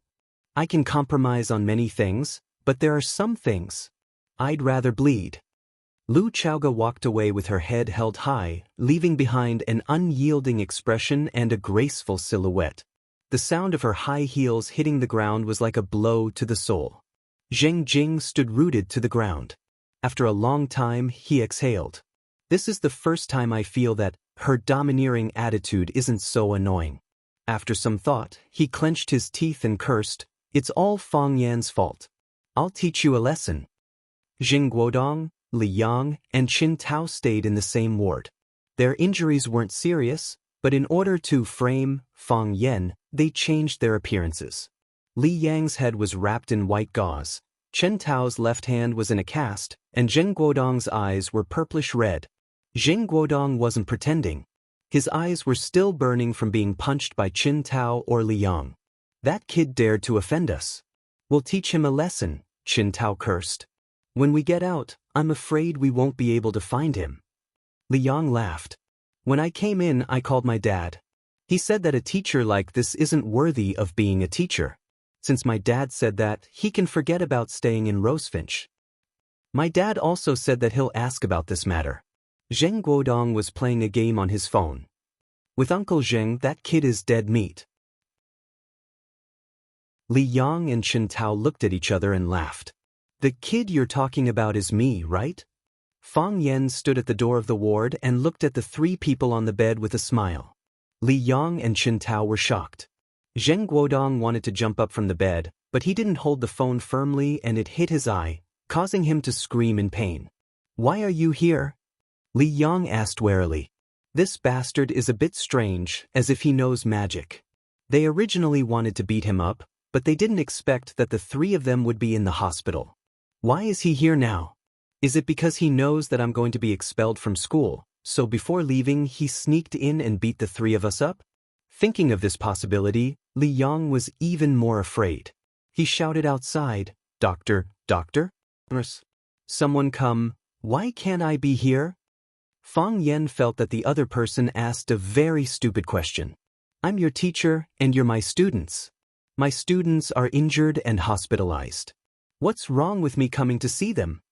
I can compromise on many things, but there are some things I'd rather bleed. Lu Chaoga walked away with her head held high, leaving behind an unyielding expression and a graceful silhouette. The sound of her high heels hitting the ground was like a blow to the soul. Zheng Jing stood rooted to the ground. After a long time, he exhaled. This is the first time I feel that her domineering attitude isn't so annoying. After some thought, he clenched his teeth and cursed, "It's all Fang Yan's fault. I'll teach you a lesson." Jing Guodong, Li Yang, and Qin Tao stayed in the same ward. Their injuries weren't serious, but in order to frame Fang Yan, they changed their appearances. Li Yang's head was wrapped in white gauze, Chen Tao's left hand was in a cast, and Jing Guodong's eyes were purplish red. Jing Guodong wasn't pretending. His eyes were still burning from being punched by Qin Tao or Li Yang. That kid dared to offend us. We'll teach him a lesson, Qin Tao cursed. When we get out, I'm afraid we won't be able to find him. Li Yang laughed. When I came in, I called my dad. He said that a teacher like this isn't worthy of being a teacher. Since my dad said that, he can forget about staying in Rosefinch. My dad also said that he'll ask about this matter. Zheng Guodong was playing a game on his phone. With Uncle Zheng, that kid is dead meat. Li Yang and Qin Tao looked at each other and laughed. The kid you're talking about is me, right? Fang Yan stood at the door of the ward and looked at the three people on the bed with a smile. Li Yang and Qin Tao were shocked. Zheng Guodong wanted to jump up from the bed, but he didn't hold the phone firmly and it hit his eye, causing him to scream in pain. Why are you here? Li Yang asked warily. This bastard is a bit strange, as if he knows magic. They originally wanted to beat him up, but they didn't expect that the three of them would be in the hospital. Why is he here now? Is it because he knows that I'm going to be expelled from school, so before leaving he sneaked in and beat the three of us up? Thinking of this possibility, Li Yang was even more afraid. He shouted outside, Doctor, doctor? Someone come, why can't I be here? Fang Yan felt that the other person asked a very stupid question. I'm your teacher, and you're my students. My students are injured and hospitalized. What's wrong with me coming to see them?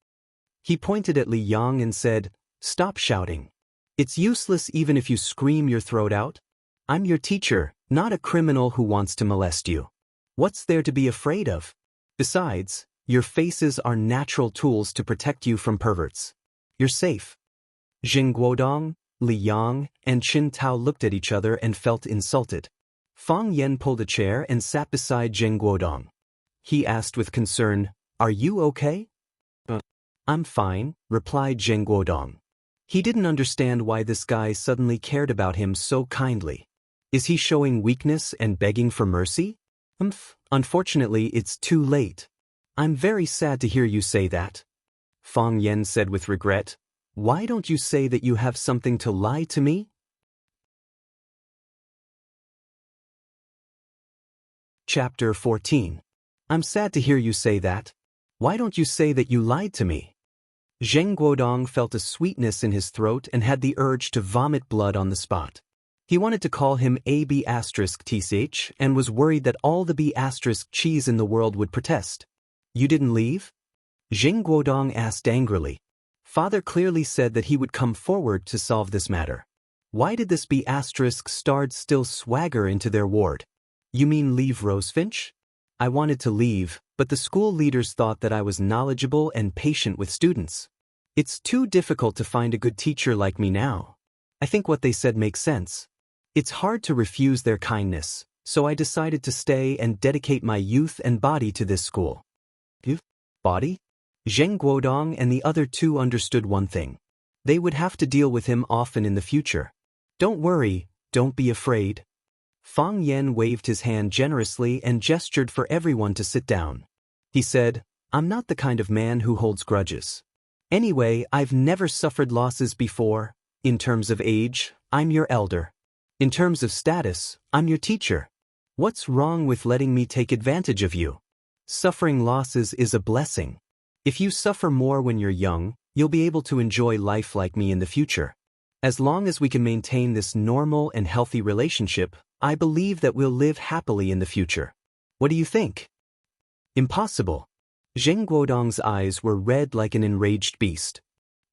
He pointed at Li Yang and said, Stop shouting. It's useless even if you scream your throat out. I'm your teacher, not a criminal who wants to molest you. What's there to be afraid of? Besides, your faces are natural tools to protect you from perverts. You're safe. Jing Guodong, Li Yang, and Qin Tao looked at each other and felt insulted. Fang Yan pulled a chair and sat beside Jing Guodong. He asked with concern, Are you okay? I'm fine, replied Jing Guodong. He didn't understand why this guy suddenly cared about him so kindly. Is he showing weakness and begging for mercy? Unfortunately, it's too late. I'm very sad to hear you say that. Fang Yan said with regret, Why don't you say that you have something to lie to me? Chapter 14. I'm sad to hear you say that. Why don't you say that you lied to me? Zheng Guodong felt a sweetness in his throat and had the urge to vomit blood on the spot. He wanted to call him AB*TCH and was worried that all the B*cheese in the world would protest. You didn't leave? Jing Guodong asked angrily. Father clearly said that he would come forward to solve this matter. Why did this be asterisk starred still swagger into their ward? You mean leave Rosefinch? I wanted to leave, but the school leaders thought that I was knowledgeable and patient with students. It's too difficult to find a good teacher like me now. I think what they said makes sense. It's hard to refuse their kindness, so I decided to stay and dedicate my youth and body to this school. Youth? Body? Zheng Guodong and the other two understood one thing. They would have to deal with him often in the future. Don't worry, don't be afraid. Fang Yen waved his hand generously and gestured for everyone to sit down. He said, I'm not the kind of man who holds grudges. Anyway, I've never suffered losses before. In terms of age, I'm your elder. In terms of status, I'm your teacher. What's wrong with letting me take advantage of you? Suffering losses is a blessing. If you suffer more when you're young, you'll be able to enjoy life like me in the future. As long as we can maintain this normal and healthy relationship, I believe that we'll live happily in the future. What do you think? Impossible. Zheng Guodong's eyes were red like an enraged beast.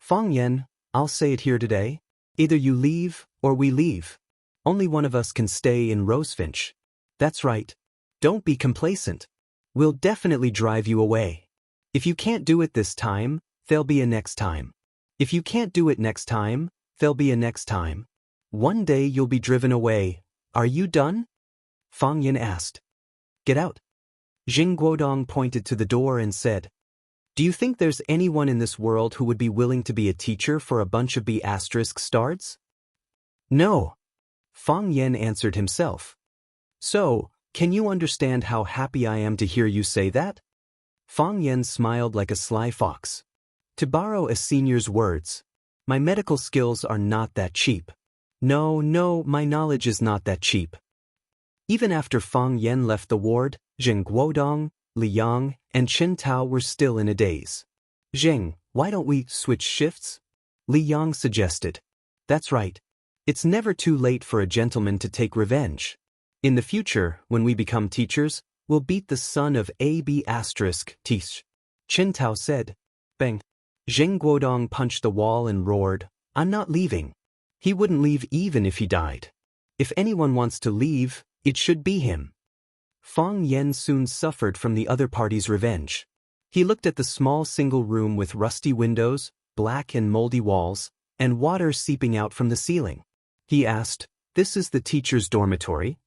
Fang Yen, I'll say it here today. Either you leave, or we leave. Only one of us can stay in Rosefinch. That's right. Don't be complacent. We'll definitely drive you away. If you can't do it this time, there'll be a next time. If you can't do it next time, there'll be a next time. One day you'll be driven away. Are you done? Fang Yin asked. Get out. Zheng Guodong pointed to the door and said, Do you think there's anyone in this world who would be willing to be a teacher for a bunch of B** stards? No. Fang Yen answered himself. So, can you understand how happy I am to hear you say that? Fang Yen smiled like a sly fox. To borrow a senior's words, my medical skills are not that cheap. No, my knowledge is not that cheap. Even after Fang Yen left the ward, Zheng Guodong, Li Yang, and Chen Tao were still in a daze. Zheng, why don't we switch shifts? Li Yang suggested. That's right. It's never too late for a gentleman to take revenge. In the future, when we become teachers, we'll beat the son of A.B** Tish. Chen Tao said. Bang. Zheng Guodong punched the wall and roared, I'm not leaving. He wouldn't leave even if he died. If anyone wants to leave, it should be him. Fang Yen soon suffered from the other party's revenge. He looked at the small single room with rusty windows, black and moldy walls, and water seeping out from the ceiling. He asked, This is the teacher's dormitory?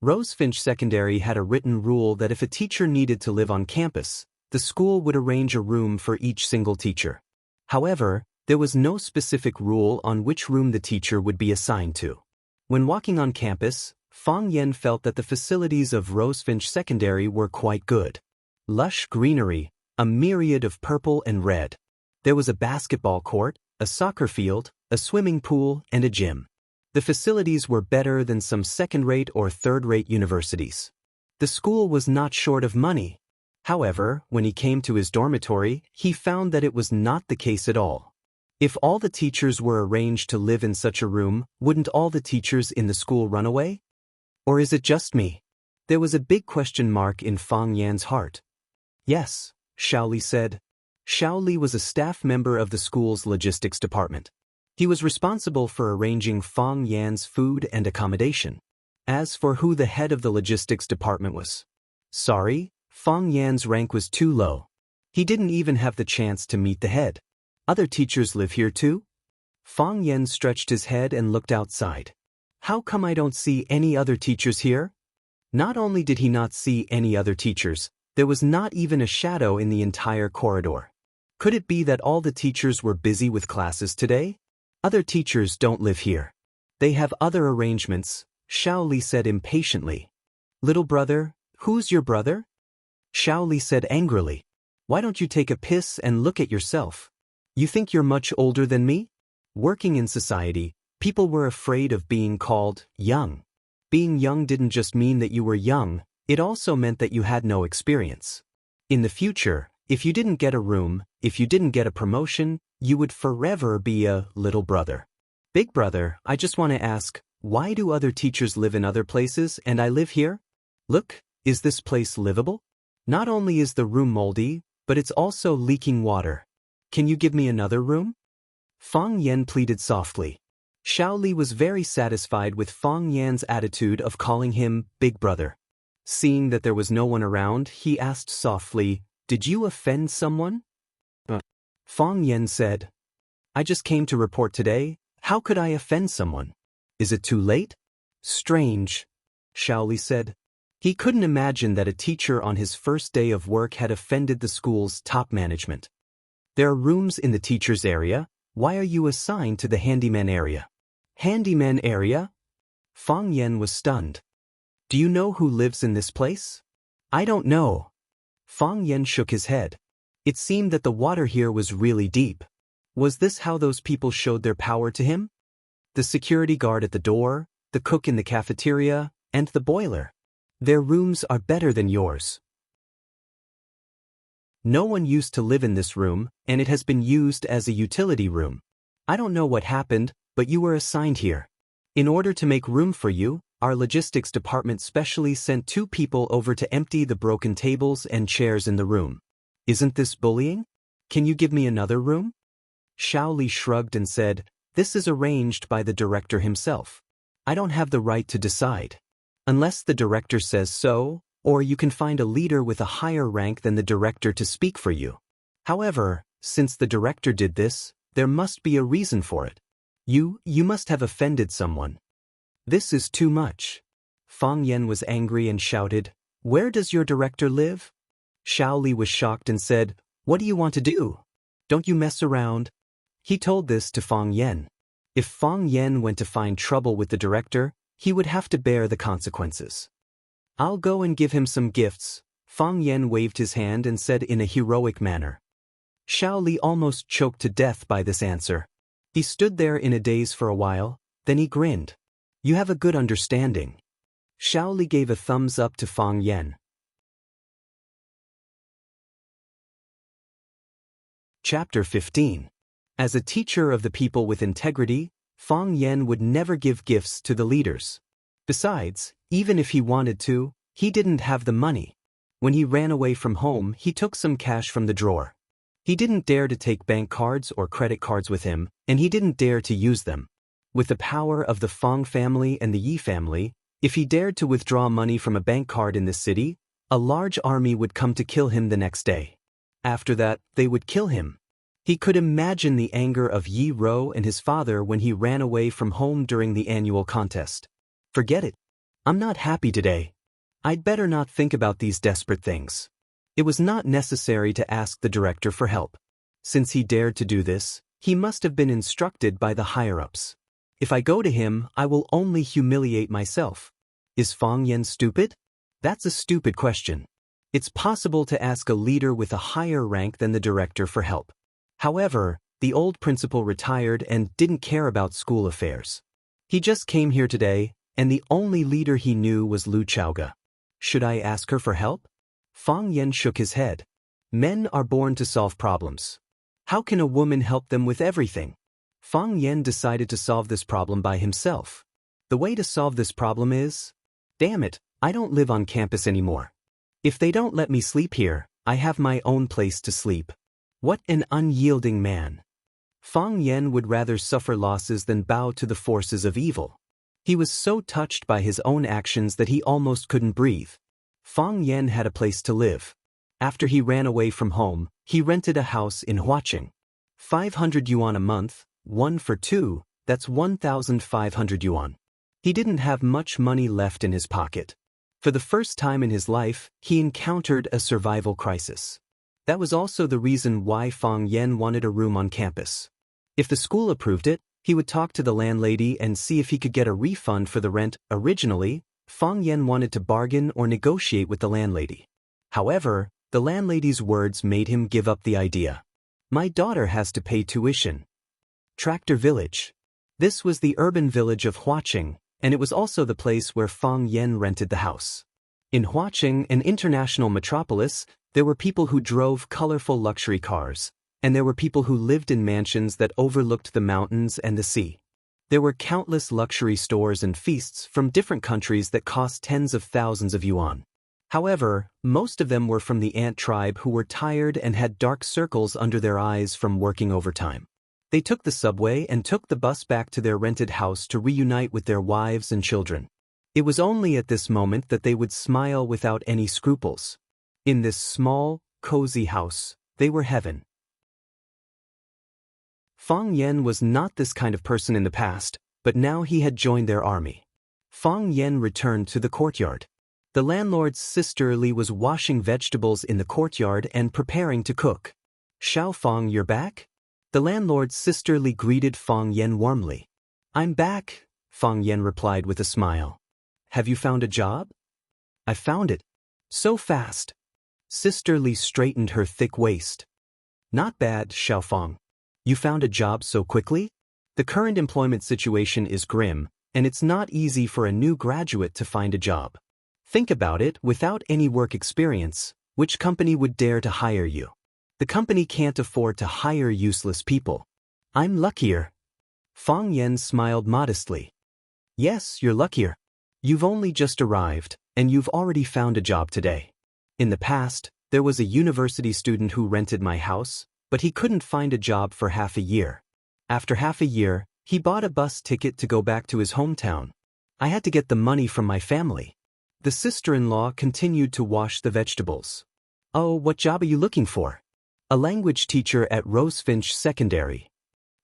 Rosefinch Secondary had a written rule that if a teacher needed to live on campus, the school would arrange a room for each single teacher. However, there was no specific rule on which room the teacher would be assigned to. When walking on campus, Fang Yen felt that the facilities of Rosefinch Secondary were quite good. Lush greenery, a myriad of purple and red. There was a basketball court, a soccer field, a swimming pool, and a gym. The facilities were better than some second-rate or third-rate universities. The school was not short of money. However, when he came to his dormitory, he found that it was not the case at all. If all the teachers were arranged to live in such a room, wouldn't all the teachers in the school run away? Or is it just me? There was a big question mark in Fang Yan's heart. Yes, Xiaoli said. Xiaoli was a staff member of the school's logistics department. He was responsible for arranging Fang Yan's food and accommodation. As for who the head of the logistics department was, sorry, Fang Yan's rank was too low. He didn't even have the chance to meet the head. Other teachers live here too? Fang Yen stretched his head and looked outside. How come I don't see any other teachers here? Not only did he not see any other teachers, there was not even a shadow in the entire corridor. Could it be that all the teachers were busy with classes today? Other teachers don't live here. They have other arrangements, Xiaoli said impatiently. Little brother, who's your brother? Xiaoli said angrily. Why don't you take a piss and look at yourself? You think you're much older than me? Working in society, people were afraid of being called young. Being young didn't just mean that you were young, it also meant that you had no experience. In the future, if you didn't get a room, if you didn't get a promotion, you would forever be a little brother. Big brother, I just want to ask, why do other teachers live in other places and I live here? Look, is this place livable? Not only is the room moldy, but it's also leaking water. Can you give me another room? Fang Yan pleaded softly. Xiao Li was very satisfied with Fang Yan's attitude of calling him Big Brother. Seeing that there was no one around, he asked softly, "Did you offend someone?" Fang Yan said, "I just came to report today. How could I offend someone? Is it too late?" "Strange," Xiao Li said. He couldn't imagine that a teacher on his first day of work had offended the school's top management. "There are rooms in the teacher's area. Why are you assigned to the handyman area?" "Handyman area?" Fang Yan was stunned. "Do you know who lives in this place?" "I don't know." Fang Yan shook his head. It seemed that the water here was really deep. Was this how those people showed their power to him? The security guard at the door, the cook in the cafeteria, and the boiler. Their rooms are better than yours. No one used to live in this room, and it has been used as a utility room. I don't know what happened, but you were assigned here. In order to make room for you, our logistics department specially sent 2 people over to empty the broken tables and chairs in the room. Isn't this bullying? Can you give me another room? Xiao Li shrugged and said, "This is arranged by the director himself. I don't have the right to decide. Unless the director says so, or you can find a leader with a higher rank than the director to speak for you. However, since the director did this, there must be a reason for it. You must have offended someone. This is too much." Fang Yan was angry and shouted, "Where does your director live?" Xiao Li was shocked and said, "What do you want to do? Don't you mess around." He told this to Fang Yan. If Fang Yan went to find trouble with the director, he would have to bear the consequences. "I'll go and give him some gifts," Fang Yan waved his hand and said in a heroic manner. Xiao Li almost choked to death by this answer. He stood there in a daze for a while, then he grinned. "You have a good understanding." Xiao Li gave a thumbs up to Fang Yan. Chapter 15. As a teacher of the people with integrity, Fang Yan would never give gifts to the leaders. Besides, even if he wanted to, he didn't have the money. When he ran away from home, he took some cash from the drawer. He didn't dare to take bank cards or credit cards with him, and he didn't dare to use them. With the power of the Fang family and the Yi family, if he dared to withdraw money from a bank card in this city, a large army would come to kill him the next day. After that, they would kill him. He could imagine the anger of Yi Ro and his father when he ran away from home during the annual contest. "Forget it. I'm not happy today. I'd better not think about these desperate things." It was not necessary to ask the director for help. Since he dared to do this, he must have been instructed by the higher-ups. If I go to him, I will only humiliate myself. Is Fang Yan stupid? That's a stupid question. It's possible to ask a leader with a higher rank than the director for help. However, the old principal retired and didn't care about school affairs. He just came here today, and the only leader he knew was Lu Chaoga. Should I ask her for help? Fang Yan shook his head. Men are born to solve problems. How can a woman help them with everything? Fang Yan decided to solve this problem by himself. The way to solve this problem is, damn it, I don't live on campus anymore. If they don't let me sleep here, I have my own place to sleep. What an unyielding man. Fang Yan would rather suffer losses than bow to the forces of evil. He was so touched by his own actions that he almost couldn't breathe. Fang Yan had a place to live. After he ran away from home, he rented a house in Huaqing. 500 yuan a month, 1 for 2, that's 1,500 yuan. He didn't have much money left in his pocket. For the first time in his life, he encountered a survival crisis. That was also the reason why Fang Yan wanted a room on campus. If the school approved it, he would talk to the landlady and see if he could get a refund for the rent. Originally, Fang Yan wanted to bargain or negotiate with the landlady. However, the landlady's words made him give up the idea. "My daughter has to pay tuition." Tractor Village. This was the urban village of Huaqing, and it was also the place where Fang Yan rented the house. In Huaqing, an international metropolis, there were people who drove colorful luxury cars, and there were people who lived in mansions that overlooked the mountains and the sea. There were countless luxury stores and feasts from different countries that cost tens of thousands of yuan. However, most of them were from the ant tribe who were tired and had dark circles under their eyes from working overtime. They took the subway and took the bus back to their rented house to reunite with their wives and children. It was only at this moment that they would smile without any scruples. In this small, cozy house, they were heaven. Fang Yen was not this kind of person in the past, but now he had joined their army. Fang Yen returned to the courtyard. The landlord's sister Li was washing vegetables in the courtyard and preparing to cook. "Xiao Fang, you're back?" The landlord's sister Li greeted Fang Yen warmly. "I'm back," Fang Yen replied with a smile. "Have you found a job?" "I found it." "So fast." Sister Li straightened her thick waist. "Not bad, Xiao Fang. You found a job so quickly?" The current employment situation is grim, and it's not easy for a new graduate to find a job. Think about it, without any work experience, which company would dare to hire you? The company can't afford to hire useless people. "I'm luckier." Fang Yen smiled modestly. "Yes, you're luckier. You've only just arrived, and you've already found a job today. In the past, there was a university student who rented my house, but he couldn't find a job for half a year. After half a year, he bought a bus ticket to go back to his hometown. I had to get the money from my family." The sister-in-law continued to wash the vegetables. "Oh, what job are you looking for?" "A language teacher at Rosefinch Secondary."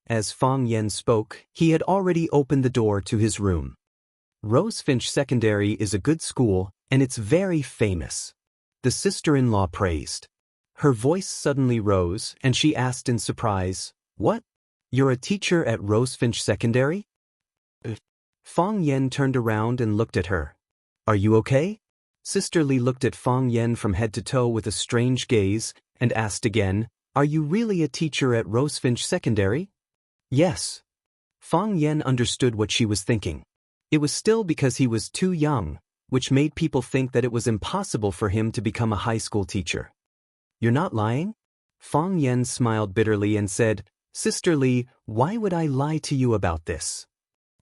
As Fang Yen spoke, he had already opened the door to his room. Rosefinch Secondary is a good school, and it's very famous. The sister-in-law praised. Her voice suddenly rose, and she asked in surprise, "What? You're a teacher at Rosefinch Secondary?" Fang Yen turned around and looked at her. "Are you okay?" Sister Li looked at Fang Yen from head to toe with a strange gaze, and asked again, "Are you really a teacher at Rosefinch Secondary?" "Yes." Fang Yen understood what she was thinking. It was still because he was too young, which made people think that it was impossible for him to become a high school teacher. "You're not lying?" Fang Yen smiled bitterly and said, "Sister Li, why would I lie to you about this?"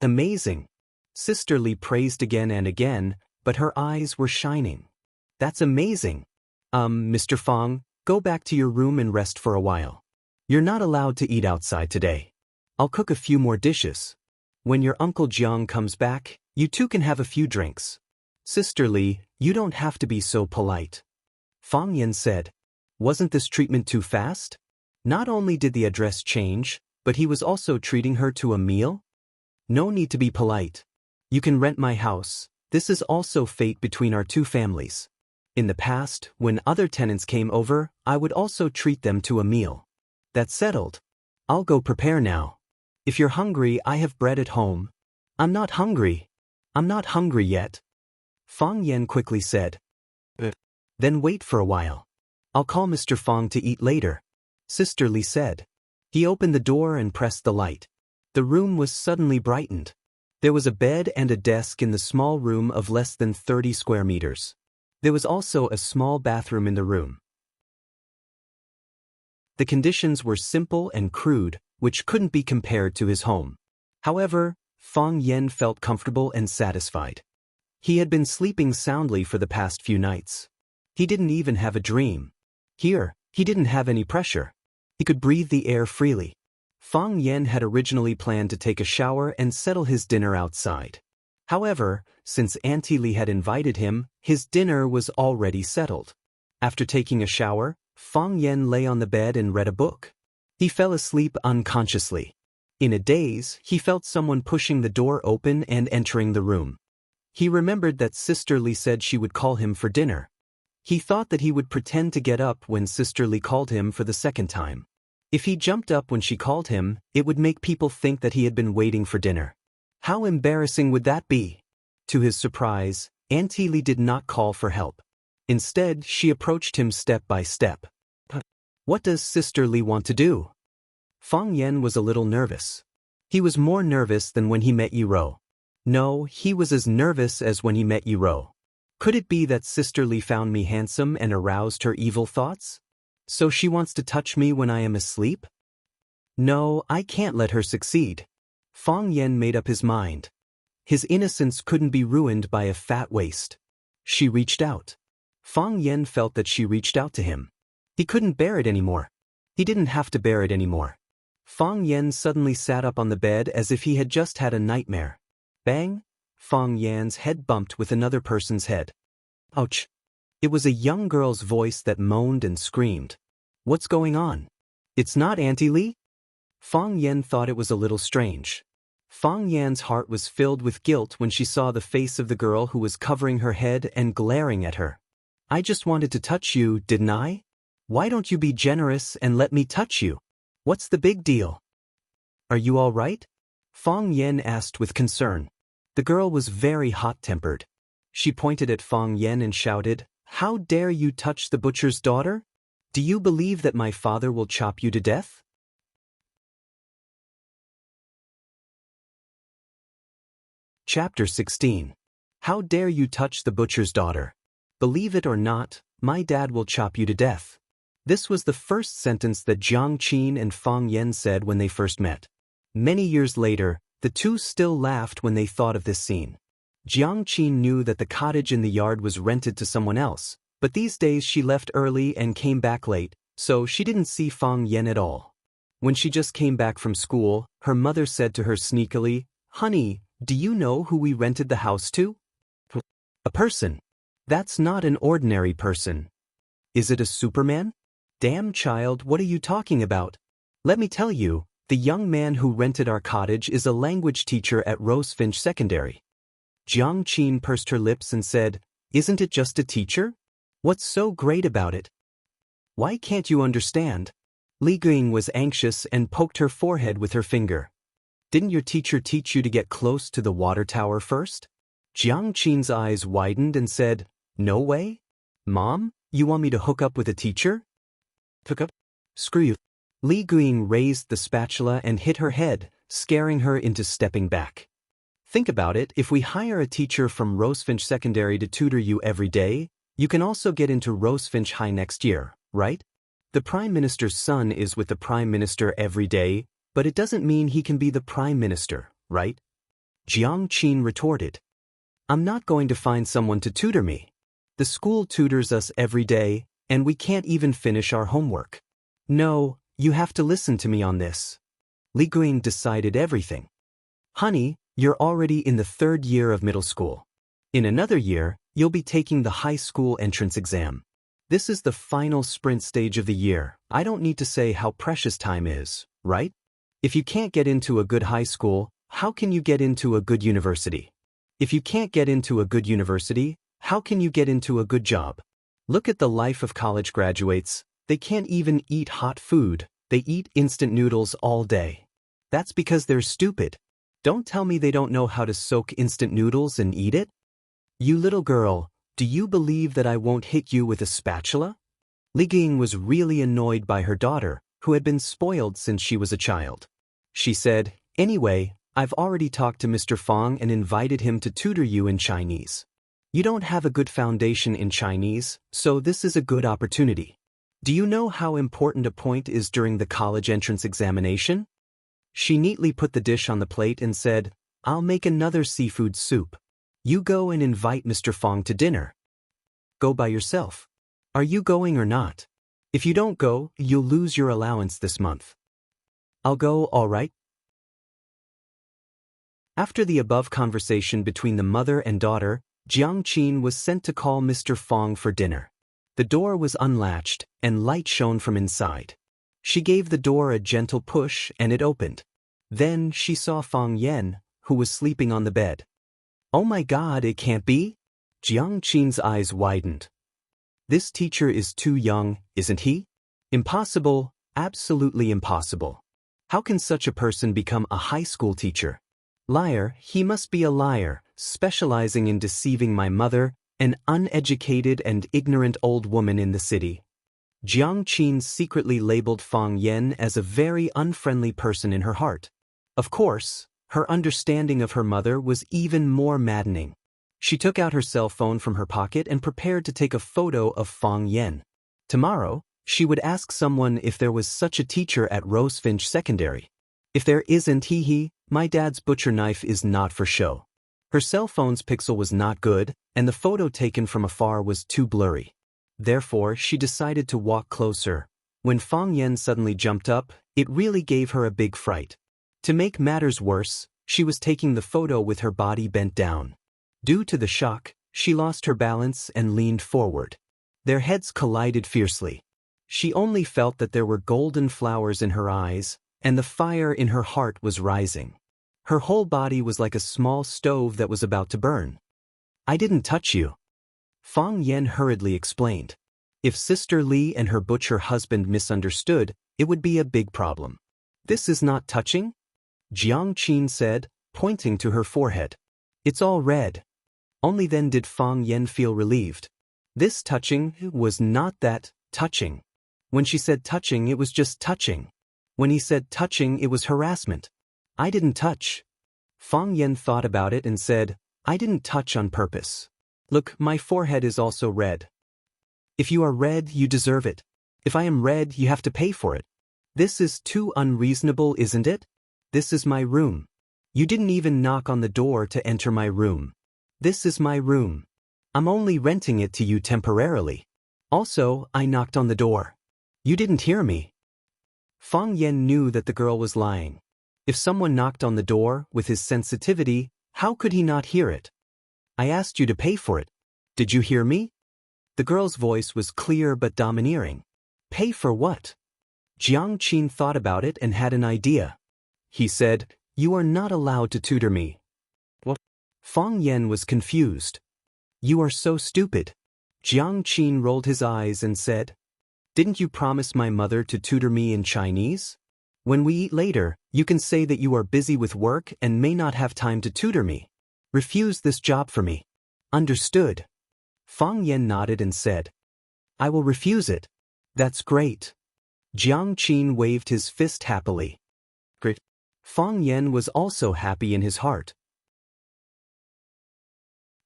"Amazing." Sister Li praised again and again, but her eyes were shining. "That's amazing. Mr. Fang, go back to your room and rest for a while. You're not allowed to eat outside today. I'll cook a few more dishes. When your Uncle Jiang comes back, you two can have a few drinks." "Sister Li, you don't have to be so polite." Fang Yen said. Wasn't this treatment too fast? Not only did the address change, but he was also treating her to a meal? "No need to be polite. You can rent my house. This is also fate between our two families. In the past, when other tenants came over, I would also treat them to a meal. That's settled. I'll go prepare now. If you're hungry, I have bread at home." "I'm not hungry. I'm not hungry yet." Fang Yen quickly said. "Then wait for a while. I'll call Mr. Fang to eat later," Sister Li said. He opened the door and pressed the light. The room was suddenly brightened. There was a bed and a desk in the small room of less than 30 square meters. There was also a small bathroom in the room. The conditions were simple and crude, which couldn't be compared to his home. However, Fang Yen felt comfortable and satisfied. He had been sleeping soundly for the past few nights. He didn't even have a dream. Here, he didn't have any pressure. He could breathe the air freely. Fang Yen had originally planned to take a shower and settle his dinner outside. However, since Auntie Li had invited him, his dinner was already settled. After taking a shower, Fang Yen lay on the bed and read a book. He fell asleep unconsciously. In a daze, he felt someone pushing the door open and entering the room. He remembered that Sister Li said she would call him for dinner. He thought that he would pretend to get up when Sister Li called him for the second time. If he jumped up when she called him, it would make people think that he had been waiting for dinner. How embarrassing would that be? To his surprise, Auntie Li did not call for help. Instead, she approached him step by step. "What does Sister Li want to do?" Fang Yen was a little nervous. He was more nervous than when he met Yiro. No, he was as nervous as when he met Yiro. Could it be that Sister Li found me handsome and aroused her evil thoughts? So she wants to touch me when I am asleep? No, I can't let her succeed. Fang Yen made up his mind. His innocence couldn't be ruined by a fat waist. She reached out. Fang Yen felt that she reached out to him. He couldn't bear it anymore. He didn't have to bear it anymore. Fang Yan suddenly sat up on the bed as if he had just had a nightmare. Bang! Fang Yan's head bumped with another person's head. Ouch! It was a young girl's voice that moaned and screamed. What's going on? It's not Auntie Li? Fang Yan thought it was a little strange. Fang Yan's heart was filled with guilt when she saw the face of the girl who was covering her head and glaring at her. I just wanted to touch you, didn't I? Why don't you be generous and let me touch you? What's the big deal? Are you all right? Fang Yan asked with concern. The girl was very hot-tempered. She pointed at Fang Yan and shouted, How dare you touch the butcher's daughter? Do you believe that my father will chop you to death? Chapter 16. How dare you touch the butcher's daughter? Believe it or not, my dad will chop you to death. This was the first sentence that Jiang Qin and Fang Yan said when they first met. Many years later, the two still laughed when they thought of this scene. Jiang Qin knew that the cottage in the yard was rented to someone else, but these days she left early and came back late, so she didn't see Fang Yan at all. When she just came back from school, her mother said to her sneakily, Honey, do you know who we rented the house to? A person. That's not an ordinary person. Is it a Superman? Damn child, what are you talking about? Let me tell you, the young man who rented our cottage is a language teacher at Rosefinch Secondary. Jiang Qin pursed her lips and said, Isn't it just a teacher? What's so great about it? Why can't you understand? Li Guing was anxious and poked her forehead with her finger. Didn't your teacher teach you to get close to the water tower first? Jiang Qin's eyes widened and said, No way? Mom, you want me to hook up with a teacher? Hook up? Screw you. Li Guing raised the spatula and hit her head, scaring her into stepping back. Think about it, if we hire a teacher from Rosefinch Secondary to tutor you every day, you can also get into Rosefinch High next year, right? The Prime Minister's son is with the Prime Minister every day, but it doesn't mean he can be the Prime Minister, right? Jiang Qin retorted. I'm not going to find someone to tutor me. The school tutors us every day, and we can't even finish our homework. No, you have to listen to me on this. Li Guing decided everything. Honey, you're already in the 3rd year of middle school. In another year, you'll be taking the high school entrance exam. This is the final sprint stage of the year. I don't need to say how precious time is, right? If you can't get into a good high school, how can you get into a good university? If you can't get into a good university, how can you get into a good job? Look at the life of college graduates. They can't even eat hot food. They eat instant noodles all day. That's because they're stupid. Don't tell me they don't know how to soak instant noodles and eat it. You little girl, do you believe that I won't hit you with a spatula? Li Guing was really annoyed by her daughter, who had been spoiled since she was a child. She said, Anyway, I've already talked to Mr. Fang and invited him to tutor you in Chinese. You don't have a good foundation in Chinese, so this is a good opportunity. Do you know how important a point is during the college entrance examination? She neatly put the dish on the plate and said, I'll make another seafood soup. You go and invite Mr. Fang to dinner. Go by yourself. Are you going or not? If you don't go, you'll lose your allowance this month. I'll go, all right? After the above conversation between the mother and daughter, Jiang Qin was sent to call Mr. Fang for dinner. The door was unlatched, and light shone from inside. She gave the door a gentle push, and it opened. Then she saw Fang Yan, who was sleeping on the bed. Oh my God, it can't be? Jiang Qin's eyes widened. This teacher is too young, isn't he? Impossible, absolutely impossible. How can such a person become a high school teacher? Liar, he must be a liar, specializing in deceiving my mother, an uneducated and ignorant old woman in the city. Jiang Qin secretly labeled Fang Yan as a very unfriendly person in her heart. Of course, her understanding of her mother was even more maddening. She took out her cell phone from her pocket and prepared to take a photo of Fang Yan. Tomorrow, she would ask someone if there was such a teacher at Rosefinch Secondary. If there isn't, my dad's butcher knife is not for show. Her cell phone's pixel was not good, and the photo taken from afar was too blurry. Therefore, she decided to walk closer. When Fang Yen suddenly jumped up, it really gave her a big fright. To make matters worse, she was taking the photo with her body bent down. Due to the shock, she lost her balance and leaned forward. Their heads collided fiercely. She only felt that there were golden flowers in her eyes, and the fire in her heart was rising. Her whole body was like a small stove that was about to burn. "I didn't touch you," Fang Yen hurriedly explained. If Sister Li and her butcher husband misunderstood, it would be a big problem. "This is not touching?" Jiang Qin said, pointing to her forehead. "It's all red." Only then did Fang Yen feel relieved. This touching was not that touching. When she said touching, it was just touching. When he said touching, it was harassment. "I didn't touch." Fang Yen thought about it and said, "I didn't touch on purpose. Look, my forehead is also red. If you are red, you deserve it. If I am red, you have to pay for it. This is too unreasonable, isn't it? This is my room. You didn't even knock on the door to enter my room. This is my room. I'm only renting it to you temporarily. Also, I knocked on the door. You didn't hear me." Fang Yen knew that the girl was lying. If someone knocked on the door, with his sensitivity, how could he not hear it? "I asked you to pay for it. Did you hear me?" The girl's voice was clear but domineering. "Pay for what?" Jiang Qin thought about it and had an idea. He said, "You are not allowed to tutor me." What? Fang Yen was confused. "You are so stupid." Jiang Qin rolled his eyes and said, "Didn't you promise my mother to tutor me in Chinese? When we eat later, you can say that you are busy with work and may not have time to tutor me. Refuse this job for me. Understood?" Fang Yen nodded and said, "I will refuse it." "That's great." Jiang Qin waved his fist happily. Great. Fang Yen was also happy in his heart.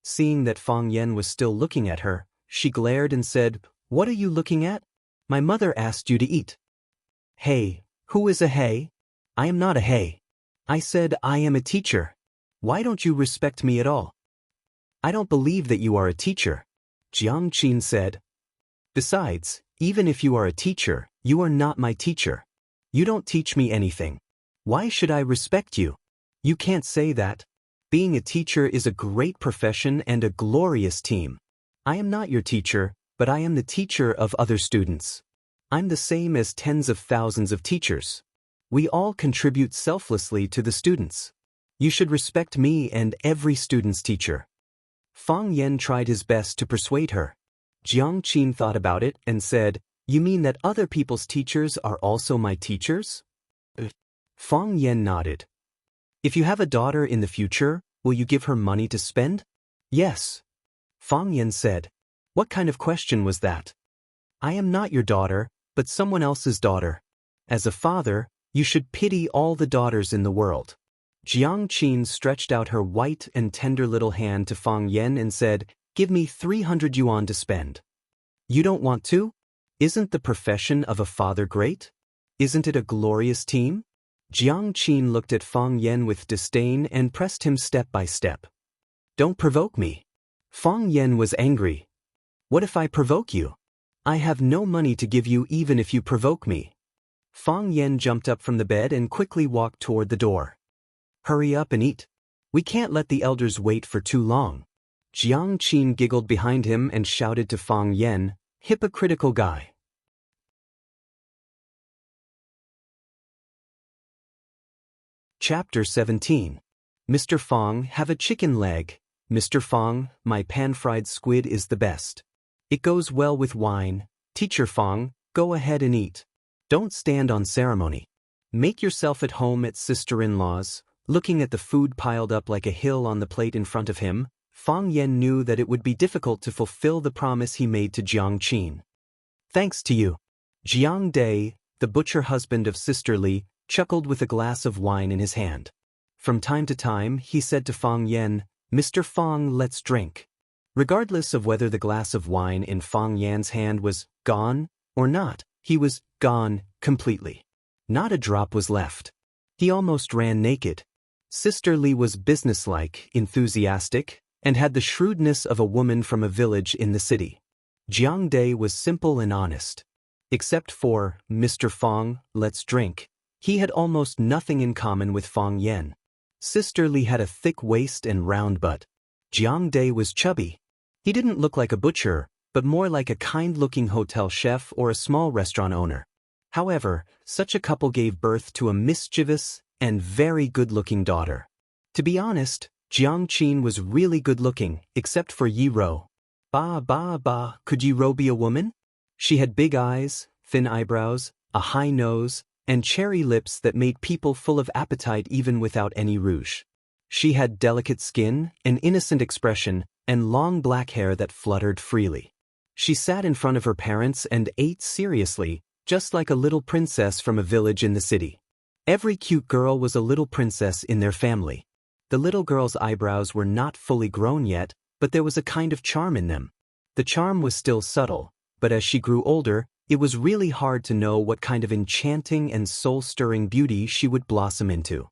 Seeing that Fang Yen was still looking at her, she glared and said, "What are you looking at? My mother asked you to eat." "Hey, who is a hey? I am not a hey. I said I am a teacher. Why don't you respect me at all?" "I don't believe that you are a teacher," Jiang Qin said. "Besides, even if you are a teacher, you are not my teacher. You don't teach me anything. Why should I respect you? You can't say that. Being a teacher is a great profession and a glorious team. I am not your teacher, but I am the teacher of other students. I'm the same as tens of thousands of teachers. We all contribute selflessly to the students. You should respect me and every student's teacher." Fang Yen tried his best to persuade her. Jiang Qin thought about it and said, "You mean that other people's teachers are also my teachers?" Fang Yen nodded. "If you have a daughter in the future, will you give her money to spend?" "Yes." Fang Yen said. "What kind of question was that?" "I am not your daughter, but someone else's daughter. As a father, you should pity all the daughters in the world." Jiang Qin stretched out her white and tender little hand to Fang Yen and said, "Give me 300 yuan to spend." "You don't want to? Isn't the profession of a father great? Isn't it a glorious team?" Jiang Qin looked at Fang Yen with disdain and pressed him step by step. "Don't provoke me." Fang Yen was angry. "What if I provoke you? I have no money to give you even if you provoke me." Fang Yen jumped up from the bed and quickly walked toward the door. "Hurry up and eat. We can't let the elders wait for too long." Jiang Qin giggled behind him and shouted to Fang Yen, "Hypocritical guy." Chapter 17. Mr. Fang, have a chicken leg. Mr. Fang, my pan-fried squid is the best. It goes well with wine. Teacher Fang, go ahead and eat. Don't stand on ceremony. Make yourself at home at sister-in-law's. Looking at the food piled up like a hill on the plate in front of him, Fang Yen knew that it would be difficult to fulfill the promise he made to Jiang Qin. "Thanks to you." Jiang Dai, the butcher husband of Sister Li, chuckled with a glass of wine in his hand. From time to time, he said to Fang Yen, "Mr. Fang, let's drink." Regardless of whether the glass of wine in Fang Yan's hand was gone or not, he was gone completely. Not a drop was left. He almost ran naked. Sister Li was businesslike, enthusiastic, and had the shrewdness of a woman from a village in the city. Jiang Dai was simple and honest. Except for, Mr. Fong, let's drink. He had almost nothing in common with Fong Yen. Sister Li had a thick waist and round butt. Jiang Dai was chubby. He didn't look like a butcher, but more like a kind-looking hotel chef or a small restaurant owner. However, such a couple gave birth to a mischievous and very good-looking daughter. To be honest, Jiang Qin was really good-looking, except for Yi Ro. Could Yi Ro be a woman? She had big eyes, thin eyebrows, a high nose, and cherry lips that made people full of appetite even without any rouge. She had delicate skin, an innocent expression, and long black hair that fluttered freely. She sat in front of her parents and ate seriously, just like a little princess from a village in the city. Every cute girl was a little princess in their family. The little girl's eyebrows were not fully grown yet, but there was a kind of charm in them. The charm was still subtle, but as she grew older, it was really hard to know what kind of enchanting and soul-stirring beauty she would blossom into.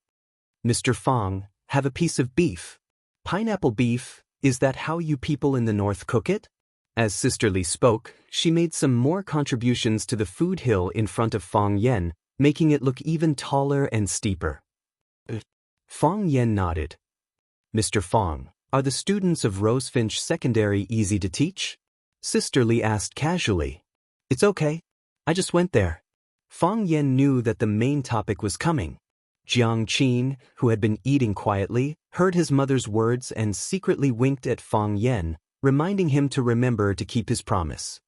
Mr. Fong, have a piece of beef. Pineapple beef, is that how you people in the north cook it? As Sister Li spoke, she made some more contributions to the food hill in front of Fong Yen, making it look even taller and steeper. Fong Yen nodded. Mr. Fong, are the students of Rosefinch Secondary easy to teach? Sister Li asked casually. It's okay. I just went there. Fong Yen knew that the main topic was coming. Jiang Qin, who had been eating quietly, heard his mother's words and secretly winked at Fong Yen, reminding him to remember to keep his promise.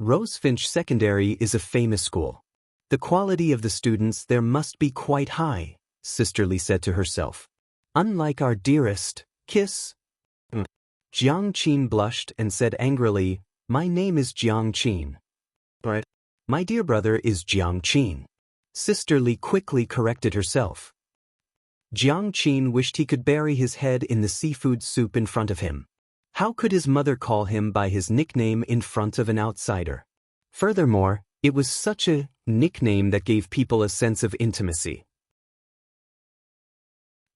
Rosefinch Secondary is a famous school. The quality of the students there must be quite high, Sister Li said to herself. Unlike our dearest, kiss. Jiang Qin blushed and said angrily, My name is Jiang Qin. Right. My dear brother is Jiang Qin. Sister Li quickly corrected herself. Jiang Qin wished he could bury his head in the seafood soup in front of him. How could his mother call him by his nickname in front of an outsider? Furthermore, it was such a nickname that gave people a sense of intimacy.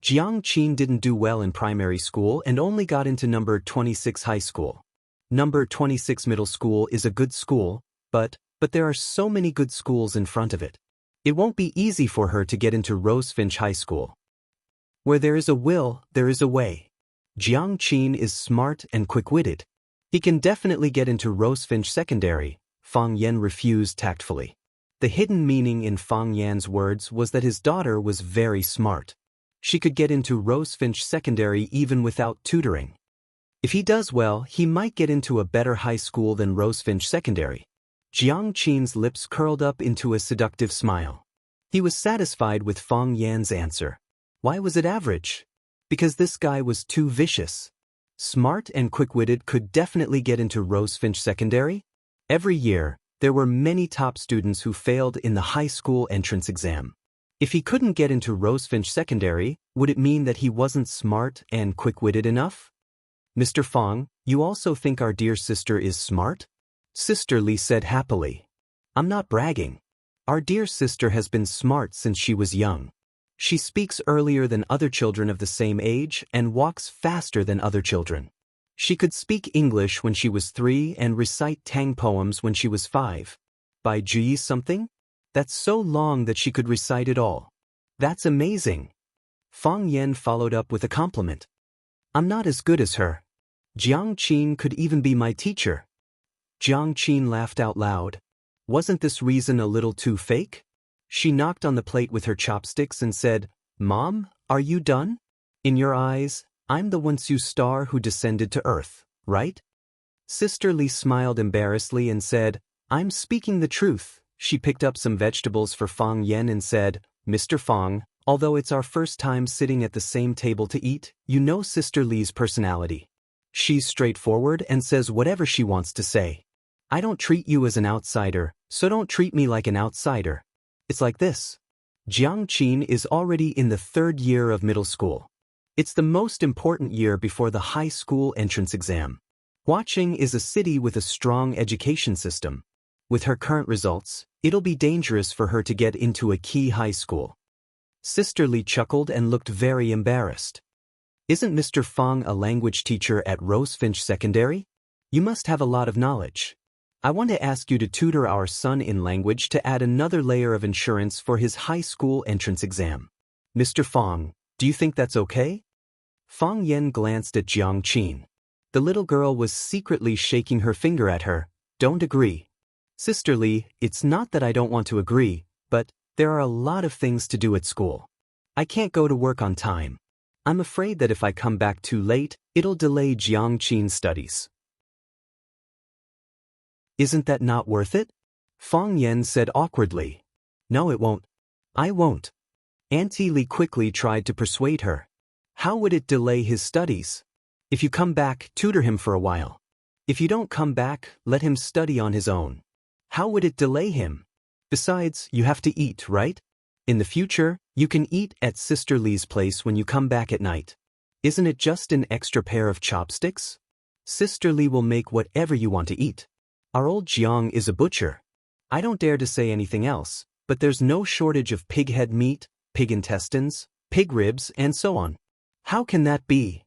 Jiang Qin didn't do well in primary school and only got into number 26 high school. Number 26 middle school is a good school, but there are so many good schools in front of it. It won't be easy for her to get into Rosefinch High School. Where there is a will, there is a way. Jiang Qin is smart and quick-witted. He can definitely get into Rosefinch Secondary, Fong Yen refused tactfully. The hidden meaning in Fong Yan's words was that his daughter was very smart. She could get into Rosefinch Secondary even without tutoring. If he does well, he might get into a better high school than Rosefinch Secondary. Jiang Qin's lips curled up into a seductive smile. He was satisfied with Fong Yan's answer. Why was it average? Because this guy was too vicious. Smart and quick-witted could definitely get into Rosefinch Secondary. Every year, there were many top students who failed in the high school entrance exam. If he couldn't get into Rosefinch Secondary, would it mean that he wasn't smart and quick-witted enough? Mr. Fong, you also think our dear sister is smart? Sister Li said happily. I'm not bragging. Our dear sister has been smart since she was young. She speaks earlier than other children of the same age and walks faster than other children. She could speak English when she was 3 and recite Tang poems when she was 5. By Ji something? That's so long that she could recite it all. That's amazing. Fong Yen followed up with a compliment. I'm not as good as her. Jiang Qin could even be my teacher. Jiang Qin laughed out loud. Wasn't this reason a little too fake? She knocked on the plate with her chopsticks and said, Mom, are you done? In your eyes, I'm the once-you star who descended to Earth, right? Sister Li smiled embarrassedly and said, I'm speaking the truth. She picked up some vegetables for Fong Yen and said, Mr. Fong, although it's our first time sitting at the same table to eat, you know Sister Li's personality. She's straightforward and says whatever she wants to say. I don't treat you as an outsider, so don't treat me like an outsider. It's like this. Jiang Qin is already in the 3rd year of middle school. It's the most important year before the high school entrance exam. Huaqing is a city with a strong education system. With her current results, it'll be dangerous for her to get into a key high school. Sister Li chuckled and looked very embarrassed. Isn't Mr. Fong a language teacher at Rosefinch Secondary? You must have a lot of knowledge. I want to ask you to tutor our son in language to add another layer of insurance for his high school entrance exam. Mr. Fong, do you think that's okay? Fang Yen glanced at Jiang Qin. The little girl was secretly shaking her finger at her. Don't agree. Sister Lee, it's not that I don't want to agree, but there are a lot of things to do at school. I can't go to work on time. I'm afraid that if I come back too late, it'll delay Jiang Qin's studies. Isn't that not worth it? Fang Yen said awkwardly. No, it won't. I won't. Auntie Lee quickly tried to persuade her. How would it delay his studies? If you come back, tutor him for a while. If you don't come back, let him study on his own. How would it delay him? Besides, you have to eat, right? In the future, you can eat at Sister Lee's place when you come back at night. Isn't it just an extra pair of chopsticks? Sister Lee will make whatever you want to eat. Our old Jiang is a butcher. I don't dare to say anything else, but there's no shortage of pig head meat, pig intestines, pig ribs, and so on. How can that be?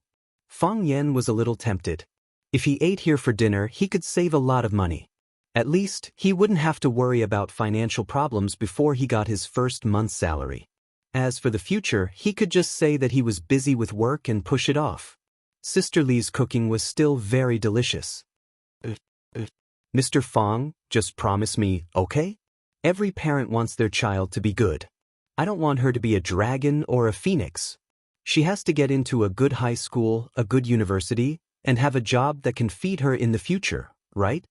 Fang Yen was a little tempted. If he ate here for dinner, he could save a lot of money. At least, he wouldn't have to worry about financial problems before he got his first month's salary. As for the future, he could just say that he was busy with work and push it off. Sister Lee's cooking was still very delicious. Mr. Fong, just promise me, okay? Every parent wants their child to be good. I don't want her to be a dragon or a phoenix. She has to get into a good high school, a good university, and have a job that can feed her in the future, right?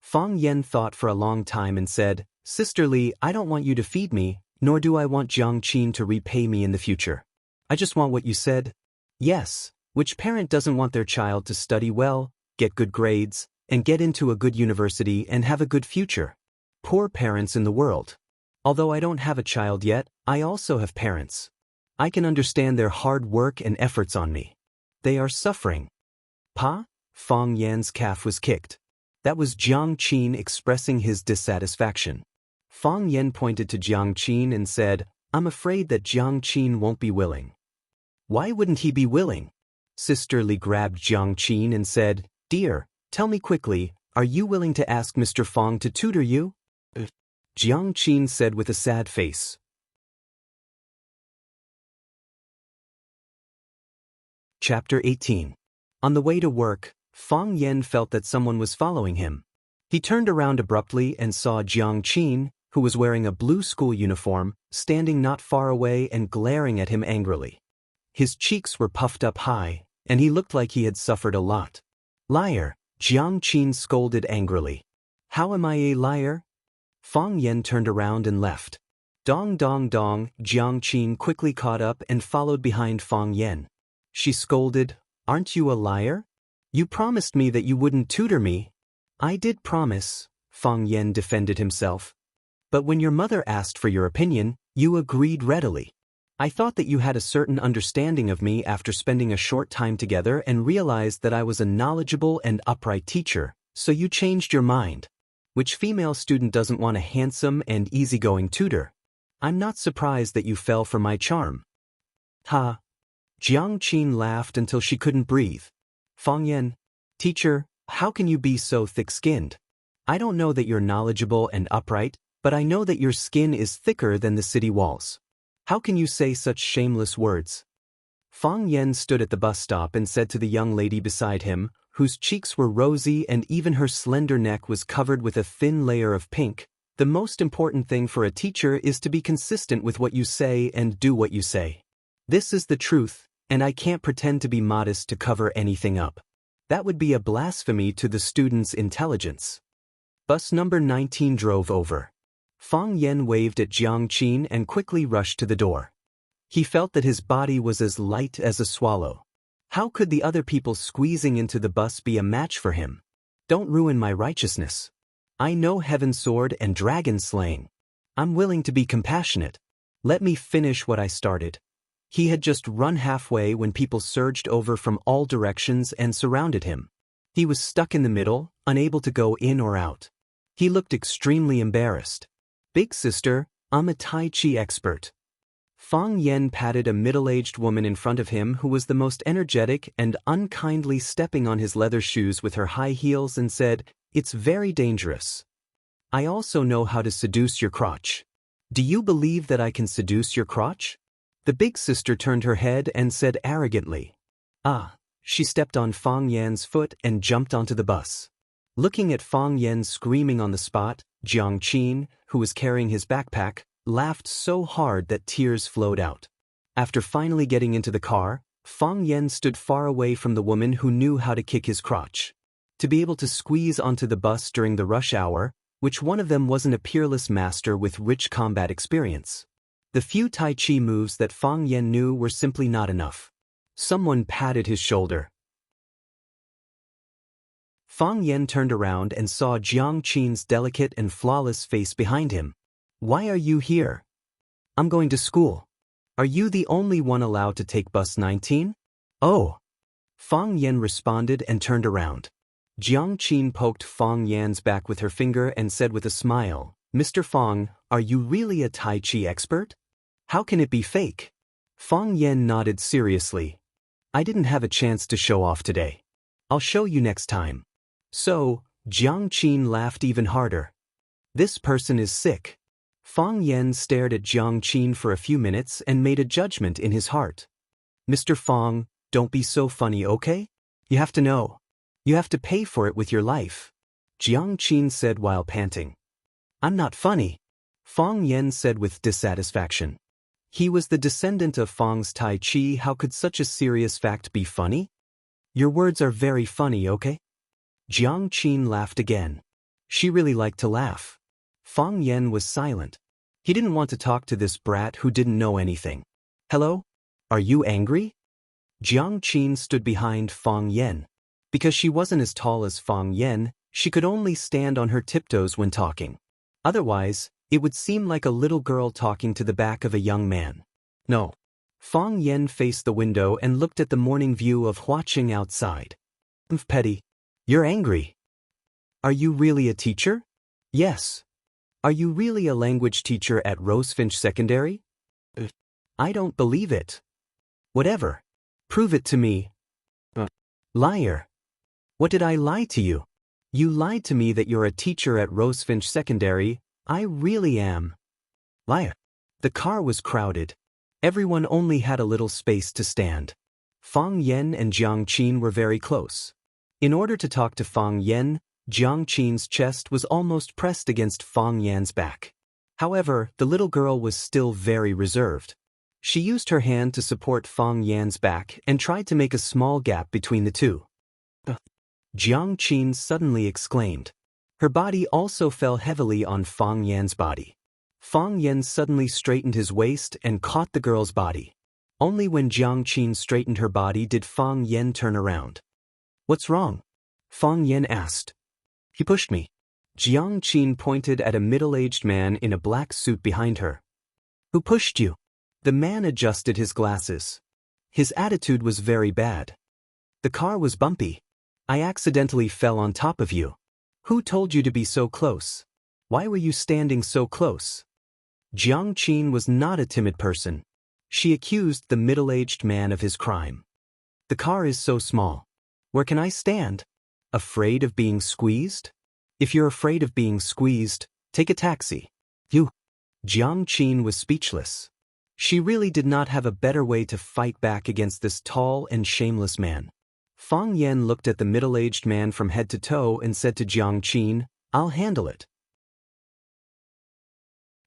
Fang Yen thought for a long time and said, Sister Lee, I don't want you to feed me, nor do I want Jiang Qin to repay me in the future. I just want what you said. Yes, which parent doesn't want their child to study well, get good grades, and get into a good university and have a good future? Poor parents in the world. Although I don't have a child yet, I also have parents. I can understand their hard work and efforts on me. They are suffering. Pa? Fang Yan's calf was kicked. That was Jiang Qin expressing his dissatisfaction. Fang Yan pointed to Jiang Qin and said, I'm afraid that Jiang Qin won't be willing. Why wouldn't he be willing? Sister Lee grabbed Jiang Qin and said, Dear, tell me quickly, are you willing to ask Mr. Fong to tutor you? Jiang Qin said with a sad face. Chapter 18. On the way to work, Fang Yen felt that someone was following him. He turned around abruptly and saw Jiang Qin, who was wearing a blue school uniform, standing not far away and glaring at him angrily. His cheeks were puffed up high, and he looked like he had suffered a lot. Liar, Jiang Qin scolded angrily. How am I a liar? Fang Yen turned around and left. Dong dong dong, Jiang Qin quickly caught up and followed behind Fang Yen. She scolded, Aren't you a liar? You promised me that you wouldn't tutor me. I did promise, Fang Yen defended himself. But when your mother asked for your opinion, you agreed readily. I thought that you had a certain understanding of me after spending a short time together and realized that I was a knowledgeable and upright teacher, so you changed your mind. Which female student doesn't want a handsome and easygoing tutor? I'm not surprised that you fell for my charm. Ha! Jiang Qin laughed until she couldn't breathe. Fang Yen, teacher, how can you be so thick-skinned? I don't know that you're knowledgeable and upright, but I know that your skin is thicker than the city walls. How can you say such shameless words? Fang Yen stood at the bus stop and said to the young lady beside him, whose cheeks were rosy and even her slender neck was covered with a thin layer of pink, the most important thing for a teacher is to be consistent with what you say and do what you say. This is the truth, and I can't pretend to be modest to cover anything up. That would be a blasphemy to the student's intelligence. Bus number 19 drove over. Fang Yen waved at Jiang Qin and quickly rushed to the door. He felt that his body was as light as a swallow. How could the other people squeezing into the bus be a match for him? Don't ruin my righteousness. I know heaven sword and dragon slaying. I'm willing to be compassionate. Let me finish what I started. He had just run halfway when people surged over from all directions and surrounded him. He was stuck in the middle, unable to go in or out. He looked extremely embarrassed. Big sister, I'm a Tai Chi expert. Fang Yen patted a middle-aged woman in front of him who was the most energetic and unkindly stepping on his leather shoes with her high heels and said, It's very dangerous. I also know how to seduce your crotch. Do you believe that I can seduce your crotch? The big sister turned her head and said arrogantly. Ah. She stepped on Fang Yan's foot and jumped onto the bus. Looking at Fang Yan screaming on the spot, Jiang Qin, who was carrying his backpack, laughed so hard that tears flowed out. After finally getting into the car, Fang Yan stood far away from the woman who knew how to kick his crotch. To be able to squeeze onto the bus during the rush hour, which one of them wasn't a peerless master with rich combat experience. The few Tai Chi moves that Fang Yan knew were simply not enough. Someone patted his shoulder. Fang Yan turned around and saw Jiang Qin's delicate and flawless face behind him. Why are you here? I'm going to school. Are you the only one allowed to take bus 19? Oh. Fang Yan responded and turned around. Jiang Qin poked Fang Yan's back with her finger and said with a smile, Mr. Fang, are you really a Tai Chi expert? How can it be fake? Fang Yan nodded seriously. I didn't have a chance to show off today. I'll show you next time. So, Jiang Qin laughed even harder. This person is sick. Fang Yan stared at Jiang Qin for a few minutes and made a judgment in his heart. Mr. Fang, don't be so funny, okay? You have to know. You have to pay for it with your life. Jiang Qin said while panting. I'm not funny. Fang Yan said with dissatisfaction. He was the descendant of Fang's Tai Chi. How could such a serious fact be funny? Your words are very funny, okay? Jiang Qin laughed again. She really liked to laugh. Fang Yan was silent. He didn't want to talk to this brat who didn't know anything. Hello? Are you angry? Jiang Qin stood behind Fang Yan. Because she wasn't as tall as Fang Yan, she could only stand on her tiptoes when talking. Otherwise, it would seem like a little girl talking to the back of a young man. No. Fang Yan faced the window and looked at the morning view of Huaqing outside. Petty. You're angry. Are you really a teacher? Yes. Are you really a language teacher at Rosefinch Secondary? I don't believe it. Whatever. Prove it to me. Liar. What did I lie to you? You lied to me that you're a teacher at Rosefinch Secondary. I really am. Liar. The car was crowded. Everyone only had a little space to stand. Fang Yan and Jiang Qin were very close. In order to talk to Fang Yan, Jiang Qin's chest was almost pressed against Fang Yan's back. However, the little girl was still very reserved. She used her hand to support Fang Yan's back and tried to make a small gap between the two. Jiang Qin suddenly exclaimed. Her body also fell heavily on Fang Yan's body. Fang Yan suddenly straightened his waist and caught the girl's body. Only when Jiang Qin straightened her body did Fang Yan turn around. What's wrong? Fang Yan asked. He pushed me. Jiang Qin pointed at a middle-aged man in a black suit behind her. Who pushed you? The man adjusted his glasses. His attitude was very bad. The car was bumpy. I accidentally fell on top of you. Who told you to be so close? Why were you standing so close? Jiang Qin was not a timid person. She accused the middle-aged man of his crime. The car is so small. Where can I stand? Afraid of being squeezed? If you're afraid of being squeezed, take a taxi. You. Jiang Qin was speechless. She really did not have a better way to fight back against this tall and shameless man. Fang Yan looked at the middle-aged man from head to toe and said to Jiang Qin, I'll handle it.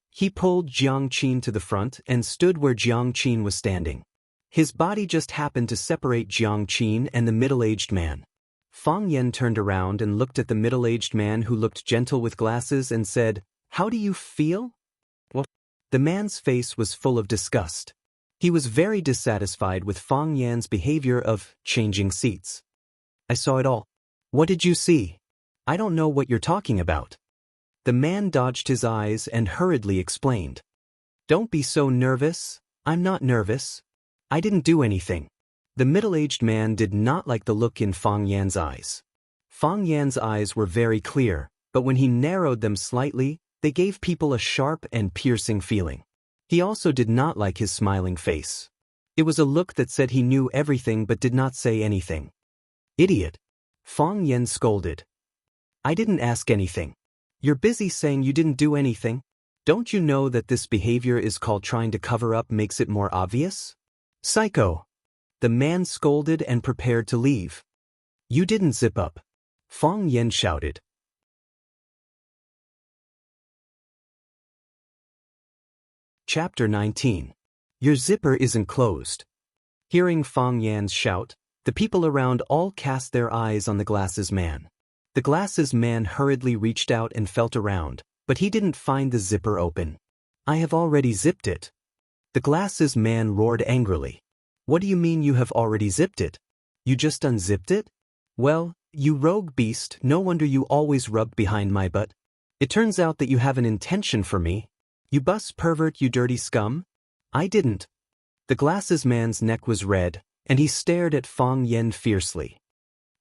He pulled Jiang Qin to the front and stood where Jiang Qin was standing. His body just happened to separate Jiang Qin and the middle-aged man. Fang Yan turned around and looked at the middle-aged man who looked gentle with glasses and said, How do you feel? What? The man's face was full of disgust. He was very dissatisfied with Fang Yan's behavior of changing seats. I saw it all. What did you see? I don't know what you're talking about. The man dodged his eyes and hurriedly explained. Don't be so nervous. I'm not nervous. I didn't do anything. The middle-aged man did not like the look in Fang Yan's eyes. Fang Yan's eyes were very clear, but when he narrowed them slightly, they gave people a sharp and piercing feeling. He also did not like his smiling face. It was a look that said he knew everything but did not say anything. Idiot! Fang Yan scolded. I didn't ask anything. You're busy saying you didn't do anything. Don't you know that this behavior is called trying to cover up makes it more obvious? Psycho. The man scolded and prepared to leave. You didn't zip up. Fang Yan shouted. Chapter 19. Your zipper isn't closed. Hearing Fang Yan's shout, the people around all cast their eyes on the glasses man. The glasses man hurriedly reached out and felt around, but he didn't find the zipper open. I have already zipped it. The glasses man roared angrily. What do you mean you have already zipped it? You just unzipped it? Well, you rogue beast, no wonder you always rub behind my butt. It turns out that you have an intention for me. You bus pervert, you dirty scum. I didn't. The glasses man's neck was red, and he stared at Fang Yan fiercely.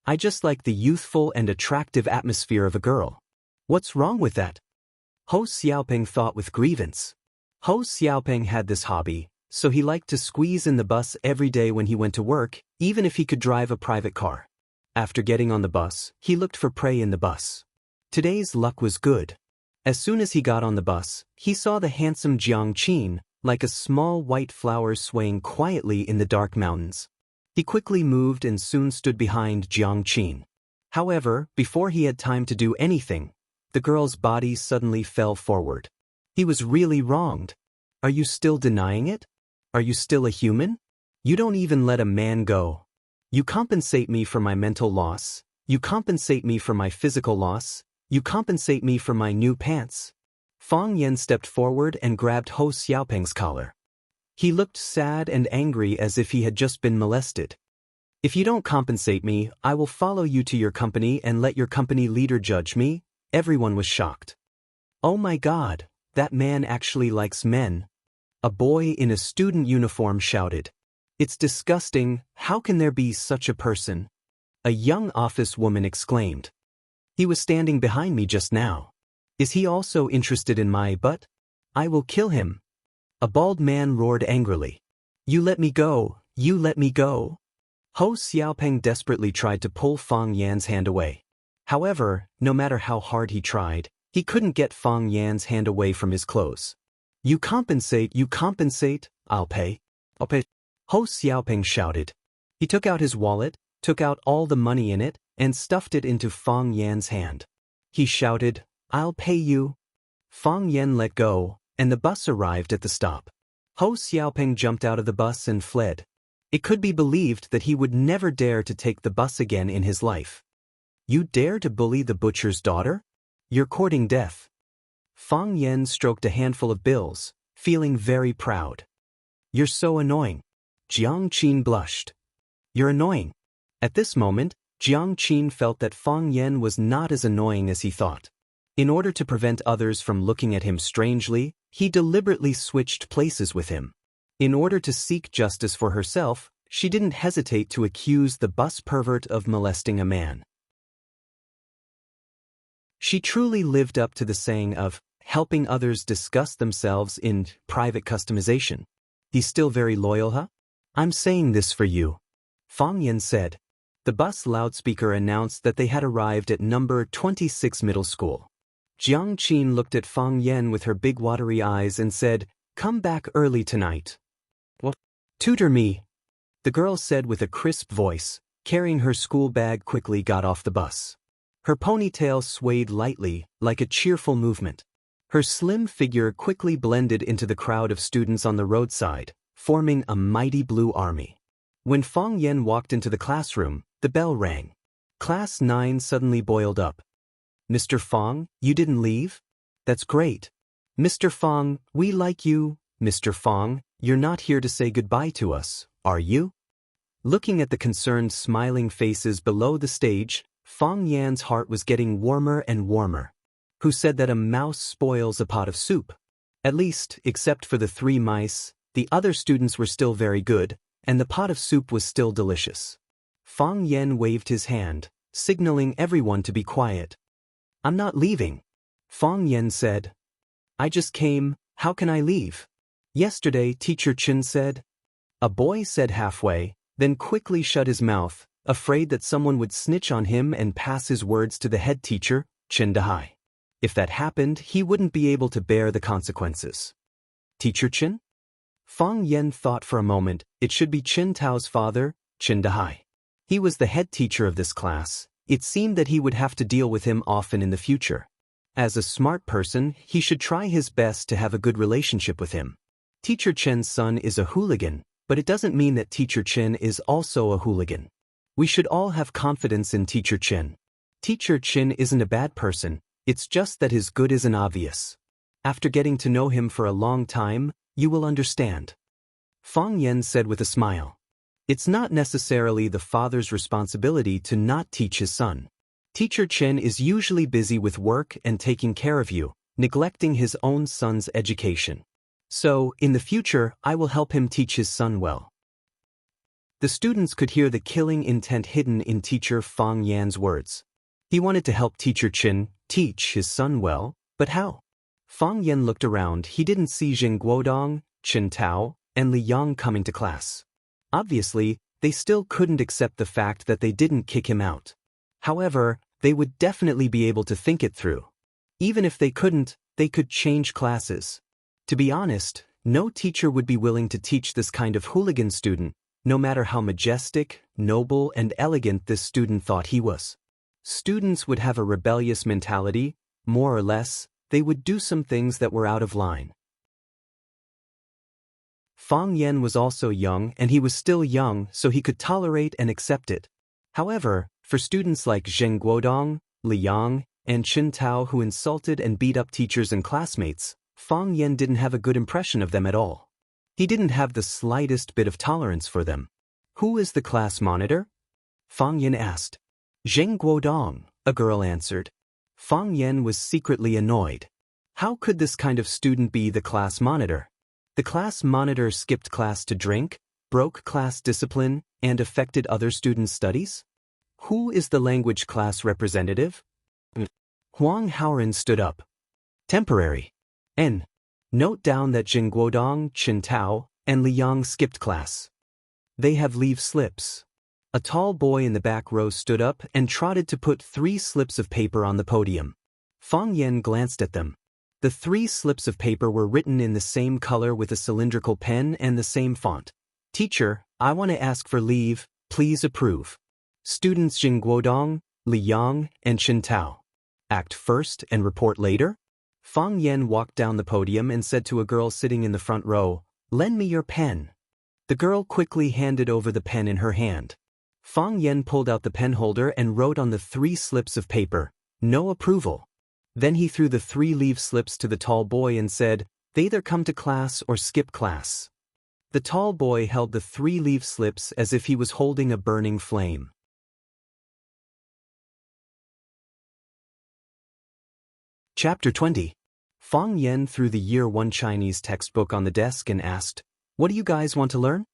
I just like the youthful and attractive atmosphere of a girl. What's wrong with that? Ho Xiaopeng thought with grievance. Ho Xiaopeng had this hobby, so he liked to squeeze in the bus every day when he went to work, even if he could drive a private car. After getting on the bus, he looked for prey in the bus. Today's luck was good. As soon as he got on the bus, he saw the handsome Jiang Qin, like a small white flower swaying quietly in the dark mountains. He quickly moved and soon stood behind Jiang Qin. However, before he had time to do anything, the girl's body suddenly fell forward. He was really wronged. Are you still denying it? Are you still a human? You don't even let a man go. You compensate me for my mental loss. You compensate me for my physical loss. You compensate me for my new pants. Fang Yan stepped forward and grabbed Ho Xiaopeng's collar. He looked sad and angry as if he had just been molested. If you don't compensate me, I will follow you to your company and let your company leader judge me. Everyone was shocked. Oh my God, that man actually likes men. A boy in a student uniform shouted. It's disgusting, how can there be such a person? A young office woman exclaimed. He was standing behind me just now. Is he also interested in my butt? I will kill him. A bald man roared angrily. You let me go, you let me go. Ho Xiaopeng desperately tried to pull Fang Yan's hand away. However, no matter how hard he tried, he couldn't get Fang Yan's hand away from his clothes. You compensate, I'll pay. I'll pay. Ho Xiaopeng shouted. He took out his wallet, took out all the money in it, and stuffed it into Fang Yan's hand. He shouted, I'll pay you. Fang Yan let go, and the bus arrived at the stop. Ho Xiaopeng jumped out of the bus and fled. It could be believed that he would never dare to take the bus again in his life. You dare to bully the butcher's daughter? You're courting death. Fang Yan stroked a handful of bills, feeling very proud. You're so annoying. Jiang Qin blushed. You're annoying. At this moment, Jiang Qin felt that Fang Yan was not as annoying as he thought. In order to prevent others from looking at him strangely, he deliberately switched places with him. In order to seek justice for herself, she didn't hesitate to accuse the bus pervert of molesting a man. She truly lived up to the saying of helping others discuss themselves in private customization. He's still very loyal, huh? I'm saying this for you. Fang Yan said. The bus loudspeaker announced that they had arrived at number 26 middle school. Jiang Qin looked at Fang Yan with her big watery eyes and said, Come back early tonight. What? Tutor me. The girl said with a crisp voice, carrying her school bag quickly got off the bus. Her ponytail swayed lightly, like a cheerful movement. Her slim figure quickly blended into the crowd of students on the roadside, forming a mighty blue army. When Fang Yan walked into the classroom, the bell rang. Class 9 suddenly boiled up. Mr. Fang, you didn't leave? That's great. Mr. Fang, we like you. Mr. Fang, you're not here to say goodbye to us, are you? Looking at the concerned smiling faces below the stage, Fang Yan's heart was getting warmer and warmer. Who said that a mouse spoils a pot of soup? At least, except for the 3 mice, the other students were still very good, and the pot of soup was still delicious. Fang Yan waved his hand, signaling everyone to be quiet. I'm not leaving. Fang Yan said. I just came, how can I leave? Yesterday, Teacher Chen said. A boy said halfway, then quickly shut his mouth, afraid that someone would snitch on him and pass his words to the head teacher, Chin Dahai. If that happened, he wouldn't be able to bear the consequences. Teacher Chin? Fang Yen thought for a moment. It should be Chin Tao's father, Chin Dahai. He was the head teacher of this class. It seemed that he would have to deal with him often in the future. As a smart person, he should try his best to have a good relationship with him. Teacher Chen's son is a hooligan, but it doesn't mean that Teacher Chen is also a hooligan. We should all have confidence in Teacher Chen. Teacher Chen isn't a bad person, it's just that his good isn't obvious. After getting to know him for a long time, you will understand. Fang Yen said with a smile. It's not necessarily the father's responsibility to not teach his son. Teacher Chen is usually busy with work and taking care of you, neglecting his own son's education. So, in the future, I will help him teach his son well. The students could hear the killing intent hidden in Teacher Fang Yan's words. He wanted to help Teacher Chen teach his son well, but how? Fang Yan looked around. He didn't see Jing Guodong, Chin Tao, and Li Yang coming to class. Obviously, they still couldn't accept the fact that they didn't kick him out. However, they would definitely be able to think it through. Even if they couldn't, they could change classes. To be honest, no teacher would be willing to teach this kind of hooligan student, no matter how majestic, noble, and elegant this student thought he was. Students would have a rebellious mentality, more or less. They would do some things that were out of line. Fang Yen was also young, and he was still young, so he could tolerate and accept it. However, for students like Zheng Guodong, Li Yang, and Chin Tao who insulted and beat up teachers and classmates, Fang Yen didn't have a good impression of them at all. He didn't have the slightest bit of tolerance for them. Who is the class monitor? Fang Yen asked. Zheng Guodong, a girl answered. Fang Yen was secretly annoyed. How could this kind of student be the class monitor? The class monitor skipped class to drink, broke class discipline, and affected other students' studies? Who is the language class representative? Huang Haoren stood up. Temporary. N. Note down that Jing Guodong, Chin Tao, and Li Yang skipped class. They have leave slips. A tall boy in the back row stood up and trotted to put 3 slips of paper on the podium. Fang Yen glanced at them. The 3 slips of paper were written in the same color with a cylindrical pen and the same font. Teacher, I want to ask for leave, please approve. Students Jing Guodong, Li Yang, and Chin Tao. Act first and report later? Fang Yen walked down the podium and said to a girl sitting in the front row, Lend me your pen. The girl quickly handed over the pen in her hand. Fang Yen pulled out the pen holder and wrote on the 3 slips of paper, No approval. Then he threw the 3 leave slips to the tall boy and said, They either come to class or skip class. The tall boy held the 3 leave slips as if he was holding a burning flame. Chapter 20. Fang Yen threw the Year 1 Chinese textbook on the desk and asked, What do you guys want to learn?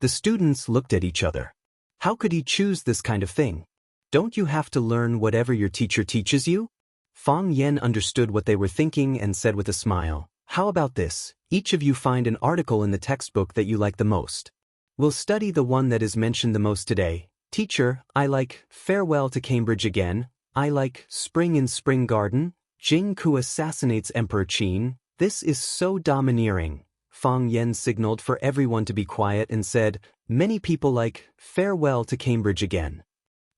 The students looked at each other. How could he choose this kind of thing? Don't you have to learn whatever your teacher teaches you? Fang Yen understood what they were thinking and said with a smile, How about this? Each of you find an article in the textbook that you like the most. We'll study the one that is mentioned the most today. Teacher, I like Farewell to Cambridge Again. I like Spring in Spring Garden. Jing Ku assassinates Emperor Qin. This is so domineering. Fang Yen signaled for everyone to be quiet and said, Many people like Farewell to Cambridge Again.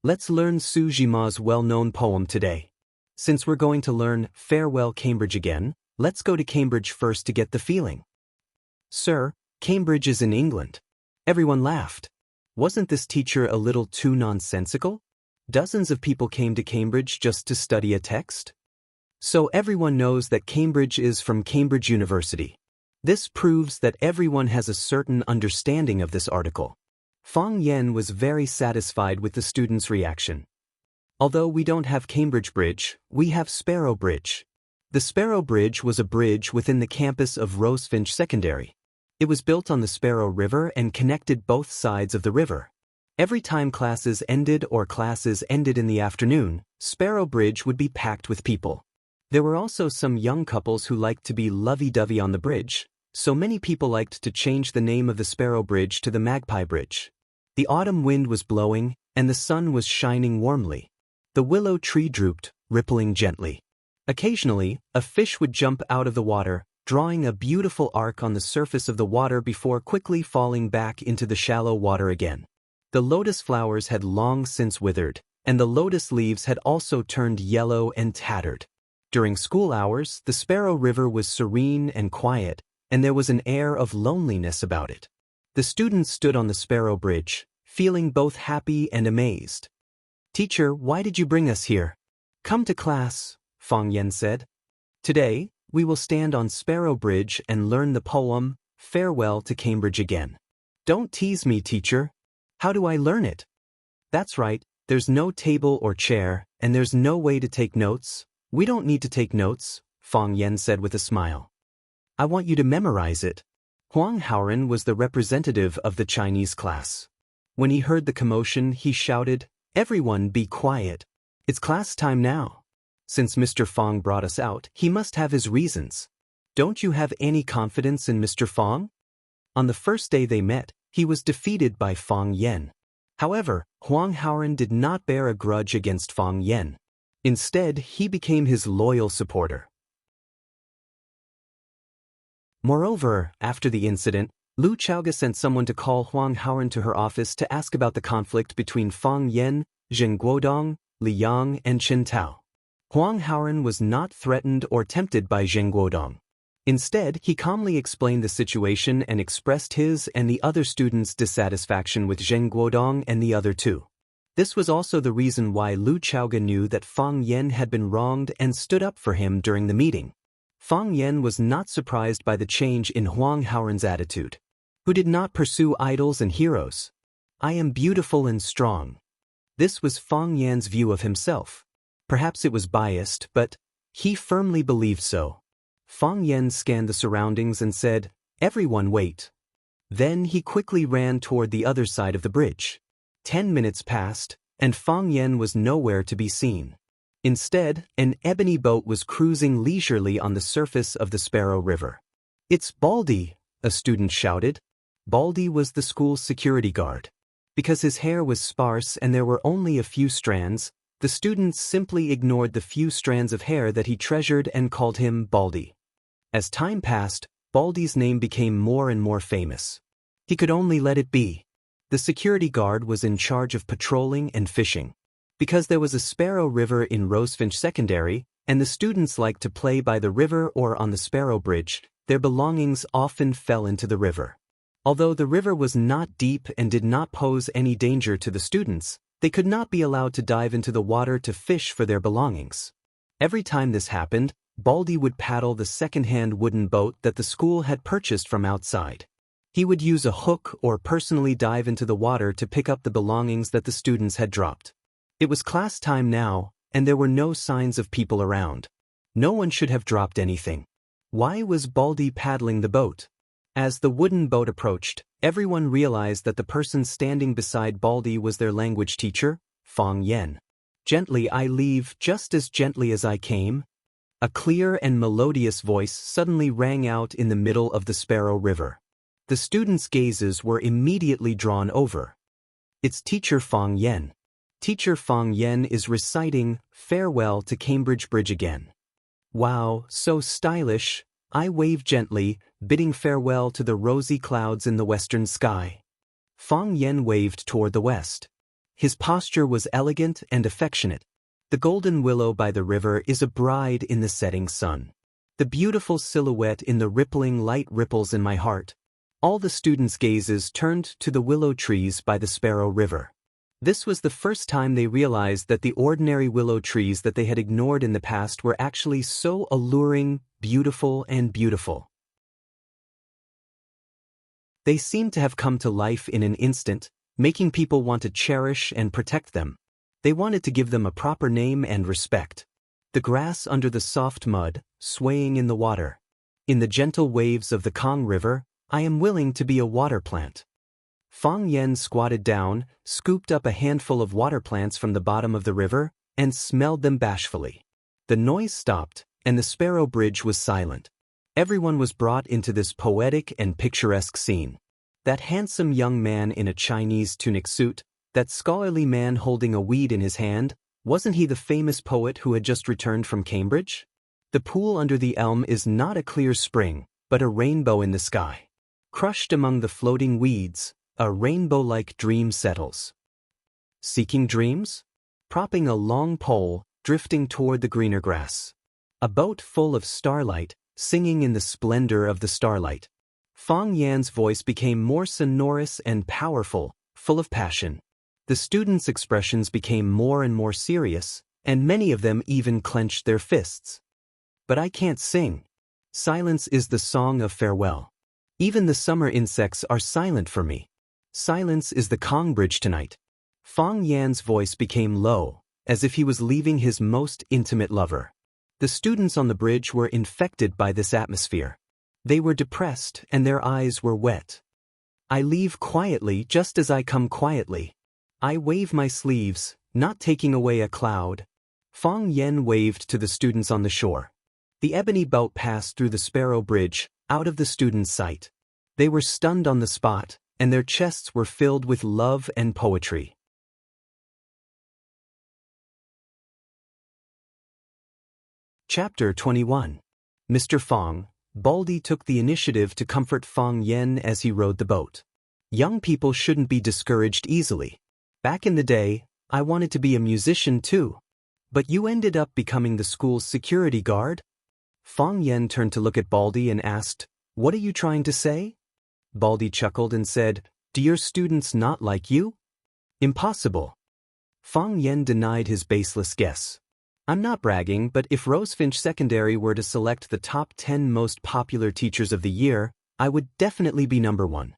Let's learn Su Jima's well-known poem today. Since we're going to learn Farewell Cambridge Again, let's go to Cambridge first to get the feeling. Sir, Cambridge is in England. Everyone laughed. Wasn't this teacher a little too nonsensical? Dozens of people came to Cambridge just to study a text. So everyone knows that Cambridge is from Cambridge University. This proves that everyone has a certain understanding of this article. Fang Yen was very satisfied with the students' reaction. Although we don't have Cambridge Bridge, we have Sparrow Bridge. The Sparrow Bridge was a bridge within the campus of Rosefinch Secondary. It was built on the Sparrow River and connected both sides of the river. Every time classes ended or classes ended in the afternoon, Sparrow Bridge would be packed with people. There were also some young couples who liked to be lovey-dovey on the bridge, so many people liked to change the name of the Sparrow Bridge to the Magpie Bridge. The autumn wind was blowing, and the sun was shining warmly. The willow tree drooped, rippling gently. Occasionally, a fish would jump out of the water, drawing a beautiful arc on the surface of the water before quickly falling back into the shallow water again. The lotus flowers had long since withered, and the lotus leaves had also turned yellow and tattered. During school hours, the Sparrow River was serene and quiet, and there was an air of loneliness about it. The students stood on the Sparrow Bridge, feeling both happy and amazed. "Teacher, why did you bring us here?" "Come to class," Fang Yen said. "Today, we will stand on Sparrow Bridge and learn the poem, Farewell to Cambridge Again." "Don't tease me, teacher. How do I learn it?" "That's right, there's no table or chair, and there's no way to take notes." "We don't need to take notes," Fang Yen said with a smile. "I want you to memorize it." Huang Haoren was the representative of the Chinese class. When he heard the commotion, he shouted, "Everyone be quiet. It's class time now. Since Mr. Fang brought us out, he must have his reasons. Don't you have any confidence in Mr. Fang?" On the first day they met, he was defeated by Fang Yen. However, Huang Haoren did not bear a grudge against Fang Yen. Instead, he became his loyal supporter. Moreover, after the incident, Lu Chaoga sent someone to call Huang Haoren to her office to ask about the conflict between Fang Yen, Zheng Guodong, Li Yang, and Chen Tao. Huang Haoren was not threatened or tempted by Zheng Guodong. Instead, he calmly explained the situation and expressed his and the other students' dissatisfaction with Zheng Guodong and the other two. This was also the reason why Lu Chaoga knew that Fang Yen had been wronged and stood up for him during the meeting. Fang Yen was not surprised by the change in Huang Haoren's attitude. Who did not pursue idols and heroes? "I am beautiful and strong." This was Fang Yen's view of himself. Perhaps it was biased, but he firmly believed so. Fang Yen scanned the surroundings and said, "Everyone wait." Then he quickly ran toward the other side of the bridge. 10 minutes passed, and Fang Yen was nowhere to be seen. Instead, an ebony boat was cruising leisurely on the surface of the Sparrow River. "It's Baldy," a student shouted. Baldy was the school's security guard. Because his hair was sparse and there were only a few strands, the students simply ignored the few strands of hair that he treasured and called him Baldy. As time passed, Baldy's name became more and more famous. He could only let it be. The security guard was in charge of patrolling and fishing. Because there was a Sparrow River in Rosefinch Secondary, and the students liked to play by the river or on the Sparrow Bridge, their belongings often fell into the river. Although the river was not deep and did not pose any danger to the students, they could not be allowed to dive into the water to fish for their belongings. Every time this happened, Baldy would paddle the second-hand wooden boat that the school had purchased from outside. He would use a hook or personally dive into the water to pick up the belongings that the students had dropped. It was class time now, and there were no signs of people around. No one should have dropped anything. Why was Baldy paddling the boat? As the wooden boat approached, everyone realized that the person standing beside Baldy was their language teacher, Fang Yen. "Gently I leave, just as gently as I came." A clear and melodious voice suddenly rang out in the middle of the Sparrow River. The students' gazes were immediately drawn over. It's Teacher Fang Yen. Teacher Fang Yen is reciting Farewell to Cambridge Bridge Again. Wow, so stylish. I waved gently, bidding farewell to the rosy clouds in the western sky. Fang Yen waved toward the west. His posture was elegant and affectionate. The golden willow by the river is a bride in the setting sun. The beautiful silhouette in the rippling light ripples in my heart. All the students' gazes turned to the willow trees by the Sparrow River. This was the first time they realized that the ordinary willow trees that they had ignored in the past were actually so alluring, beautiful, and beautiful. They seemed to have come to life in an instant, making people want to cherish and protect them. They wanted to give them a proper name and respect. The grass under the soft mud, swaying in the water. In the gentle waves of the Kong River, I am willing to be a water plant. Fang Yen squatted down, scooped up a handful of water plants from the bottom of the river, and smelled them bashfully. The noise stopped, and the Sparrow Bridge was silent. Everyone was brought into this poetic and picturesque scene. That handsome young man in a Chinese tunic suit, that scholarly man holding a weed in his hand, Wasn't he the famous poet who had just returned from Cambridge? The pool under the elm is not a clear spring, but a rainbow in the sky. Crushed among the floating weeds, a rainbow-like dream settles. Seeking dreams? Propping a long pole, drifting toward the greener grass. A boat full of starlight, singing in the splendor of the starlight. Fang Yan's voice became more sonorous and powerful, full of passion. The students' expressions became more and more serious, and many of them even clenched their fists. But I can't sing. Silence is the song of farewell. Even the summer insects are silent for me. Silence is the Kong Bridge tonight. Fang Yan's voice became low, as if he was leaving his most intimate lover. The students on the bridge were infected by this atmosphere. They were depressed and their eyes were wet. I leave quietly just as I come quietly. I wave my sleeves, not taking away a cloud. Fang Yan waved to the students on the shore. The ebony boat passed through the Sparrow Bridge, out of the students' sight. They were stunned on the spot, and their chests were filled with love and poetry. Chapter 21. Mr. Fang, Baldy took the initiative to comfort Fang Yan as he rowed the boat. Young people shouldn't be discouraged easily. Back in the day, I wanted to be a musician too. But you ended up becoming the school's security guard? Fang Yan turned to look at Baldy and asked, "What are you trying to say?" Baldy chuckled and said, "Do your students not like you?" "Impossible." Fang Yan denied his baseless guess. "I'm not bragging, but if Rosefinch Secondary were to select the top 10 most popular teachers of the year, I would definitely be number 1.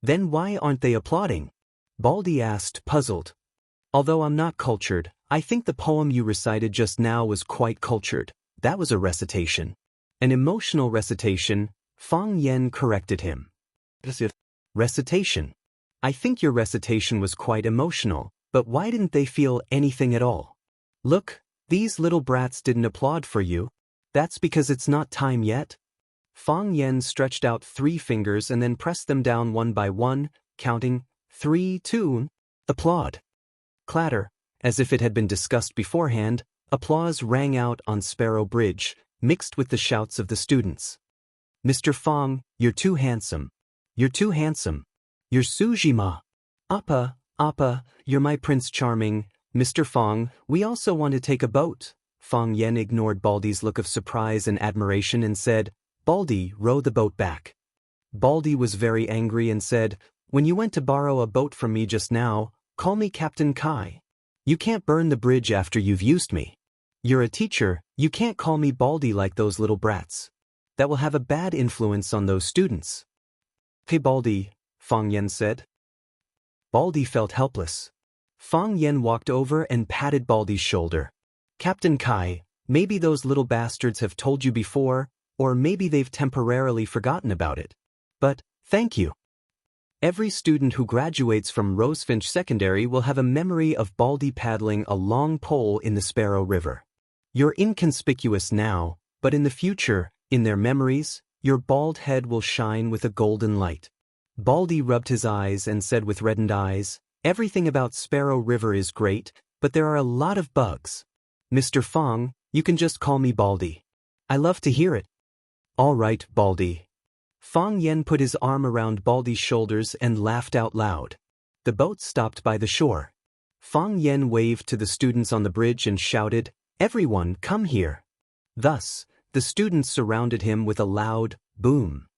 Then why aren't they applauding?" Baldy asked, puzzled. "Although I'm not cultured, I think the poem you recited just now was quite cultured. That was a recitation." "An emotional recitation," Fang Yan corrected him. "Recitation. I think your recitation was quite emotional, but why didn't they feel anything at all? Look. These little brats didn't applaud for you. That's because it's not time yet." Fang Yan stretched out 3 fingers and then pressed them down one by one, counting 3, 2, applaud. Clatter, as if it had been discussed beforehand, applause rang out on Sparrow Bridge, mixed with the shouts of the students. "Mr. Fang, you're too handsome. You're too handsome. You're Sujima. Appa, Appa, you're my Prince Charming. Mr. Fang, we also want to take a boat." Fang Yan ignored Baldy's look of surprise and admiration and said, "Baldy, row the boat back." Baldy was very angry and said, "When you went to borrow a boat from me just now, call me Captain Kai. You can't burn the bridge after you've used me. You're a teacher, you can't call me Baldy like those little brats. That will have a bad influence on those students." "Hey Baldy," Fang Yan said. Baldy felt helpless. Fang Yan walked over and patted Baldy's shoulder. "Captain Kai, maybe those little bastards have told you before, or maybe they've temporarily forgotten about it. But, thank you. Every student who graduates from Rosefinch Secondary will have a memory of Baldy paddling a long pole in the Sparrow River. You're inconspicuous now, but in the future, in their memories, your bald head will shine with a golden light." Baldy rubbed his eyes and said with reddened eyes, "Everything about Sparrow River is great, but there are a lot of bugs. Mr. Fang, you can just call me Baldy. I love to hear it." "All right, Baldy." Fang Yan put his arm around Baldy's shoulders and laughed out loud. The boat stopped by the shore. Fang Yan waved to the students on the bridge and shouted, "Everyone, come here." Thus, the students surrounded him with a loud boom.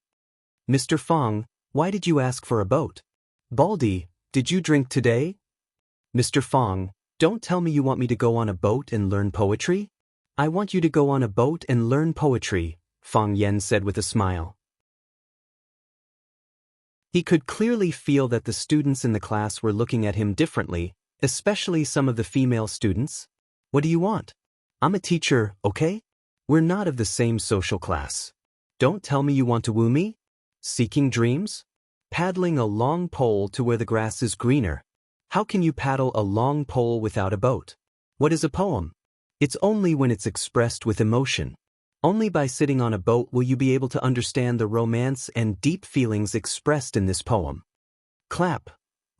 "Mr. Fang, why did you ask for a boat? Baldy, did you drink today?" "Mr. Fang, don't tell me you want me to go on a boat and learn poetry?" "I want you to go on a boat and learn poetry," Fang Yan said with a smile. He could clearly feel that the students in the class were looking at him differently, especially some of the female students. "What do you want? I'm a teacher, okay? We're not of the same social class. Don't tell me you want to woo me? Seeking dreams? Paddling a long pole to where the grass is greener. How can you paddle a long pole without a boat? What is a poem? It's only when it's expressed with emotion. Only by sitting on a boat will you be able to understand the romance and deep feelings expressed in this poem." Clap.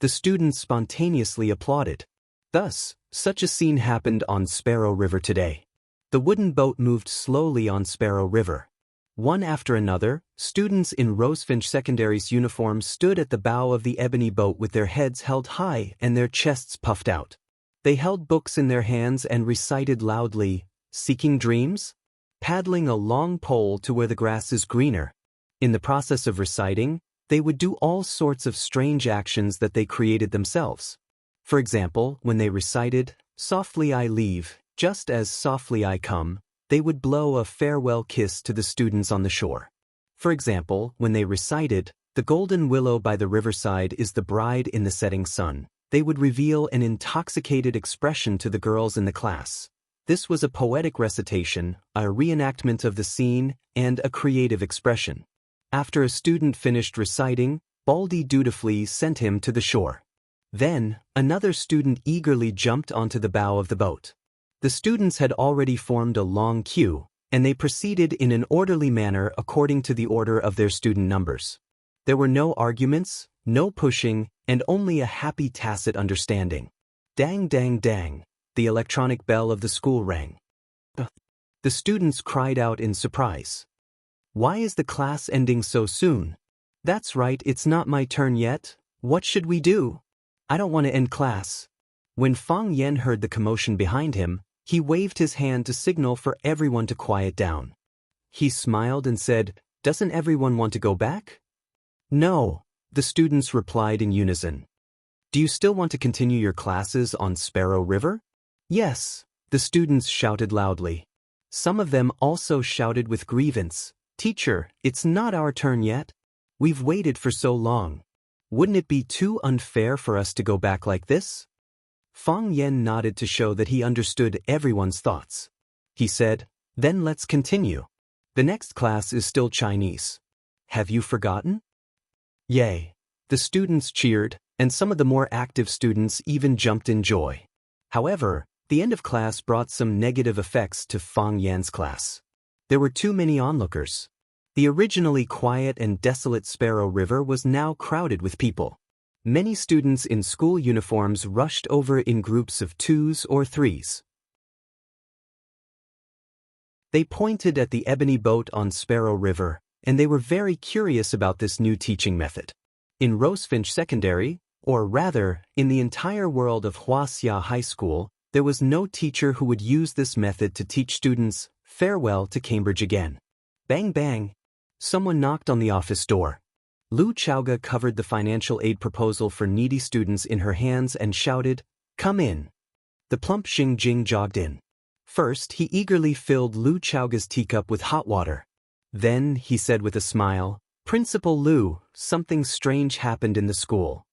The students spontaneously applauded. Thus, Such a scene happened on Sparrow River today. The wooden boat moved slowly on Sparrow River. One after another, students in Rosefinch Secondary's uniforms stood at the bow of the ebony boat with their heads held high and their chests puffed out. They held books in their hands and recited loudly, "Seeking dreams? Paddling a long pole to where the grass is greener." In the process of reciting, they would do all sorts of strange actions that they created themselves. For example, when they recited, "Softly I leave, just as softly I come," they would blow a farewell kiss to the students on the shore. For example, when they recited, "The golden willow by the riverside is the bride in the setting sun," they would reveal an intoxicated expression to the girls in the class. This was a poetic recitation, a reenactment of the scene, and a creative expression. After a student finished reciting, Baldy dutifully sent him to the shore. Then, another student eagerly jumped onto the bow of the boat. The students had already formed a long queue, and they proceeded in an orderly manner according to the order of their student numbers. There were no arguments, no pushing, and only a happy tacit understanding. Dang, dang, dang, the electronic bell of the school rang. The students cried out in surprise. "Why is the class ending so soon? That's right, it's not my turn yet. What should we do? I don't want to end class." When Fang Yen heard the commotion behind him, he waved his hand to signal for everyone to quiet down. He smiled and said, "Doesn't everyone want to go back?" "No," the students replied in unison. "Do you still want to continue your classes on Sparrow River?" "Yes," the students shouted loudly. Some of them also shouted with grievance, "Teacher, it's not our turn yet. We've waited for so long. Wouldn't it be too unfair for us to go back like this?" Fang Yen nodded to show that he understood everyone's thoughts. He said, "Then let's continue. The next class is still Chinese. Have you forgotten?" Yay! The students cheered, and some of the more active students even jumped in joy. However, the end of class brought some negative effects to Fang Yan's class. There were too many onlookers. The originally quiet and desolate Sparrow River was now crowded with people. Many students in school uniforms rushed over in groups of 2s or 3s. They pointed at the ebony boat on Sparrow River, and they were very curious about this new teaching method. In Rosefinch Secondary, or rather, in the entire world of Huaxia High School, there was no teacher who would use this method to teach students, "Farewell to Cambridge again." Bang bang! Someone knocked on the office door. Lu Chaoga covered the financial aid proposal for needy students in her hands and shouted, "Come in." The plump Xing Jing jogged in. First, he eagerly filled Lu Chaoga's teacup with hot water. Then, he said with a smile, "Principal Lu, something strange happened in the school."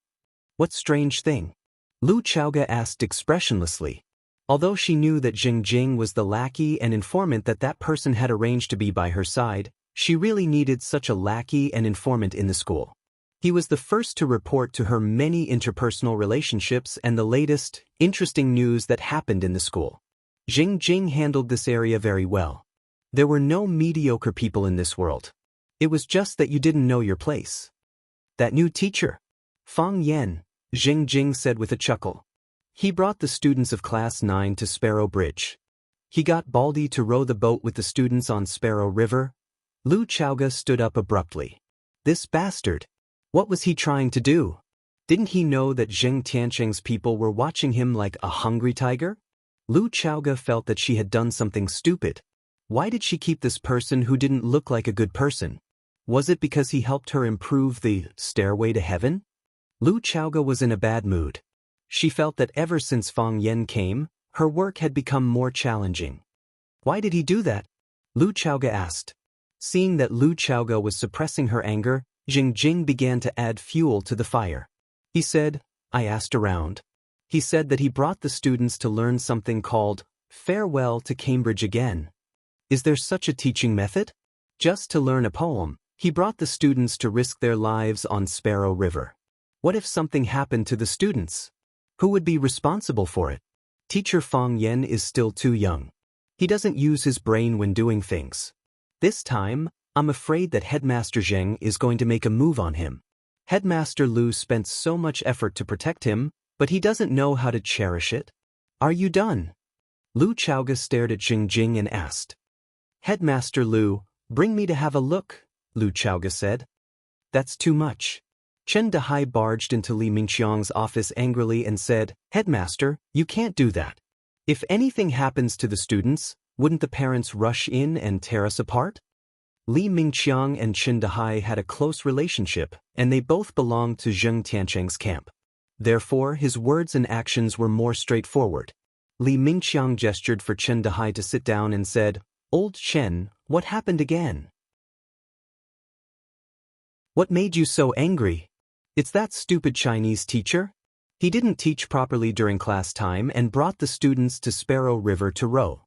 "What strange thing?" Lu Chaoga asked expressionlessly. Although she knew that Xing Jing was the lackey and informant that person had arranged to be by her side, she really needed such a lackey and informant in the school. He was the first to report to her many interpersonal relationships and the latest, interesting news that happened in the school. Xing Jing handled this area very well. There were no mediocre people in this world. It was just that you didn't know your place. "That new teacher, Fang Yen," Xing Jing said with a chuckle. "He brought the students of Class 9 to Sparrow Bridge. He got Baldy to row the boat with the students on Sparrow River." Lu Chaoga stood up abruptly. This bastard! What was he trying to do? Didn't he know that Zheng Tiancheng's people were watching him like a hungry tiger? Lu Chaoga felt that she had done something stupid. Why did she keep this person who didn't look like a good person? Was it because he helped her improve the stairway to heaven? Lu Chaoga was in a bad mood. She felt that ever since Fang Yen came, her work had become more challenging. "Why did he do that?" Lu Chaoga asked. Seeing that Lu Chaoga was suppressing her anger, Xing Jing began to add fuel to the fire. He said, "I asked around. He said that he brought the students to learn something called Farewell to Cambridge Again. Is there such a teaching method? Just to learn a poem, he brought the students to risk their lives on Sparrow River. What if something happened to the students? Who would be responsible for it? Teacher Fang Yen is still too young. He doesn't use his brain when doing things. This time, I'm afraid that Headmaster Zheng is going to make a move on him. Headmaster Lu spent so much effort to protect him, but he doesn't know how to cherish it. Are you done? Lu Chaoga stared at Jing and asked. Headmaster Lu, bring me to have a look, Lu Chaoga said. That's too much. Chen Dehai barged into Li Mingqiang's office angrily and said, Headmaster, you can't do that. If anything happens to the students, wouldn't the parents rush in and tear us apart? Li Mingqiang and Chen Dehai had a close relationship, and they both belonged to Zheng Tiancheng's camp. Therefore, his words and actions were more straightforward. Li Mingqiang gestured for Chen Dehai to sit down and said, Old Chen, what happened again? What made you so angry? It's that stupid Chinese teacher. He didn't teach properly during class time and brought the students to Sparrow River to row.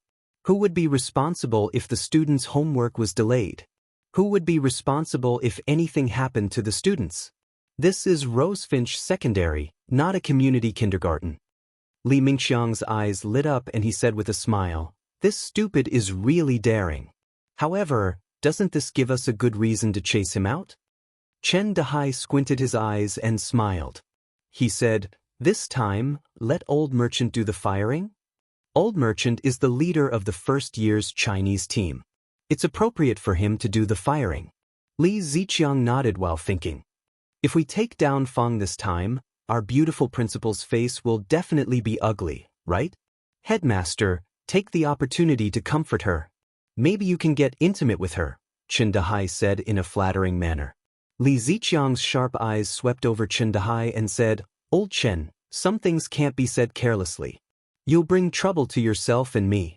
Who would be responsible if the students' homework was delayed? Who would be responsible if anything happened to the students? This is Rosefinch Secondary, not a community kindergarten. Li Mingqiang's eyes lit up and he said with a smile, This stupid is really daring. However, doesn't this give us a good reason to chase him out? Chen Dehai squinted his eyes and smiled. He said, This time, let Old Merchant do the firing? Old Merchant is the leader of the first year's Chinese team. It's appropriate for him to do the firing. Li Ziqiang nodded while thinking. If we take down Fang this time, our beautiful principal's face will definitely be ugly, right? Headmaster, take the opportunity to comfort her. Maybe you can get intimate with her, Chen Dehai said in a flattering manner. Li Ziqiang's sharp eyes swept over Chen Dehai and said, Old Chen, some things can't be said carelessly. You'll bring trouble to yourself and me.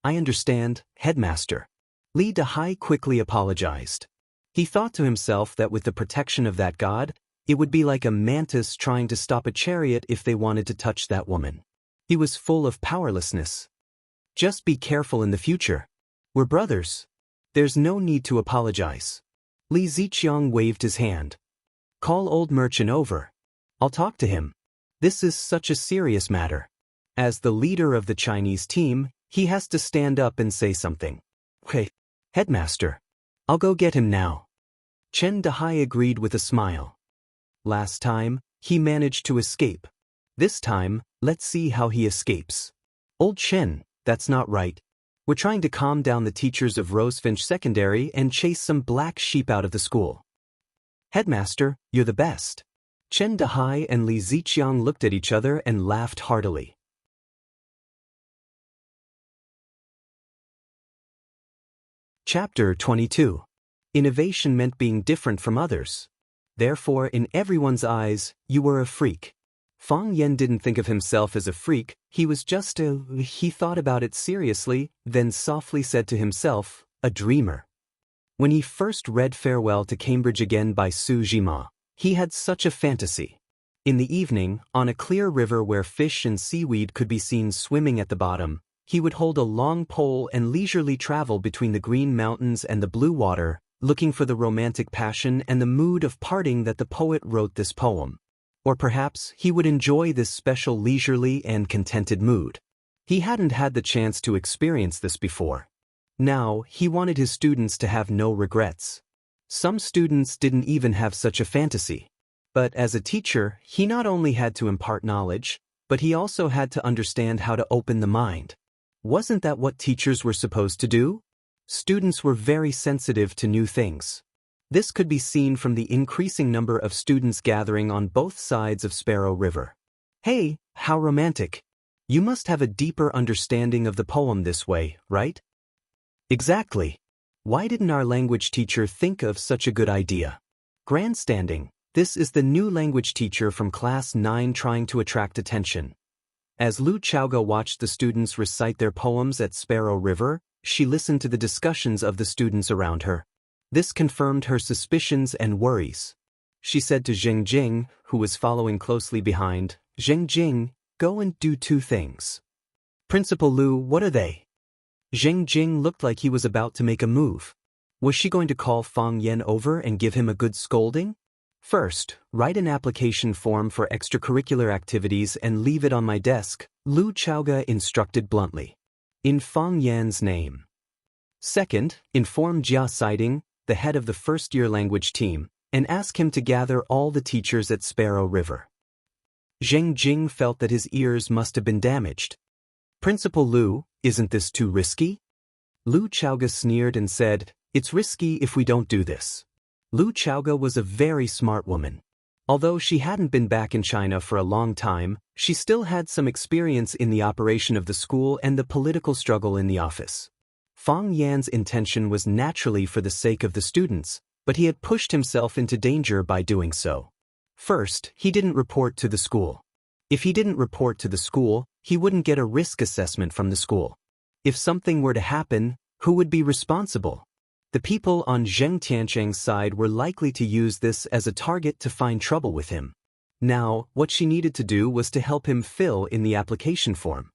I understand, Headmaster. Li Dehai quickly apologized. He thought to himself that with the protection of that god, it would be like a mantis trying to stop a chariot if they wanted to touch that woman. He was full of powerlessness. Just be careful in the future. We're brothers. There's no need to apologize. Li Ziqiang waved his hand. Call Old Merchant over. I'll talk to him. This is such a serious matter. As the leader of the Chinese team, he has to stand up and say something. Hey, Headmaster. I'll go get him now. Chen Dehai agreed with a smile. Last time, he managed to escape. This time, let's see how he escapes. Old Chen, that's not right. We're trying to calm down the teachers of Rosefinch Secondary and chase some black sheep out of the school. Headmaster, you're the best. Chen Dehai and Li Ziqiang looked at each other and laughed heartily. Chapter 22. Innovation meant being different from others. Therefore, in everyone's eyes, you were a freak. Fang Yan didn't think of himself as a freak, he was just he thought about it seriously, then softly said to himself, a dreamer. When he first read Farewell to Cambridge Again by Su Jima, he had such a fantasy. In the evening, on a clear river where fish and seaweed could be seen swimming at the bottom, he would hold a long pole and leisurely travel between the green mountains and the blue water, looking for the romantic passion and the mood of parting that the poet wrote this poem. Or perhaps he would enjoy this special leisurely and contented mood. He hadn't had the chance to experience this before. Now, he wanted his students to have no regrets. Some students didn't even have such a fantasy. But as a teacher, he not only had to impart knowledge, but he also had to understand how to open the mind. Wasn't that what teachers were supposed to do? Students were very sensitive to new things. This could be seen from the increasing number of students gathering on both sides of Sparrow River. Hey, how romantic. You must have a deeper understanding of the poem this way, right? Exactly. Why didn't our language teacher think of such a good idea? Grandstanding. This is the new language teacher from class 9 trying to attract attention. As Lu Chaoga watched the students recite their poems at Sparrow River, she listened to the discussions of the students around her. This confirmed her suspicions and worries. She said to Zheng Jing, who was following closely behind, Zheng Jing, go and do 2 things. Principal Lu, what are they? Zheng Jing looked like he was about to make a move. Was she going to call Fang Yan over and give him a good scolding? First, write an application form for extracurricular activities and leave it on my desk, Lu Chaoga instructed bluntly. In Fang Yan's name. Second, inform Jia Siding, the head of the first-year language team, and ask him to gather all the teachers at Sparrow River. Zheng Jing felt that his ears must have been damaged. Principal Lu, isn't this too risky? Lu Chaoga sneered and said, it's risky if we don't do this. Lu Chaoga was a very smart woman. Although she hadn't been back in China for a long time, she still had some experience in the operation of the school and the political struggle in the office. Fang Yan's intention was naturally for the sake of the students, but he had pushed himself into danger by doing so. First, he didn't report to the school. If he didn't report to the school, he wouldn't get a risk assessment from the school. If something were to happen, who would be responsible? The people on Zheng Tiancheng's side were likely to use this as a target to find trouble with him. Now, what she needed to do was to help him fill in the application form.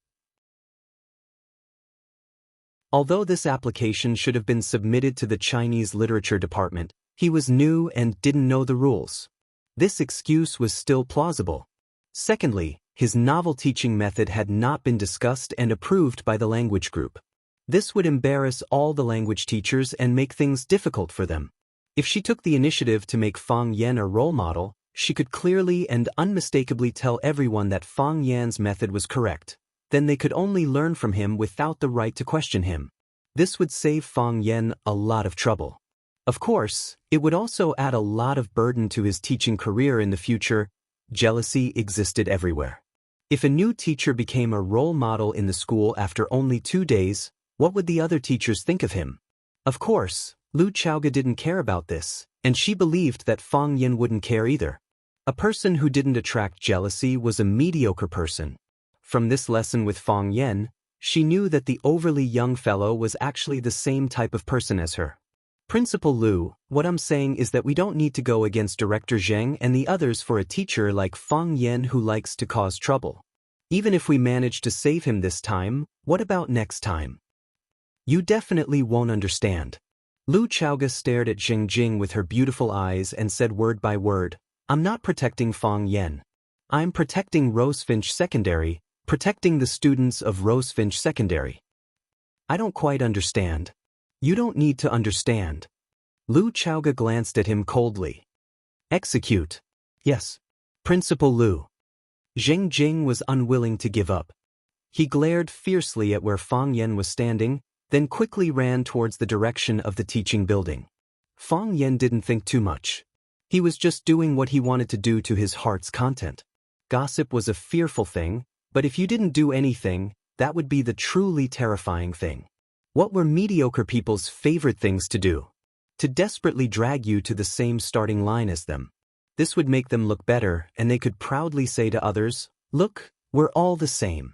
Although this application should have been submitted to the Chinese Literature Department, he was new and didn't know the rules. This excuse was still plausible. Secondly, his novel teaching method had not been discussed and approved by the language group. This would embarrass all the language teachers and make things difficult for them. If she took the initiative to make Fang Yan a role model, she could clearly and unmistakably tell everyone that Fang Yan's method was correct. Then they could only learn from him without the right to question him. This would save Fang Yan a lot of trouble. Of course, it would also add a lot of burden to his teaching career in the future. Jealousy existed everywhere. If a new teacher became a role model in the school after only 2 days, what would the other teachers think of him? Of course, Lu Chaoga didn't care about this, and she believed that Fang Yan wouldn't care either. A person who didn't attract jealousy was a mediocre person. From this lesson with Fang Yan, she knew that the overly young fellow was actually the same type of person as her. Principal Lu, what I'm saying is that we don't need to go against Director Zheng and the others for a teacher like Fang Yan who likes to cause trouble. Even if we manage to save him this time, what about next time? You definitely won't understand. Lu Chaoga stared at Zheng Jing with her beautiful eyes and said word by word, I'm not protecting Fang Yan. I'm protecting Rosefinch Secondary, protecting the students of Rosefinch Secondary. I don't quite understand. You don't need to understand. Lu Chaoga glanced at him coldly. Execute. Yes. Principal Lu. Zheng Jing was unwilling to give up. He glared fiercely at where Fang Yan was standing, then quickly ran towards the direction of the teaching building. Fang Yan didn't think too much. He was just doing what he wanted to do to his heart's content. Gossip was a fearful thing, but if you didn't do anything, that would be the truly terrifying thing. What were mediocre people's favorite things to do? To desperately drag you to the same starting line as them. This would make them look better, and they could proudly say to others, look, we're all the same.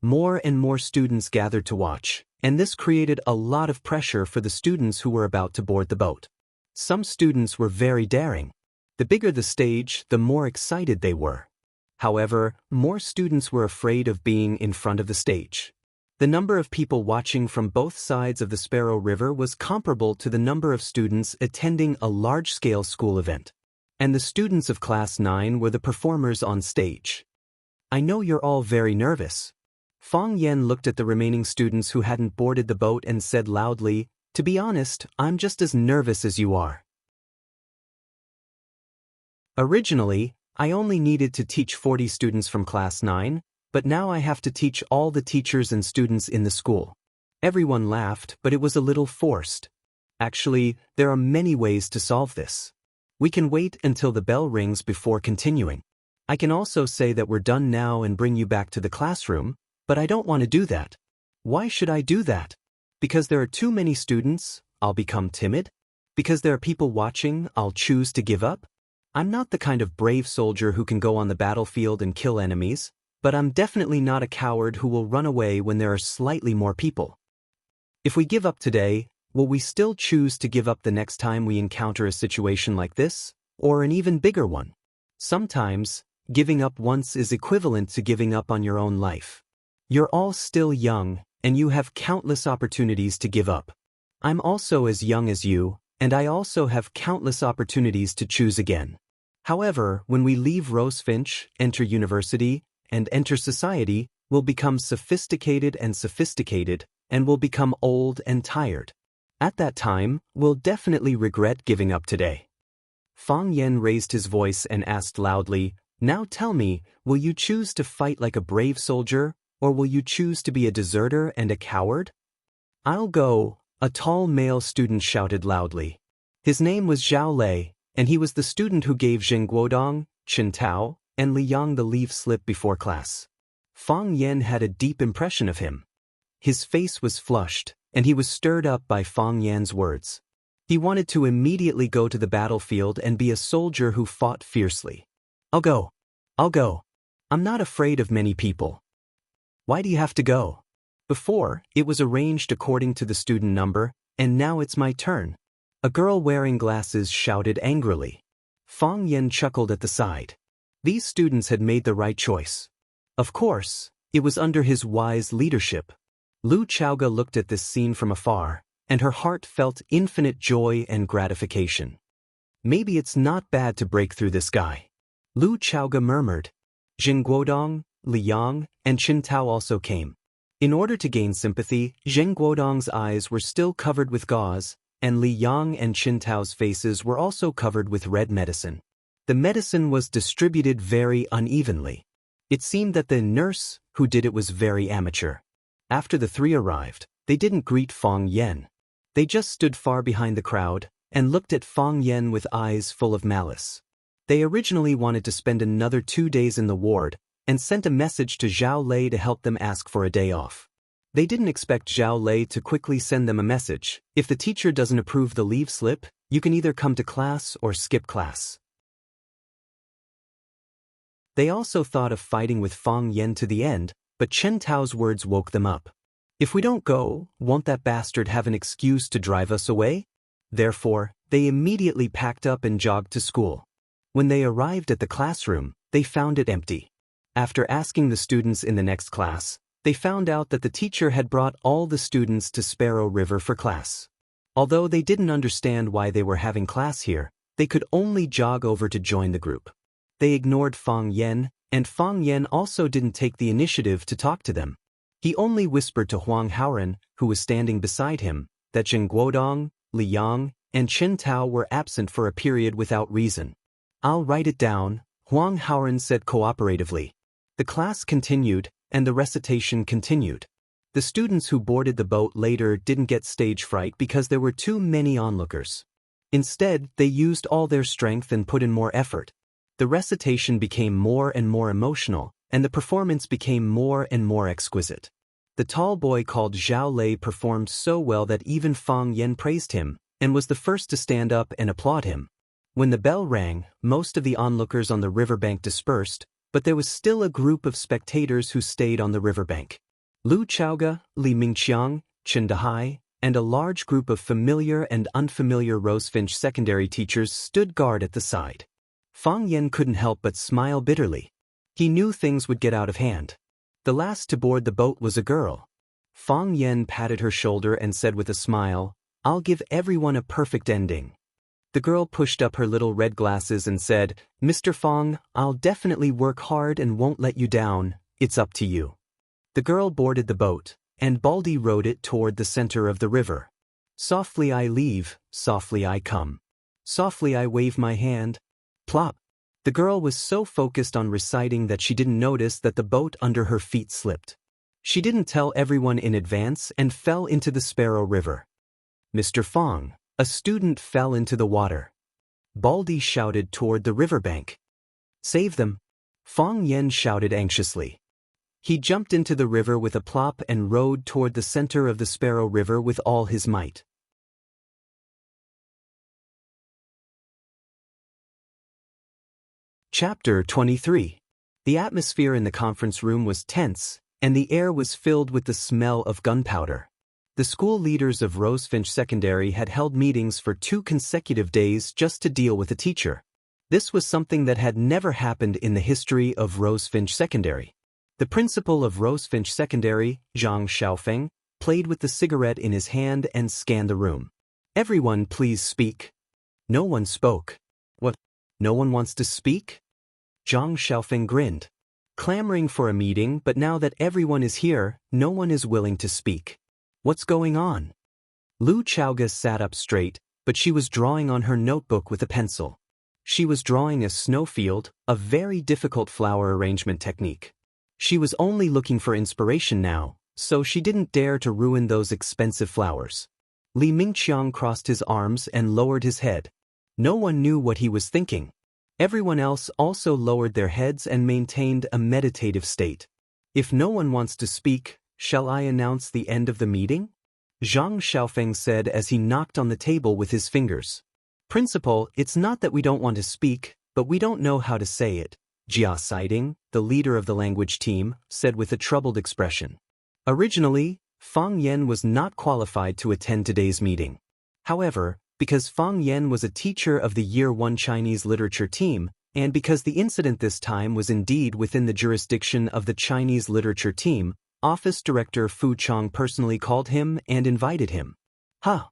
More and more students gathered to watch, and this created a lot of pressure for the students who were about to board the boat. Some students were very daring. The bigger the stage, the more excited they were. However, more students were afraid of being in front of the stage. The number of people watching from both sides of the Sparrow River was comparable to the number of students attending a large-scale school event. And the students of Class 9 were the performers on stage. I know you're all very nervous. Fang Yan looked at the remaining students who hadn't boarded the boat and said loudly, to be honest, I'm just as nervous as you are. Originally, I only needed to teach 40 students from Class 9, but now I have to teach all the teachers and students in the school. Everyone laughed, but it was a little forced. Actually, there are many ways to solve this. We can wait until the bell rings before continuing. I can also say that we're done now and bring you back to the classroom, but I don't want to do that. Why should I do that? Because there are too many students, I'll become timid? Because there are people watching, I'll choose to give up? I'm not the kind of brave soldier who can go on the battlefield and kill enemies, but I'm definitely not a coward who will run away when there are slightly more people. If we give up today, will we still choose to give up the next time we encounter a situation like this, or an even bigger one? Sometimes, giving up once is equivalent to giving up on your own life. You're all still young, and you have countless opportunities to give up. I'm also as young as you, and I also have countless opportunities to choose again. However, when we leave Rosefinch, enter university, and enter society, we'll become sophisticated, and we'll become old and tired. At that time, we'll definitely regret giving up today. Fang Yan raised his voice and asked loudly, Now tell me, will you choose to fight like a brave soldier, or will you choose to be a deserter and a coward? I'll go, a tall male student shouted loudly. His name was Zhao Lei, and he was the student who gave Zheng Guodong, Chen Tao, and Li Yang the leave slip before class. Fang Yen had a deep impression of him. His face was flushed, and he was stirred up by Fang Yan's words. He wanted to immediately go to the battlefield and be a soldier who fought fiercely. I'll go. I'll go. I'm not afraid of many people. Why do you have to go? Before, it was arranged according to the student number, and now it's my turn. A girl wearing glasses shouted angrily. Fang Yen chuckled at the side. These students had made the right choice. Of course, it was under his wise leadership. Lu Chaoga looked at this scene from afar, and her heart felt infinite joy and gratification. Maybe it's not bad to break through this guy. Lu Chaoga murmured. Zheng Guodong, Li Yang, and Chen Tao also came. In order to gain sympathy, Zheng Guodong's eyes were still covered with gauze, and Li Yang and Chen Tao's faces were also covered with red medicine. The medicine was distributed very unevenly. It seemed that the nurse who did it was very amateur. After the three arrived, they didn't greet Fang Yen. They just stood far behind the crowd and looked at Fang Yen with eyes full of malice. They originally wanted to spend another 2 days in the ward and sent a message to Zhao Lei to help them ask for a day off. They didn't expect Zhao Lei to quickly send them a message. If the teacher doesn't approve the leave slip, you can either come to class or skip class. They also thought of fighting with Fang Yen to the end, but Chen Tao's words woke them up. If we don't go, won't that bastard have an excuse to drive us away? Therefore, they immediately packed up and jogged to school. When they arrived at the classroom, they found it empty. After asking the students in the next class, they found out that the teacher had brought all the students to Sparrow River for class. Although they didn't understand why they were having class here, they could only jog over to join the group. They ignored Fang Yen, and Fang Yen also didn't take the initiative to talk to them. He only whispered to Huang Haoren, who was standing beside him, that Zheng Guodong, Li Yang, and Chen Tao were absent for a period without reason. I'll write it down, Huang Haoren said cooperatively. The class continued, and the recitation continued. The students who boarded the boat later didn't get stage fright because there were too many onlookers. Instead, they used all their strength and put in more effort. The recitation became more and more emotional, and the performance became more and more exquisite. The tall boy called Zhao Lei performed so well that even Fang Yen praised him, and was the first to stand up and applaud him. When the bell rang, most of the onlookers on the riverbank dispersed, but there was still a group of spectators who stayed on the riverbank. Lu Chaoga, Li Mingqiang, Chen Dehai, and a large group of familiar and unfamiliar Rosefinch secondary teachers stood guard at the side. Fang Yen couldn't help but smile bitterly. He knew things would get out of hand. The last to board the boat was a girl. Fang Yen patted her shoulder and said with a smile, "I'll give everyone a perfect ending." The girl pushed up her little red glasses and said, "Mr. Fang, I'll definitely work hard and won't let you down. It's up to you." The girl boarded the boat, and Baldy rowed it toward the center of the river. Softly I leave, softly I come. Softly I wave my hand. Plop. The girl was so focused on reciting that she didn't notice that the boat under her feet slipped. She didn't tell everyone in advance and fell into the Sparrow River. Mr. Fang, a student fell into the water. Baldy shouted toward the riverbank. Save them. Fang Yen shouted anxiously. He jumped into the river with a plop and rowed toward the center of the Sparrow River with all his might. Chapter 23. The atmosphere in the conference room was tense, and the air was filled with the smell of gunpowder. The school leaders of Rosefinch Secondary had held meetings for 2 consecutive days just to deal with the teacher. This was something that had never happened in the history of Rosefinch Secondary. The principal of Rosefinch Secondary, Zhang Xiaofeng, played with the cigarette in his hand and scanned the room. "Everyone please speak." No one spoke. "What? No one wants to speak?" Zhang Xiaofeng grinned. "Clamoring for a meeting, but now that everyone is here, no one is willing to speak. What's going on?" Lu Chaoga sat up straight, but she was drawing on her notebook with a pencil. She was drawing a snowfield, a very difficult flower arrangement technique. She was only looking for inspiration now, so she didn't dare to ruin those expensive flowers. Li Mingqiang crossed his arms and lowered his head. No one knew what he was thinking. Everyone else also lowered their heads and maintained a meditative state. If no one wants to speak, shall I announce the end of the meeting? Zhang Xiaofeng said as he knocked on the table with his fingers. Principal, it's not that we don't want to speak, but we don't know how to say it, Jia Siding, the leader of the language team, said with a troubled expression. Originally, Fang Yan was not qualified to attend today's meeting. However, because Fang Yan was a teacher of the Year 1 Chinese Literature team, and because the incident this time was indeed within the jurisdiction of the Chinese Literature team, Office Director Fu Chong personally called him and invited him. Huh.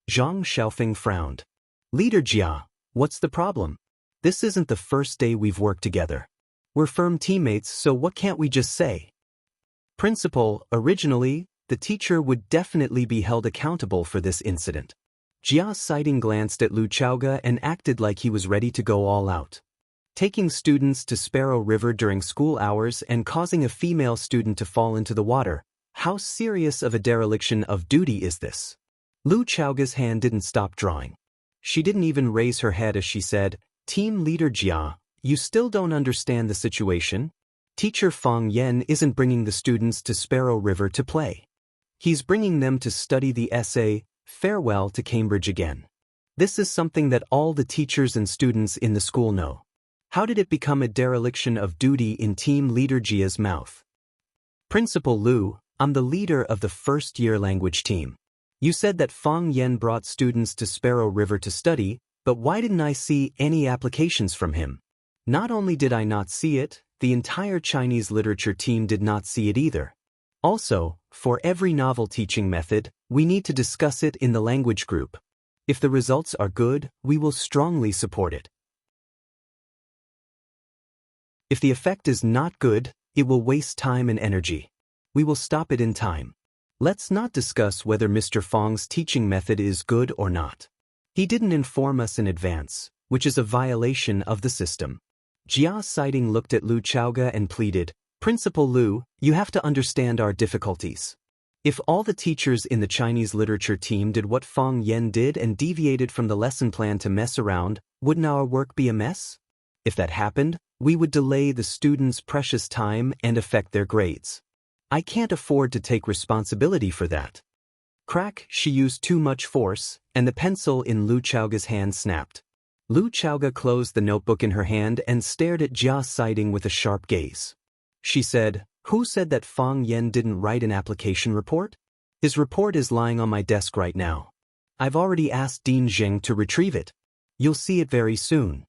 Zhang Xiaofeng frowned. Leader Jia, what's the problem? This isn't the first day we've worked together. We're firm teammates, so what can't we just say? Principal, originally, the teacher would definitely be held accountable for this incident. Jia Siding glanced at Lu Chaoge and acted like he was ready to go all out. Taking students to Sparrow River during school hours and causing a female student to fall into the water, how serious of a dereliction of duty is this? Lu Chaoge's hand didn't stop drawing. She didn't even raise her head as she said, Team Leader Jia, you still don't understand the situation? Teacher Fang Yan isn't bringing the students to Sparrow River to play. He's bringing them to study the essay, Farewell to Cambridge Again. This is something that all the teachers and students in the school know. How did it become a dereliction of duty in Team Leader Jia's mouth? Principal Lu, I'm the leader of the first-year language team. You said that Fang Yan brought students to Sparrow River to study, but why didn't I see any applications from him? Not only did I not see it, the entire Chinese literature team did not see it either. Also, for every novel teaching method, we need to discuss it in the language group. If the results are good, we will strongly support it. If the effect is not good, it will waste time and energy. We will stop it in time. Let's not discuss whether Mr. Fang's teaching method is good or not. He didn't inform us in advance, which is a violation of the system. Jia Siding looked at Lu Chaoge and pleaded, Principal Lu, you have to understand our difficulties. If all the teachers in the Chinese literature team did what Fang Yan did and deviated from the lesson plan to mess around, wouldn't our work be a mess? If that happened, we would delay the students' precious time and affect their grades. I can't afford to take responsibility for that. Crack, she used too much force, and the pencil in Lu Chaoge's hand snapped. Lu Chaoge closed the notebook in her hand and stared at Jia Siding with a sharp gaze. She said, Who said that Fang Yan didn't write an application report? His report is lying on my desk right now. I've already asked Dean Zheng to retrieve it. You'll see it very soon.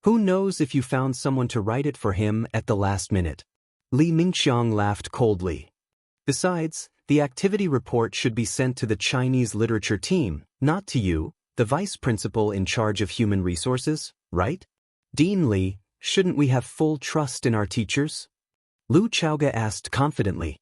Who knows if you found someone to write it for him at the last minute? Li Mingqiang laughed coldly. Besides, the activity report should be sent to the Chinese literature team, not to you, the vice principal in charge of human resources, right? Dean Li, shouldn't we have full trust in our teachers? Lu Chaoge asked confidently.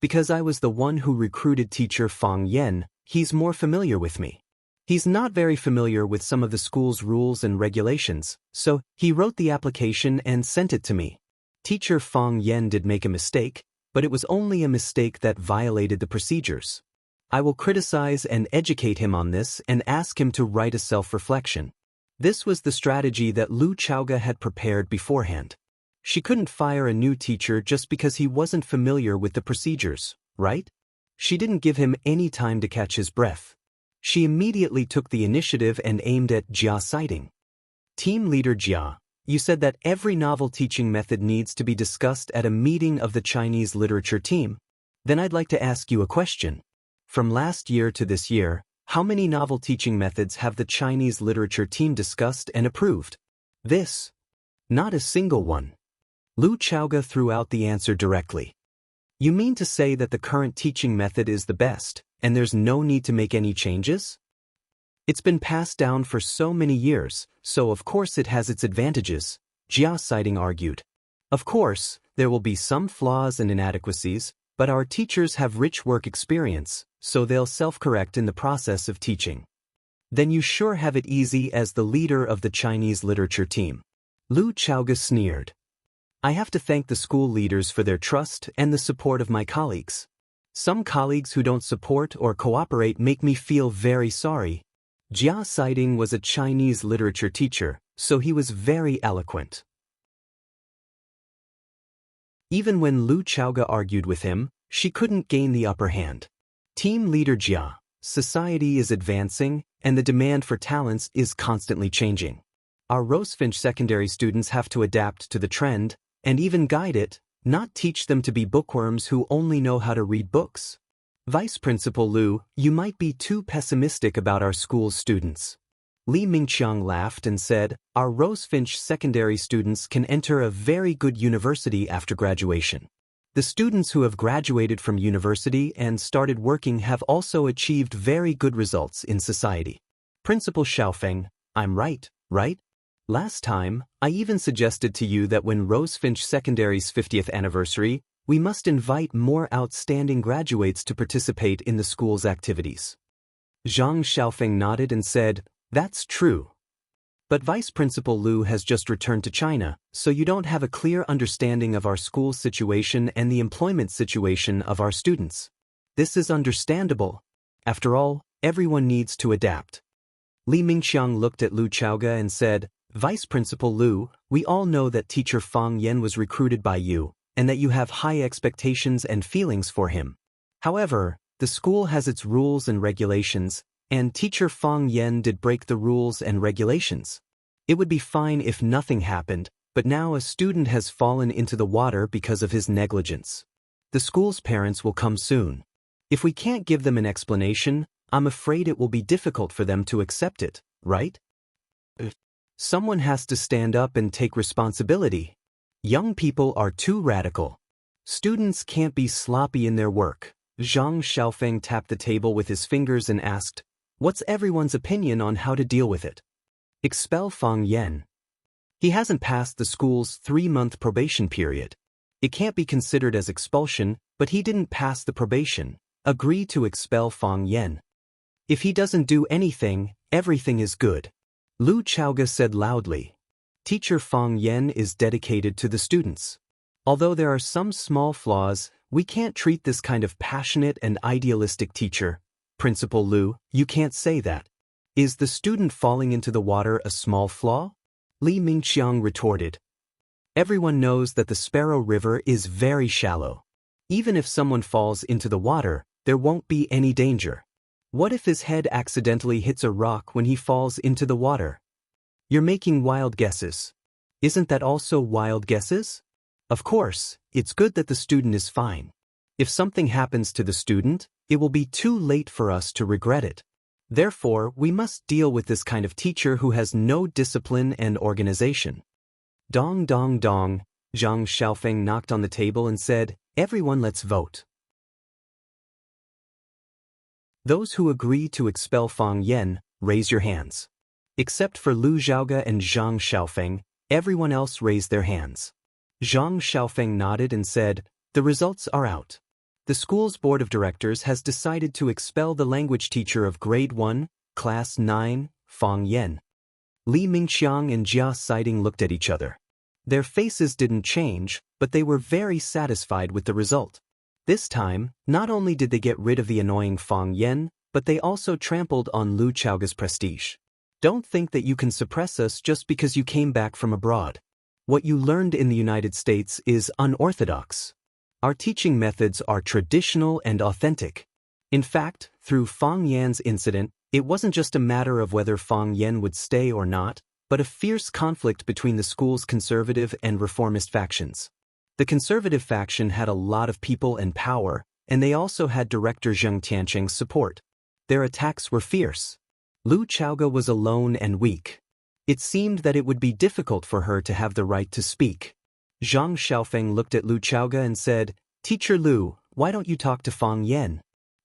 Because I was the one who recruited teacher Fang Yan, he's more familiar with me. He's not very familiar with some of the school's rules and regulations, so he wrote the application and sent it to me. Teacher Fang Yan did make a mistake, but it was only a mistake that violated the procedures. I will criticize and educate him on this and ask him to write a self-reflection. This was the strategy that Lu Chaoge had prepared beforehand. She couldn't fire a new teacher just because he wasn't familiar with the procedures, right? She didn't give him any time to catch his breath. She immediately took the initiative and aimed at Jia Siding. Team Leader Jia, you said that every novel teaching method needs to be discussed at a meeting of the Chinese literature team. Then I'd like to ask you a question. From last year to this year, how many novel teaching methods have the Chinese literature team discussed and approved? This. Not a single one. Lu Chaoge threw out the answer directly. You mean to say that the current teaching method is the best, and there's no need to make any changes? It's been passed down for so many years, so of course it has its advantages, Jia Siding argued. Of course, there will be some flaws and inadequacies, but our teachers have rich work experience, so they'll self-correct in the process of teaching. Then you sure have it easy as the leader of the Chinese literature team. Lu Chaoga sneered. I have to thank the school leaders for their trust and the support of my colleagues. Some colleagues who don't support or cooperate make me feel very sorry. Jia Siding was a Chinese literature teacher, so he was very eloquent. Even when Lu Chaoga argued with him, she couldn't gain the upper hand. Team leader Jia, society is advancing, and the demand for talents is constantly changing. Our Rosefinch secondary students have to adapt to the trend, and even guide it, not teach them to be bookworms who only know how to read books. Vice Principal Lu, you might be too pessimistic about our school's students. Li Mingqiang laughed and said, our Rosefinch secondary students can enter a very good university after graduation. The students who have graduated from university and started working have also achieved very good results in society. Principal Xiaofeng, I'm right, right? Last time, I even suggested to you that when Rosefinch Secondary's 50th anniversary, we must invite more outstanding graduates to participate in the school's activities. Zhang Xiaofeng nodded and said, that's true. But Vice Principal Lu has just returned to China, so you don't have a clear understanding of our school's situation and the employment situation of our students. This is understandable. After all, everyone needs to adapt. Li Mingqiang looked at Lu Chaoga and said, Vice Principal Lu, we all know that teacher Fang Yan was recruited by you, and that you have high expectations and feelings for him. However, the school has its rules and regulations, and teacher Fang Yan did break the rules and regulations. It would be fine if nothing happened, but now a student has fallen into the water because of his negligence. The school's parents will come soon. If we can't give them an explanation, I'm afraid it will be difficult for them to accept it, right? Someone has to stand up and take responsibility. Young people are too radical. Students can't be sloppy in their work. Zhang Xiaofeng tapped the table with his fingers and asked, what's everyone's opinion on how to deal with it? Expel Fang Yan. He hasn't passed the school's 3-month probation period. It can't be considered as expulsion, but he didn't pass the probation. Agree to expel Fang Yan. If he doesn't do anything, everything is good. Lu Chaoga said loudly. Teacher Fang Yan is dedicated to the students. Although there are some small flaws, we can't treat this kind of passionate and idealistic teacher. Principal Lu, you can't say that. Is the student falling into the water a small flaw? Li Mingqiang retorted. Everyone knows that the Sparrow River is very shallow. Even if someone falls into the water, there won't be any danger. What if his head accidentally hits a rock when he falls into the water? You're making wild guesses. Isn't that also wild guesses? Of course, it's good that the student is fine. If something happens to the student, it will be too late for us to regret it. Therefore, we must deal with this kind of teacher who has no discipline and organization. Dong dong dong, Zhang Xiaofeng knocked on the table and said, everyone let's vote. Those who agree to expel Fang Yan, raise your hands. Except for Lu Zhaoga and Zhang Xiaofeng, everyone else raised their hands. Zhang Xiaofeng nodded and said, the results are out. The school's board of directors has decided to expel the language teacher of grade 1, class 9, Fang Yan. Li Mingqiang and Jia Siding looked at each other. Their faces didn't change, but they were very satisfied with the result. This time, not only did they get rid of the annoying Fang Yan, but they also trampled on Lu Chaoga's prestige. Don't think that you can suppress us just because you came back from abroad. What you learned in the United States is unorthodox. Our teaching methods are traditional and authentic. In fact, through Fang Yan's incident, it wasn't just a matter of whether Fang Yan would stay or not, but a fierce conflict between the school's conservative and reformist factions. The conservative faction had a lot of people and power, and they also had Director Zheng Tianqing's support. Their attacks were fierce. Lu Chaoga was alone and weak. It seemed that it would be difficult for her to have the right to speak. Zhang Xiaofeng looked at Lu Chaoga and said, Teacher Lu, why don't you talk to Fang Yan?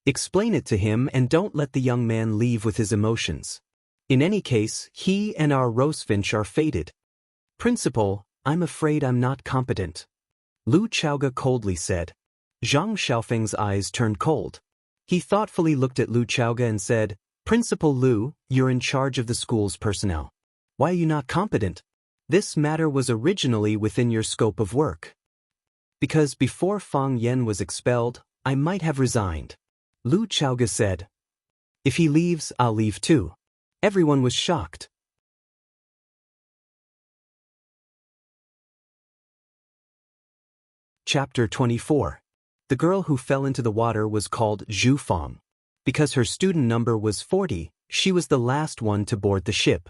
Explain it to him and don't let the young man leave with his emotions. In any case, he and our Rosefinch are fated. Principal, I'm afraid I'm not competent. Lu Chaoga coldly said. Zhang Xiaofeng's eyes turned cold. He thoughtfully looked at Lu Chaoga and said, Principal Lu, you're in charge of the school's personnel. Why are you not competent? This matter was originally within your scope of work. Because before Fang Yen was expelled, I might have resigned. Lu Chaoge said. If he leaves, I'll leave too. Everyone was shocked. Chapter 24. The girl who fell into the water was called Zhu Fang. Because her student number was 40, she was the last one to board the ship.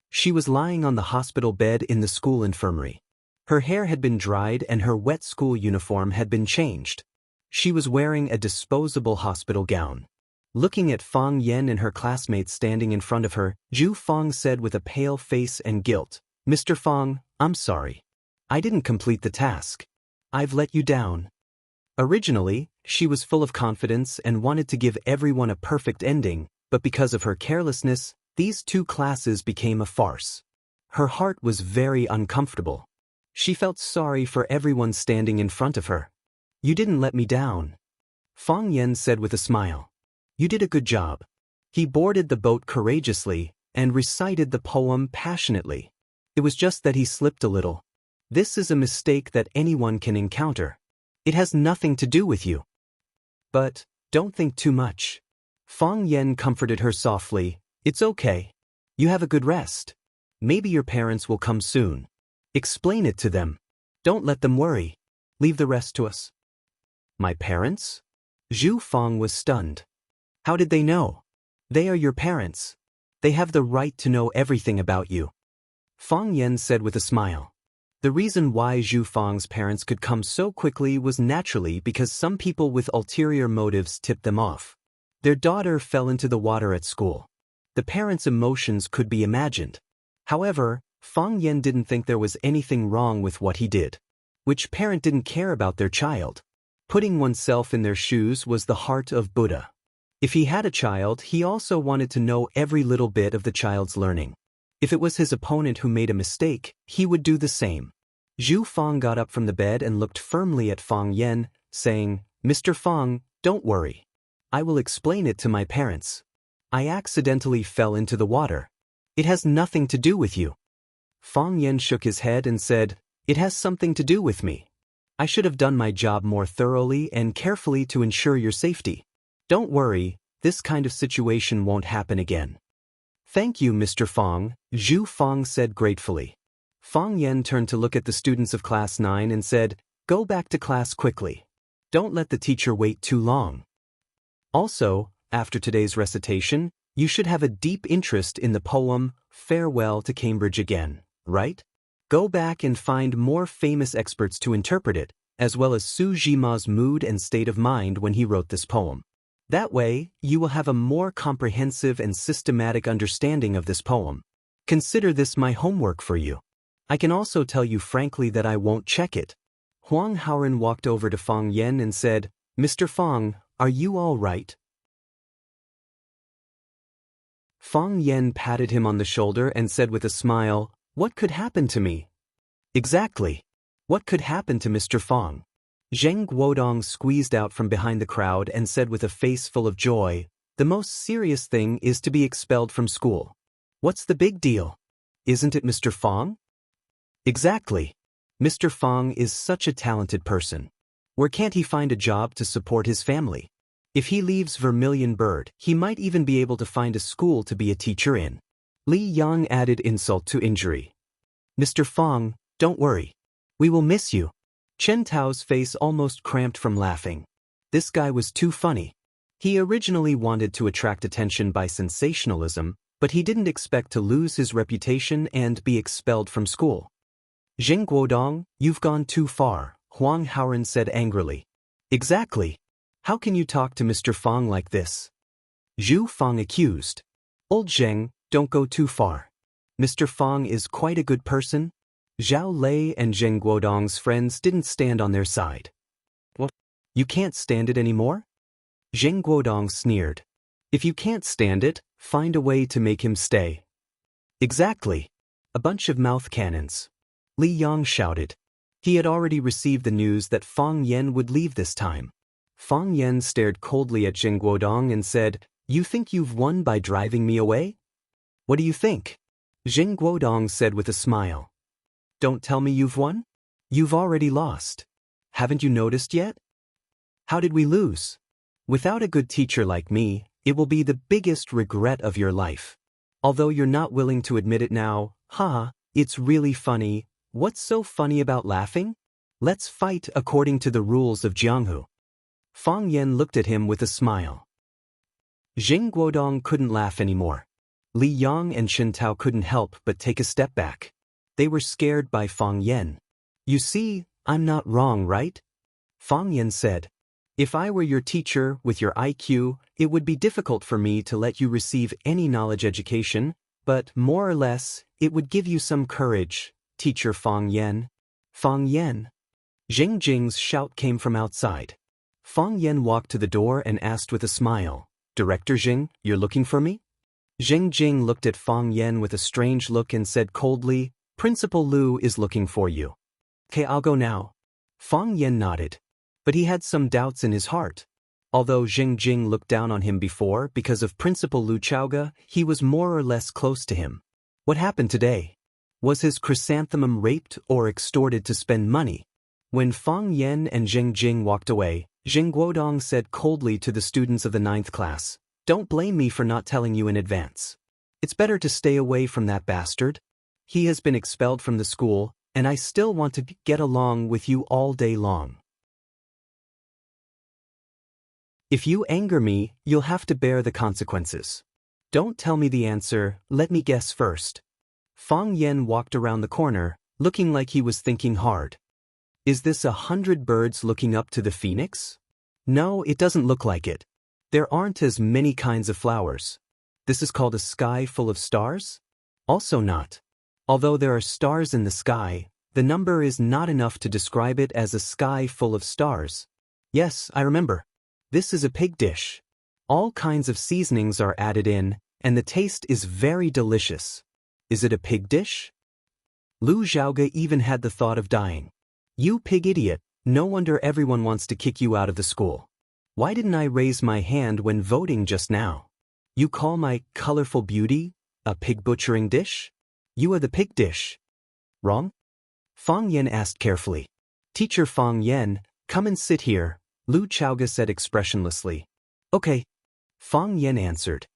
She was lying on the hospital bed in the school infirmary. Her hair had been dried and her wet school uniform had been changed. She was wearing a disposable hospital gown. Looking at Fang Yen and her classmates standing in front of her, Zhu Fang said with a pale face and guilt, Mr. Fang, I'm sorry. I didn't complete the task. I've let you down. Originally, she was full of confidence and wanted to give everyone a perfect ending, but because of her carelessness, these two classes became a farce. Her heart was very uncomfortable. She felt sorry for everyone standing in front of her. You didn't let me down. Fang Yen said with a smile. You did a good job. He boarded the boat courageously and recited the poem passionately. It was just that he slipped a little. This is a mistake that anyone can encounter. It has nothing to do with you. But don't think too much. Fang Yen comforted her softly. It's okay. You have a good rest. Maybe your parents will come soon. Explain it to them. Don't let them worry. Leave the rest to us. My parents? Zhu Fang was stunned. How did they know? They are your parents. They have the right to know everything about you. Fang Yen said with a smile. The reason why Zhu Fang's parents could come so quickly was naturally because some people with ulterior motives tipped them off. Their daughter fell into the water at school. The parents' emotions could be imagined. However, Fang Yen didn't think there was anything wrong with what he did. Which parent didn't care about their child? Putting oneself in their shoes was the heart of Buddha. If he had a child, he also wanted to know every little bit of the child's learning. If it was his opponent who made a mistake, he would do the same. Zhu Fang got up from the bed and looked firmly at Fang Yen, saying, Mr. Fang, don't worry. I will explain it to my parents. I accidentally fell into the water. It has nothing to do with you. Fang Yen shook his head and said, It has something to do with me. I should have done my job more thoroughly and carefully to ensure your safety. Don't worry, this kind of situation won't happen again. Thank you, Mr. Fang, Zhu Fang said gratefully. Fang Yen turned to look at the students of Class 9 and said, Go back to class quickly. Don't let the teacher wait too long. Also, after today's recitation, you should have a deep interest in the poem, Farewell to Cambridge Again, right? Go back and find more famous experts to interpret it, as well as Su Jima's mood and state of mind when he wrote this poem. That way, you will have a more comprehensive and systematic understanding of this poem. Consider this my homework for you. I can also tell you frankly that I won't check it. Huang Haoren walked over to Fang Yen and said, Mr. Fang, are you all right? Fang Yen patted him on the shoulder and said with a smile, What could happen to me? Exactly. What could happen to Mr. Fang? Zheng Guodong squeezed out from behind the crowd and said with a face full of joy, The most serious thing is to be expelled from school. What's the big deal? Isn't it Mr. Fang? Exactly. Mr. Fang is such a talented person. Where can't he find a job to support his family? If he leaves Vermilion Bird, he might even be able to find a school to be a teacher in. Li Yang added insult to injury. Mr. Fang, don't worry. We will miss you. Chen Tao's face almost cramped from laughing. This guy was too funny. He originally wanted to attract attention by sensationalism, but he didn't expect to lose his reputation and be expelled from school. Zheng Guodong, you've gone too far, Huang Haoren said angrily. Exactly. How can you talk to Mr. Fang like this? Zhu Fang accused. Old Zheng, don't go too far. Mr. Fang is quite a good person. Zhao Lei and Zheng Guodong's friends didn't stand on their side. What? You can't stand it anymore? Zheng Guodong sneered. If you can't stand it, find a way to make him stay. Exactly. A bunch of mouth cannons. Li Yang shouted. He had already received the news that Fang Yen would leave this time. Fang Yen stared coldly at Zheng Guodong and said, You think you've won by driving me away? What do you think? Jing Guodong said with a smile. Don't tell me you've won? You've already lost. Haven't you noticed yet? How did we lose? Without a good teacher like me, it will be the biggest regret of your life. Although you're not willing to admit it now, haha, it's really funny. What's so funny about laughing? Let's fight according to the rules of Jianghu. Fang Yan looked at him with a smile. Jing Guodong couldn't laugh anymore. Li Yang and Shen Tao couldn't help but take a step back. They were scared by Fang Yan. You see, I'm not wrong, right? Fang Yan said. If I were your teacher with your IQ, it would be difficult for me to let you receive any knowledge education, but more or less, it would give you some courage, teacher Fang Yan. Fang Yan. Jing Jing's shout came from outside. Fang Yan walked to the door and asked with a smile, Director Jing, you're looking for me? Jing Jing looked at Fang Yan with a strange look and said coldly, Principal Lu is looking for you. Okay, I'll go now. Fang Yan nodded. But he had some doubts in his heart. Although Jing Jing looked down on him before because of Principal Lu Chaoga, he was more or less close to him. What happened today? Was his chrysanthemum raped or extorted to spend money? When Fang Yan and Jing Jing walked away, Jing Guodong said coldly to the students of the 9th class, Don't blame me for not telling you in advance. It's better to stay away from that bastard. He has been expelled from the school, and I still want to get along with you all day long. If you anger me, you'll have to bear the consequences. Don't tell me the answer, let me guess first. Fang Yan walked around the corner, looking like he was thinking hard. Is this 100 birds looking up to the phoenix? No, it doesn't look like it. There aren't as many kinds of flowers. This is called a sky full of stars? Also not. Although there are stars in the sky, the number is not enough to describe it as a sky full of stars. Yes, I remember. This is a pig dish. All kinds of seasonings are added in, and the taste is very delicious. Is it a pig dish? Lu Xiaoga even had the thought of dying. You pig idiot, no wonder everyone wants to kick you out of the school. Why didn't I raise my hand when voting just now? You call my colorful beauty a pig butchering dish? You are the pig dish. Wrong? Fang Yan asked carefully. Teacher Fang Yan, come and sit here, Lu Chaoga said expressionlessly. Okay. Fang Yan answered.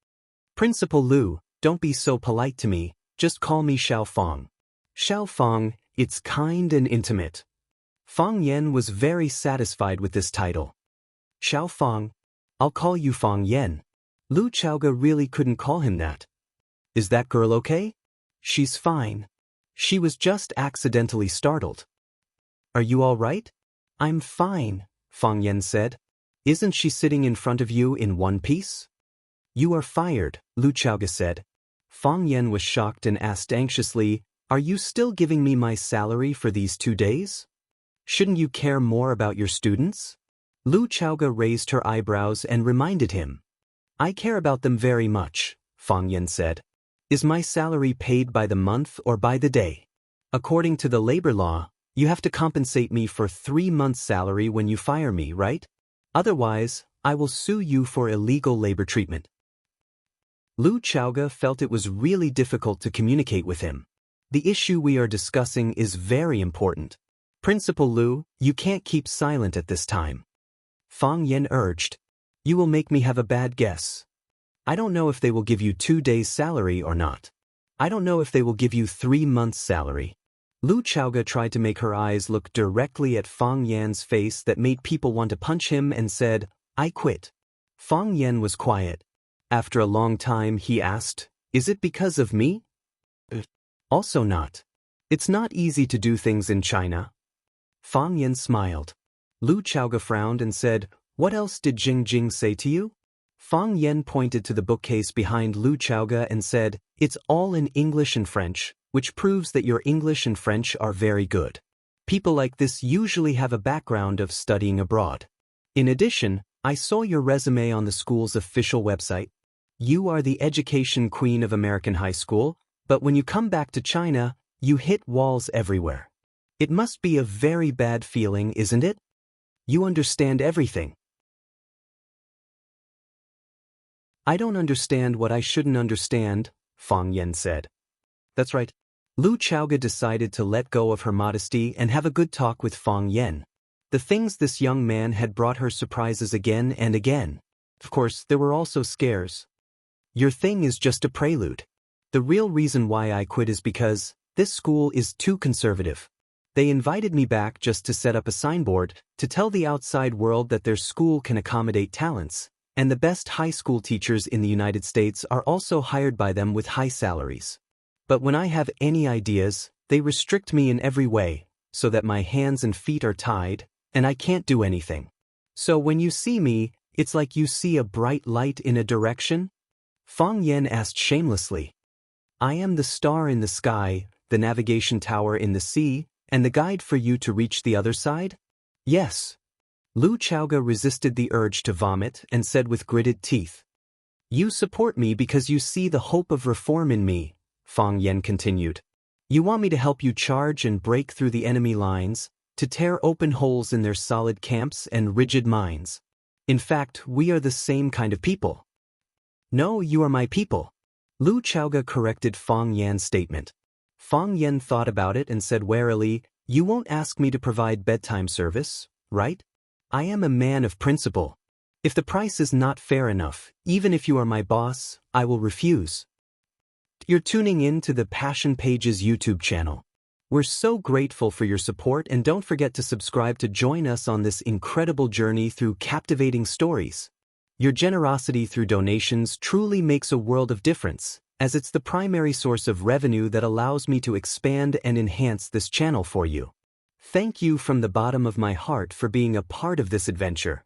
Principal Lu, don't be so polite to me, just call me Xiao Fang. Xiao Fang, it's kind and intimate. Fang Yan was very satisfied with this title. Xiao Fang, I'll call you Fang Yan. Lu Chaoga really couldn't call him that. Is that girl okay? She's fine. She was just accidentally startled. Are you all right? I'm fine, Fang Yan said. Isn't she sitting in front of you in one piece? You are fired, Lu Chaoga said. Fang Yan was shocked and asked anxiously, Are you still giving me my salary for these 2 days? Shouldn't you care more about your students? Lu Chaoga raised her eyebrows and reminded him. I care about them very much, Fang Yan said. Is my salary paid by the month or by the day? According to the labor law, you have to compensate me for 3 months' salary when you fire me, right? Otherwise, I will sue you for illegal labor treatment. Lu Chaoga felt it was really difficult to communicate with him. The issue we are discussing is very important. Principal Lu, you can't keep silent at this time. Fang Yan urged. You will make me have a bad guess. I don't know if they will give you 2 days' salary or not. I don't know if they will give you 3 months' salary. Lu Chaoga tried to make her eyes look directly at Fang Yan's face that made people want to punch him and said, I quit. Fang Yan was quiet. After a long time he asked, Is it because of me? Also not. It's not easy to do things in China. Fang Yan smiled. Lu Chaoga frowned and said, What else did Jing Jing say to you? Fang Yan pointed to the bookcase behind Lu Chaoga and said, It's all in English and French, which proves that your English and French are very good. People like this usually have a background of studying abroad. In addition, I saw your resume on the school's official website. You are the education queen of American high school, but when you come back to China, you hit walls everywhere. It must be a very bad feeling, isn't it? You understand everything. I don't understand what I shouldn't understand, Fang Yan said. That's right. Lu Chaoga decided to let go of her modesty and have a good talk with Fang Yan. The things this young man had brought her surprises again and again. Of course, there were also scares. Your thing is just a prelude. The real reason why I quit is because this school is too conservative. They invited me back just to set up a signboard to tell the outside world that their school can accommodate talents, and the best high school teachers in the United States are also hired by them with high salaries. But when I have any ideas, they restrict me in every way, so that my hands and feet are tied, and I can't do anything. So when you see me, it's like you see a bright light in a direction? Fang Yan asked shamelessly. I am the star in the sky, the navigation tower in the sea, and the guide for you to reach the other side? Yes. Lu Chaoga resisted the urge to vomit and said with gritted teeth. You support me because you see the hope of reform in me, Fang Yan continued. You want me to help you charge and break through the enemy lines, to tear open holes in their solid camps and rigid minds. In fact, we are the same kind of people. No, you are my people. Lu Chaoga corrected Fang Yan's statement. Fang Yan thought about it and said warily, You won't ask me to provide bedtime service, right? I am a man of principle. If the price is not fair enough, even if you are my boss, I will refuse. You're tuning in to the Passion Pages YouTube channel. We're so grateful for your support, and don't forget to subscribe to join us on this incredible journey through captivating stories. Your generosity through donations truly makes a world of difference, as it's the primary source of revenue that allows me to expand and enhance this channel for you. Thank you from the bottom of my heart for being a part of this adventure.